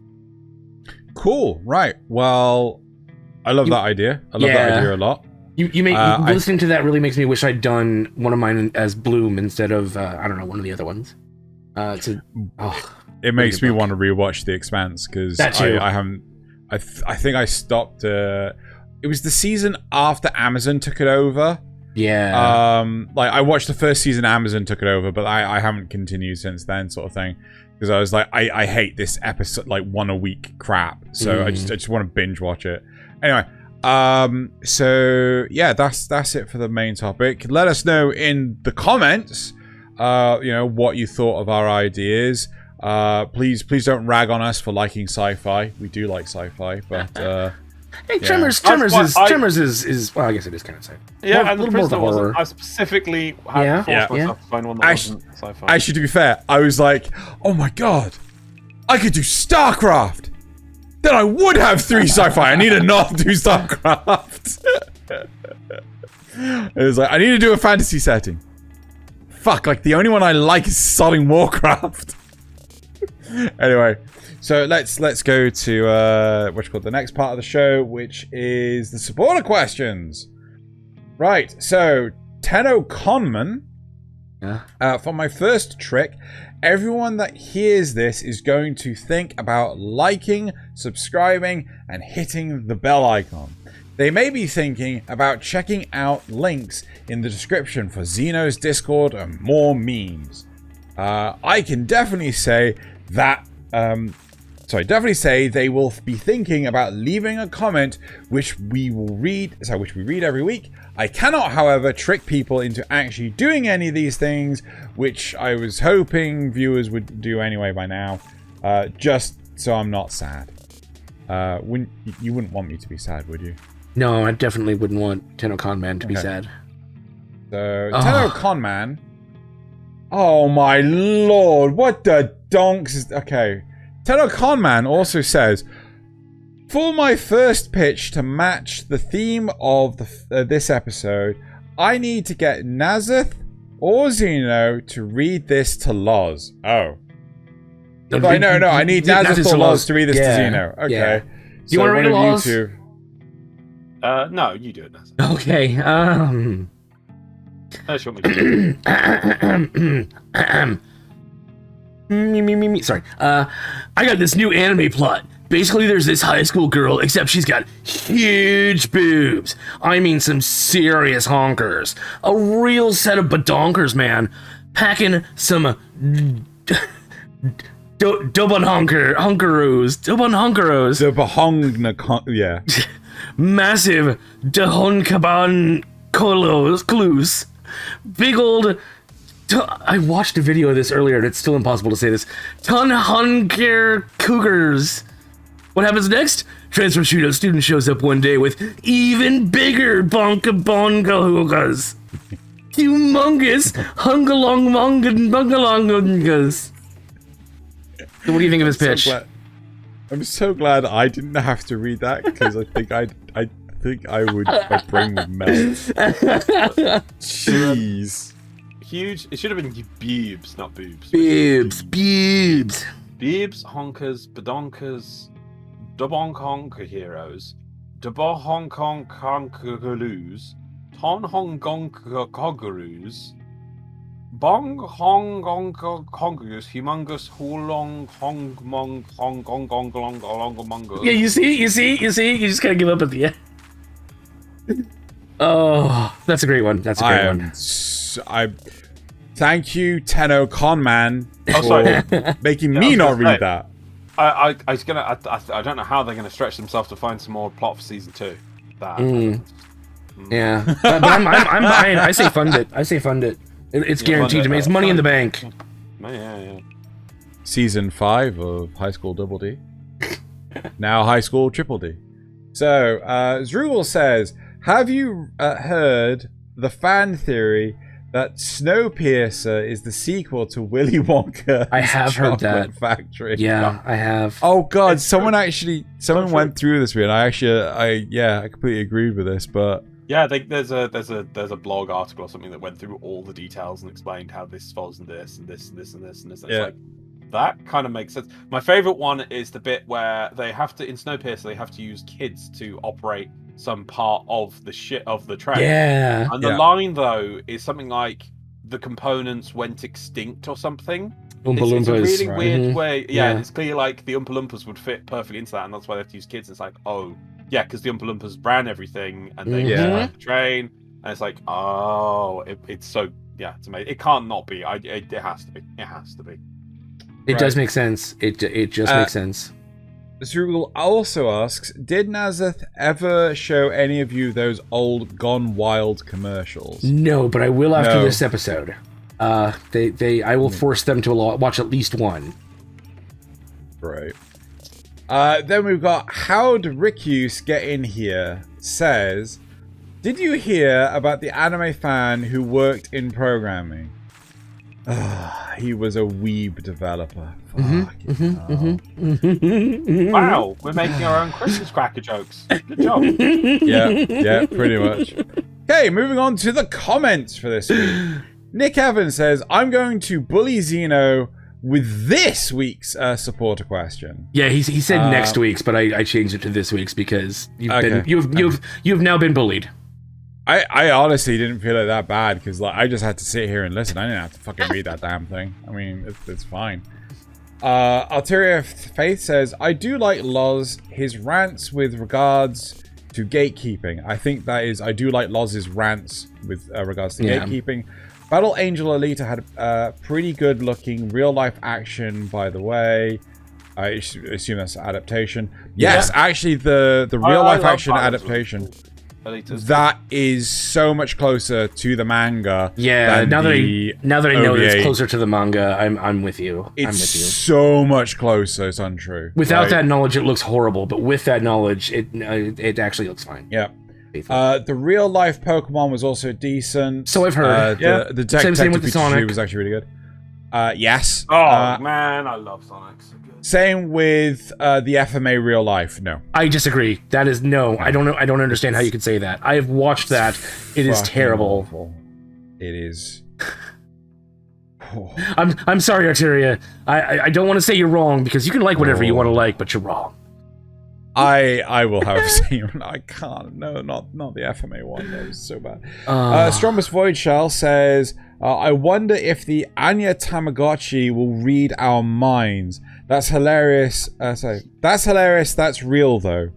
Cool. Right. Well, I love that idea. I love that idea a lot. Listening to that really makes me wish I'd done one of mine as Bloom instead of I don't know, one of the other ones. It makes me want to rewatch The Expanse because I haven't. I think I stopped. It was the season after Amazon took it over. Yeah. Like I watched the first season, Amazon took it over, but I haven't continued since then, sort of thing. Because I was like, I hate this episode, like 1 a week crap. So I just want to binge watch it. Anyway, so yeah, that's it for the main topic. Let us know in the comments, what you thought of our ideas. Please don't rag on us for liking sci-fi. We do like sci-fi, but. Hey, Tremors is well, I guess it is kind of sci-fi. Yeah, and the Prisoner wasn't. I specifically had forced myself to find one that wasn't sci-fi. Actually, to be fair, I was like, oh my god, I could do StarCraft. Then I would have 3 sci-fi. I need to not do StarCraft. It was like, I need to do a fantasy setting. Fuck, like the only one I like is sodding Warcraft. Anyway. So let's go to the next part of the show, which is the supporter questions. Right, so Tenno Conman, for my first trick, everyone that hears this is going to think about liking, subscribing, and hitting the bell icon. They may be thinking about checking out links in the description for Xeno's Discord and more memes. I can definitely say that. Definitely say they will be thinking about leaving a comment, which we read every week. I cannot, however, trick people into actually doing any of these things, which I was hoping viewers would do anyway by now, just so I'm not sad. You wouldn't want me to be sad, would you? No, I definitely wouldn't want Tenno Conman to be sad. So, Tenno Conman. Oh my lord, what the donks is... Okay. Tenno Conman also says, for my first pitch to match the theme of this episode, I need to get Nasuth or Xeno to read this to Loz. Oh. No, I need Nasuth or Loz to read this to Xeno. Okay. Yeah. Do you want to read it, Loz? No, you do it, Nasuth. Okay, Unless you want me to. Sorry. I got this new anime plot. Basically, there's this high school girl, except she's got huge boobs. I mean, some serious honkers. A real set of badonkers, man. Packing some Dobon honkeros. Yeah. Massive Dahon Kaban Clues. Big old I watched a video of this earlier, and it's still impossible to say this. Tunhunker Cougars. What happens next? Transfer student shows up one day with even bigger bonka cougars. Humongous hungalong. So what do you think of his pitch? I'm so glad I didn't have to read that because I think my brain would melt. Jeez. Huge. It should have been boobs, not boobs. Boobs. Boobs, honkers, badonkers, dubonk honker heroes, dabo hong kong conquerors, ton hong gong cogaroos, bong hong gong conquerors, humongous hulong hong mong hong gong gong long mongo. Yeah, you see, you just gotta give up at the end. Oh, that's a great one. That's a great one. Thank you, Tenno Conman, for making me not read that. I don't know how they're gonna stretch themselves to find some more plot for season 2. Yeah, but I'm buying. I say fund it. It's guaranteed to me. It's money in the bank. Yeah. Season 5 of High School Double D. Now High School Triple D. So, Zrugel says, have you heard the fan theory that Snowpiercer is the sequel to Willy Wonka? I have heard that. Factory. Yeah, I have. Oh God, someone went through this with me, and I completely agreed with this, but yeah, there's a blog article or something that went through all the details and explained how this falls into this and this and this and this and this. And it's like, that kind of makes sense. My favorite one is the bit where they have to, in Snowpiercer, they have to use kids to operate some part of the train. Yeah. And the line though is something like the components went extinct or something. It's a really weird way. Yeah, it's clear like the Oompa Loompas would fit perfectly into that, and that's why they have to use kids. It's like, oh yeah, because the Oompa Loompas ran everything and they the train, and it's like, oh, it's so it's amazing. It can't not be. It has to be. It has to be. It does make sense. It just makes sense. Zrugel also asks, did Nasuth ever show any of you those old Gone Wild commercials? No, but I will after this episode. I will force them to watch at least one. Right. Then we've got How'd Rickus Get In Here says, did you hear about the anime fan who worked in programming? He was a weeb developer. Wow, we're making our own Christmas cracker jokes. Good job. Yeah, pretty much. Okay, moving on to the comments for this week. Nick Evans says, I'm going to bully Xeno with this week's supporter question. Yeah, he said next week's, but I changed it to this week's because you've now been bullied. I honestly didn't feel it that bad because I just had to sit here and listen. I didn't have to fucking read that damn thing. I mean, it's fine. Alteria Faith says, I do like Loz, his rants with regards to gatekeeping. I think that is, I do like Loz's rants with regards to gatekeeping. Battle Angel Alita had pretty good looking real life action, by the way. I assume that's adaptation. Yes, actually the real life action adaptation. That is so much closer to the manga. Yeah, now that I know that it's closer to the manga, I'm with you. It's so much closer. It's untrue. Without that knowledge, it looks horrible. But with that knowledge, it actually looks fine. Yeah. The real life Pokemon was also decent. So I've heard. The same with the Sonic was actually really good. Yes. Oh man, I love Sonic. So good. Same with the FMA real life. No, I disagree. That is no. I don't know. I don't understand how you could say that. I have watched that. It is terrible. Awful. It is. I'm sorry, Arteria. I don't want to say you're wrong because you can like whatever you want to like, but you're wrong. I will have to say I can't. No, not the FMA one. That was so bad. Stromest Void Shell says, I wonder if the Anya Tamagotchi will read our minds. That's hilarious. That's hilarious. That's real, though.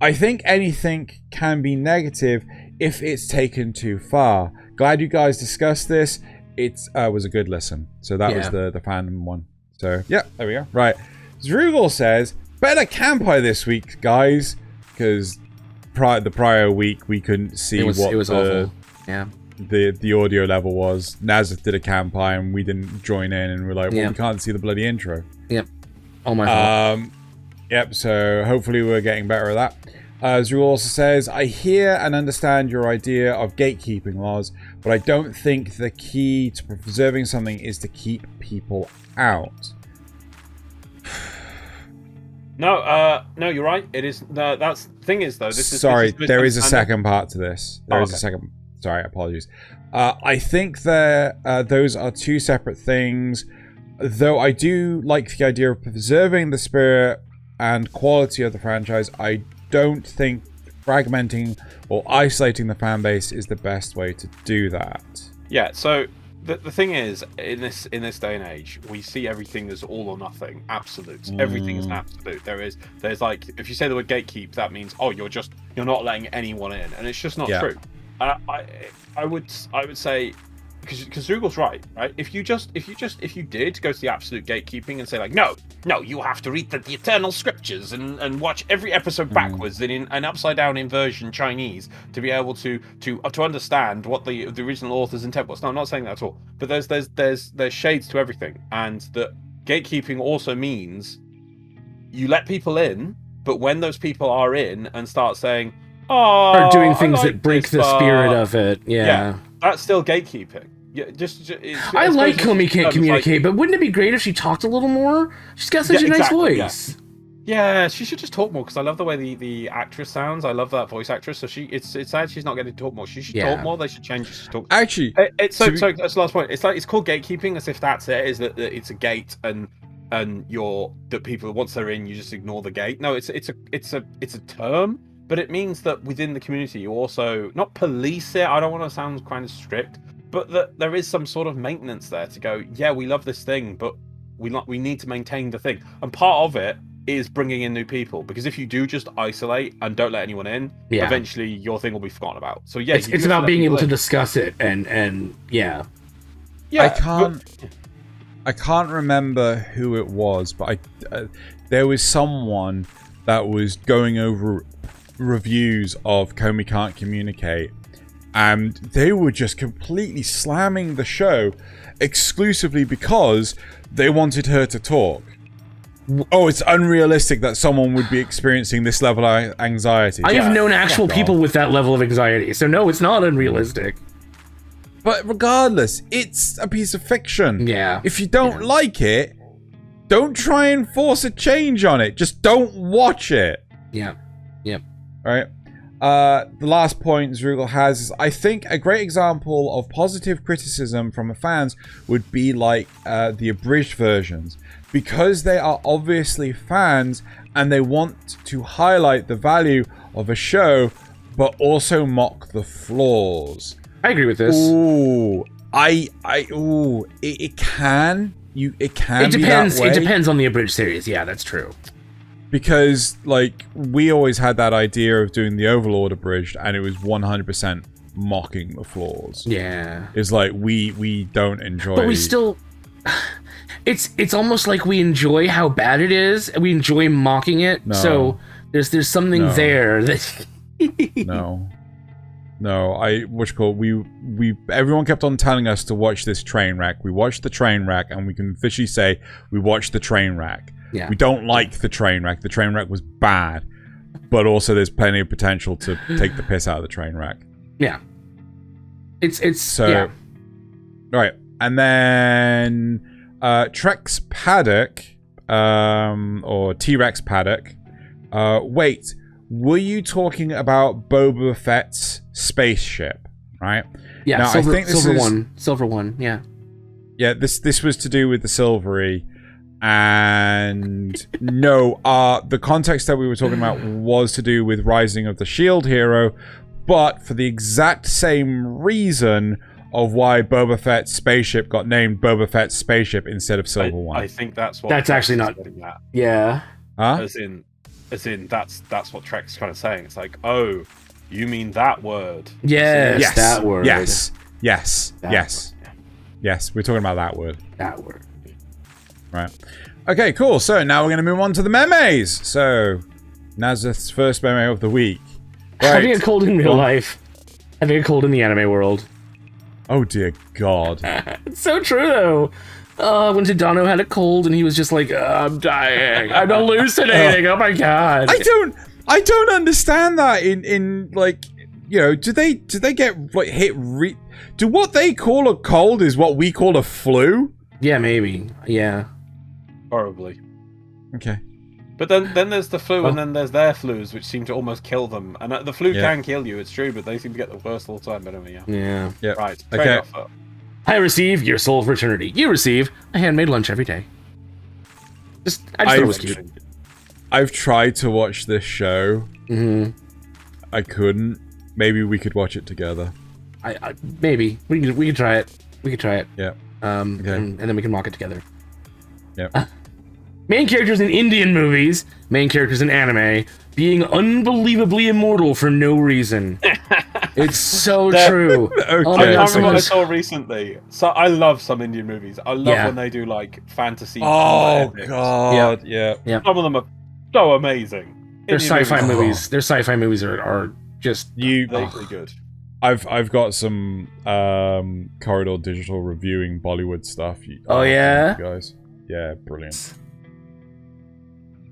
I think anything can be negative if it's taken too far. Glad you guys discussed this. It was a good listen. So that was the fandom one. So, yeah, there we go. Right. Zrugel says, better Kanpai this week, guys. Because the prior week, we couldn't see it was awful. Yeah. the audio level was. Nasuth did a Kanpai and we didn't join in, and we're like, well, we can't see the bloody intro. Yep. Oh my fault. Yep, so hopefully we're getting better at that. Zru also says, I hear and understand your idea of gatekeeping laws, but I don't think the key to preserving something is to keep people out. No, you're right. It is. That's the thing is though. Sorry, there is a second part to this. There is a second. Sorry, apologies. I think that those are two separate things. Though I do like the idea of preserving the spirit and quality of the franchise, I don't think fragmenting or isolating the fan base is the best way to do that. Yeah. So the thing is, in this day and age, we see everything as all or nothing, absolutes. Everything is an absolute. There's like, if you say the word gatekeep, that means you're not letting anyone in, and it's just not true. I would say, because Rugal's right. If you did go to the absolute gatekeeping and say like, no, you have to read the eternal scriptures and watch every episode backwards in an upside down inversion Chinese to be able to understand what the original author's intent was. No, I'm not saying that at all. But there's shades to everything, and that gatekeeping also means you let people in, but when those people are in and start saying, or doing things that break the spirit of it, yeah, that's still gatekeeping. Yeah, I like Komi can't communicate, but wouldn't it be great if she talked a little more? She's got such a nice voice. Yeah, she should just talk more, because I love the way the actress sounds. I love that voice actress. So it's sad she's not getting to talk more. She should talk more. They should change it to talk. Actually, that's the last point. It's like, it's called gatekeeping, as if that's it. Is that it's a gate and that people, once they're in, you just ignore the gate. No, it's a term. But it means that within the community, you also not police it. I don't want to sound kind of strict, but that there is some sort of maintenance there to go, yeah, we love this thing, but we need to maintain the thing. And part of it is bringing in new people, because if you do just isolate and don't let anyone in, eventually your thing will be forgotten about. So yeah, it's about being able to discuss it and yeah. I can't remember who it was, but there was someone that was going over reviews of Komi Can't Communicate, and they were just completely slamming the show exclusively because they wanted her to talk. Oh, it's unrealistic that someone would be experiencing this level of anxiety. I have known actual people with that level of anxiety, so no, it's not unrealistic. But regardless, it's a piece of fiction. Yeah. If you don't like it, don't try and force a change on it. Just don't watch it. Yeah. Yep. Right. The last point Zrugal has is, I think a great example of positive criticism from the fans would be like the abridged versions, because they are obviously fans and they want to highlight the value of a show, but also mock the flaws. I agree with this. Ooh, it can. It can. It depends. Be that way. It depends on the abridged series. Yeah, that's true. Because, like, we always had that idea of doing the Overlord abridged, and it was 100% mocking the flaws. Yeah. It's like, we don't enjoy... But we still... It's almost like we enjoy how bad it is, and we enjoy mocking it, so there's something there that... No, everyone kept on telling us to watch this train wreck. We watched the train wreck, and we can officially say we watched the train wreck. Yeah. We don't like the train wreck. The train wreck was bad, but also there's plenty of potential to take the piss out of the train wreck. Yeah. It's so yeah. Right. And then Trex Paddock, or T-Rex Paddock. Wait, were you talking about Boba Fett's spaceship? Right? Yeah, now, silver, I think this silver one, yeah. Yeah, this was to do with the silvery. And no, the context that we were talking about was to do with Rising of the Shield Hero, but for the exact same reason of why Boba Fett's spaceship got named Boba Fett's spaceship instead of Silver One. I think that's what... That's actually not... Yeah. Huh? As in, that's what Trek's kind of saying. It's like, oh, you mean that word. Yes, that word. Yes, we're talking about that word. That word. Right. Okay, cool. So now we're going to move on to the memes. So, Nasuth's first meme of the week. Right. Having a cold in real life. Having a cold in the anime world. Oh dear God. It's so true though. When Tadano had a cold and he was just like, I'm dying. I'm hallucinating. Oh my God. I don't understand that in like, you know, do they get like hit do what they call a cold is what we call a flu? Yeah, maybe. Yeah. Probably. Okay. But then there's the flu, and then there's their flus, which seem to almost kill them. And the flu can kill you, it's true, but they seem to get the worst all the time. But anyway, Yeah. Right. Okay. I receive your soul of eternity. You receive a handmade lunch every day. I just thought it was cute. I've tried to watch this show. Mm-hmm. I couldn't. Maybe we could watch it together. Maybe we could try it. We could try it. Yeah. Okay. And then we can mock it together. Yeah. Main characters in Indian movies, main characters in anime, being unbelievably immortal for no reason. It's so true. Okay. Oh my I God, remember what I saw recently. So I love some Indian movies. I love when they do like fantasy. Oh epics. God. Yeah. Some of them are so amazing. Their Indian sci-fi movies. movies. Their sci-fi movies are just Vaguely good. I've got some corridor digital reviewing Bollywood stuff. Yeah? You guys. Yeah, brilliant.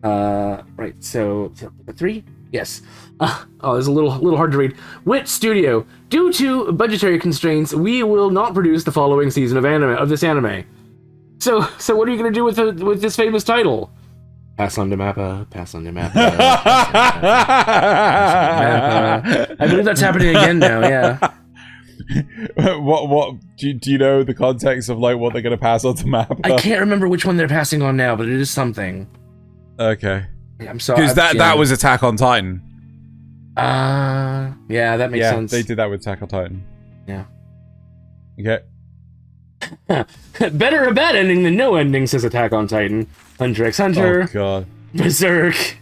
Right, so 3? Yes. It's a little hard to read. Wit Studio. Due to budgetary constraints, we will not produce the following season of this anime. So what are you gonna do with this famous title? Pass on to Mappa. Pass on to Mappa. I believe that's happening again now. Yeah. What do you know the context of like what they're gonna pass on to Mappa? I can't remember which one they're passing on now, but it is something. Okay. I'm sorry. Because that was Attack on Titan. Yeah, that makes sense. They did that with Attack on Titan. Yeah. Okay. Better a bad ending than no ending, says Attack on Titan. Hunter x Hunter. Oh God. Berserk.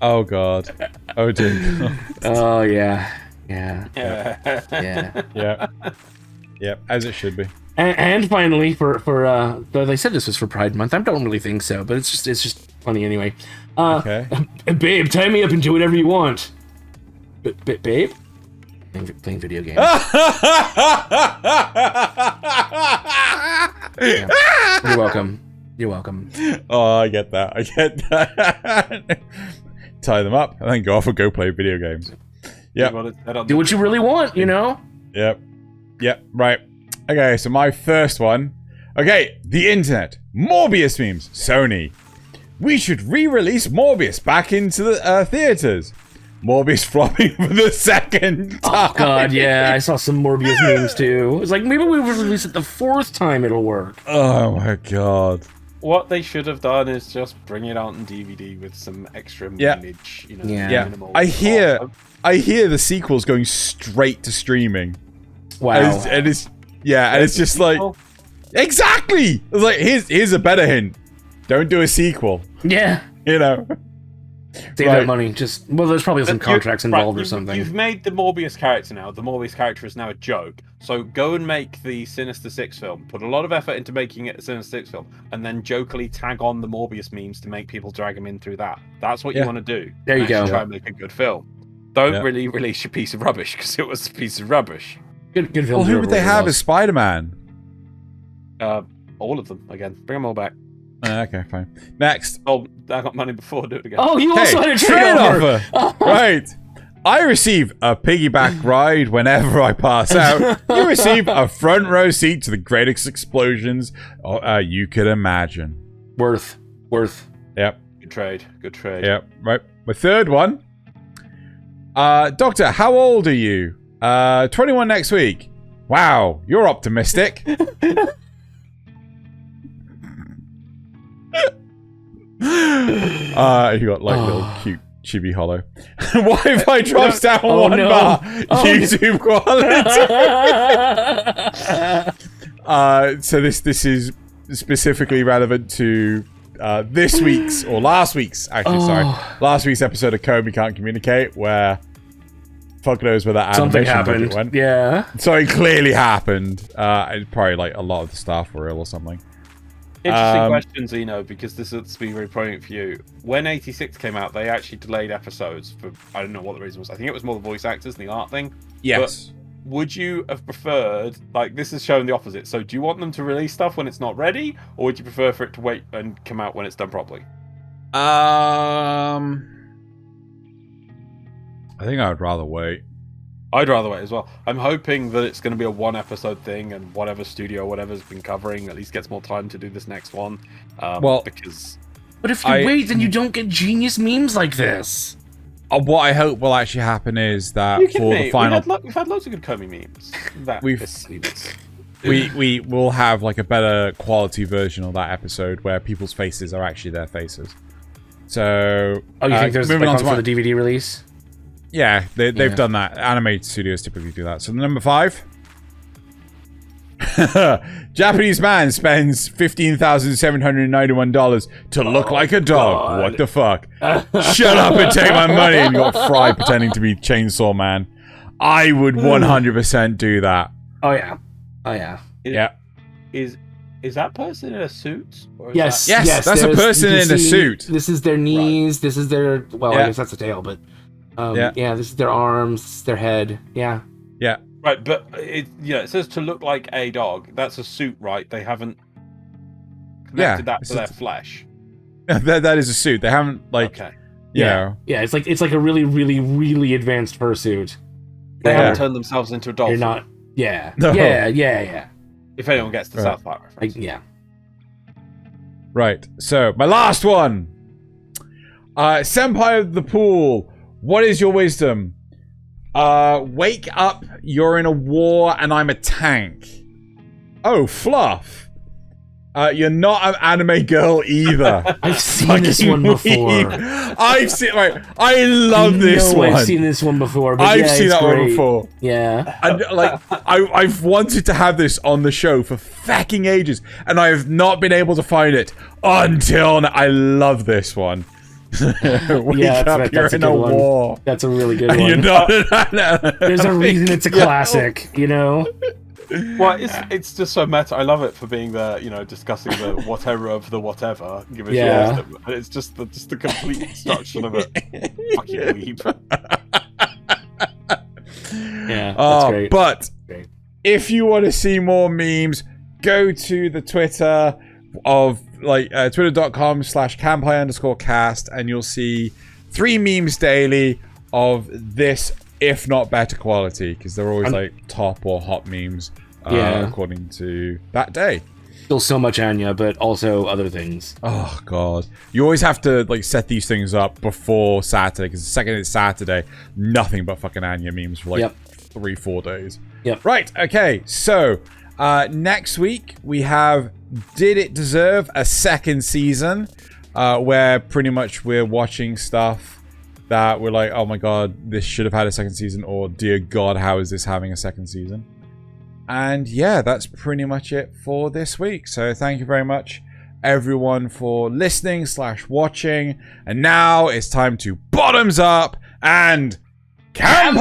Oh God. Oh dear God. Oh yeah. Yeah. Yeah. As it should be. And finally, for they said this was for Pride Month. I don't really think so, but it's just funny anyway. Okay. Babe, tie me up and do whatever you want. Babe? Playing video games. Yeah. You're welcome. You're welcome. Oh, I get that. Tie them up and then go off and go play video games. Yep. Do what you really want, you know? Yep. Right. Okay, so my first one. Okay, the internet. Morbius memes. Sony. We should re-release Morbius back into the theaters. Morbius flopping for the second time. Oh God, yeah, I saw some Morbius memes too. It was like, maybe we release it the 4th time it'll work. Oh my God. What they should have done is just bring it out on DVD with some extra image, minimal. I hear the sequel's going straight to streaming. Wow. And it's just like, exactly. It's like here's a better hint. Don't do a sequel. Yeah. You know. Save that money. There's probably some contracts involved or something. You've made the Morbius character now. The Morbius character is now a joke. So go and make the Sinister Six film. Put a lot of effort into making it a Sinister Six film, and then jokingly tag on the Morbius memes to make people drag them in through that. That's what you want to do. There you go. Try and make a good film. Don't really release your piece of rubbish because it was a piece of rubbish. Good film. Well, who would they have as Spider-Man? All of them again. Bring them all back. Okay, fine. Next. Oh, I got money before. Do it again. Oh, you also had a trade offer. Right. I receive a piggyback ride whenever I pass out. You receive a front row seat to the greatest explosions you could imagine. Worth. Yep. Good trade. Yep. Right. My third one. Doctor, how old are you? 21 next week. Wow, you're optimistic. You got like little cute chibi hollow. Wi-Fi drops down one bar. YouTube quality. So this is specifically relevant to this week's or last week's last week's episode of Code We Can't Communicate, where fuck knows where that something animation happened. Went. Yeah. So it clearly happened. Probably like a lot of the staff were ill or something. Interesting question, Xeno, because this will be very poignant for you. When 86 came out, they actually delayed episodes for, I don't know what the reason was. I think it was more the voice actors and the art thing. Yes. would you have preferred, like, this is showing the opposite, so do you want them to release stuff when it's not ready, or would you prefer for it to wait and come out when it's done properly? I think I would rather wait. I'd rather wait as well. I'm hoping that it's going to be a 1-episode thing, and whatever studio, whatever's been covering, at least gets more time to do this next one. Because... But if you wait, then you don't get genius memes like this. What I hope will actually happen is that for the final... We've had loads of good Komi memes. We will have like a better quality version of that episode where people's faces are actually their faces. So... Oh, you think there's moving on for the DVD release? Yeah, they've done that. Anime studios typically do that. So number 5. Japanese man spends $15,791 to look like a dog. God. What the fuck? Shut up and take my money. And got Fry pretending to be Chainsaw Man. I would 100% do that. Oh yeah. Oh yeah. Is that person in a suit? Or is Yes, that's a person in a suit. This is their knees. Right. This is their. Well, Yeah. I guess that's a tail, but yeah. This is their arms. This is their head. Yeah. Yeah. Right, but it says to look like a dog. That's a suit, right? They haven't connected that to their flesh. That is a suit. They haven't Okay. You know. Yeah, it's like a really, really, really advanced fursuit. They haven't turned themselves into a dolphin. They're not. Yeah. No. Yeah. If anyone gets the South Park reference. Yeah. Right. So my last one. Senpai of the Pool. What is your wisdom? Wake up, you're in a war, and I'm a tank. Oh, Fluff. You're not an anime girl either. I've seen this one before. I've seen, right, I love this one. I've seen this one before, but I've seen that one before. Yeah. And, like, I've wanted to have this on the show for fucking ages, and I have not been able to find it until now. I love this one. Wake up, you're in a war. That's a really good And one. you're not There's a reason it's a classic, you know? Well, it's just so meta. I love it for being the, discussing the whatever of the whatever. Give us your wisdom. And it's just the complete destruction of it. Fucking leap. Yeah, that's great. But if you want to see more memes, go to the Twitter of twitter.com/Kanpai_cast, and you'll see 3 memes daily of this, if not better quality, because they're always like top or hot memes according to that day. Still so much Anya, but also other things. Oh god, you always have to set these things up before Saturday, because the second it's Saturday, nothing but fucking Anya memes for 3-4 days. Yep. Right. Okay. So next week we have Did It Deserve a Second Season? Where pretty much we're watching stuff that we're like, oh my god, this should have had a second season, or dear god, how is this having a second season? And yeah, that's pretty much it for this week. So thank you very much, everyone, for listening / watching. And now it's time to bottoms up and Kanpai!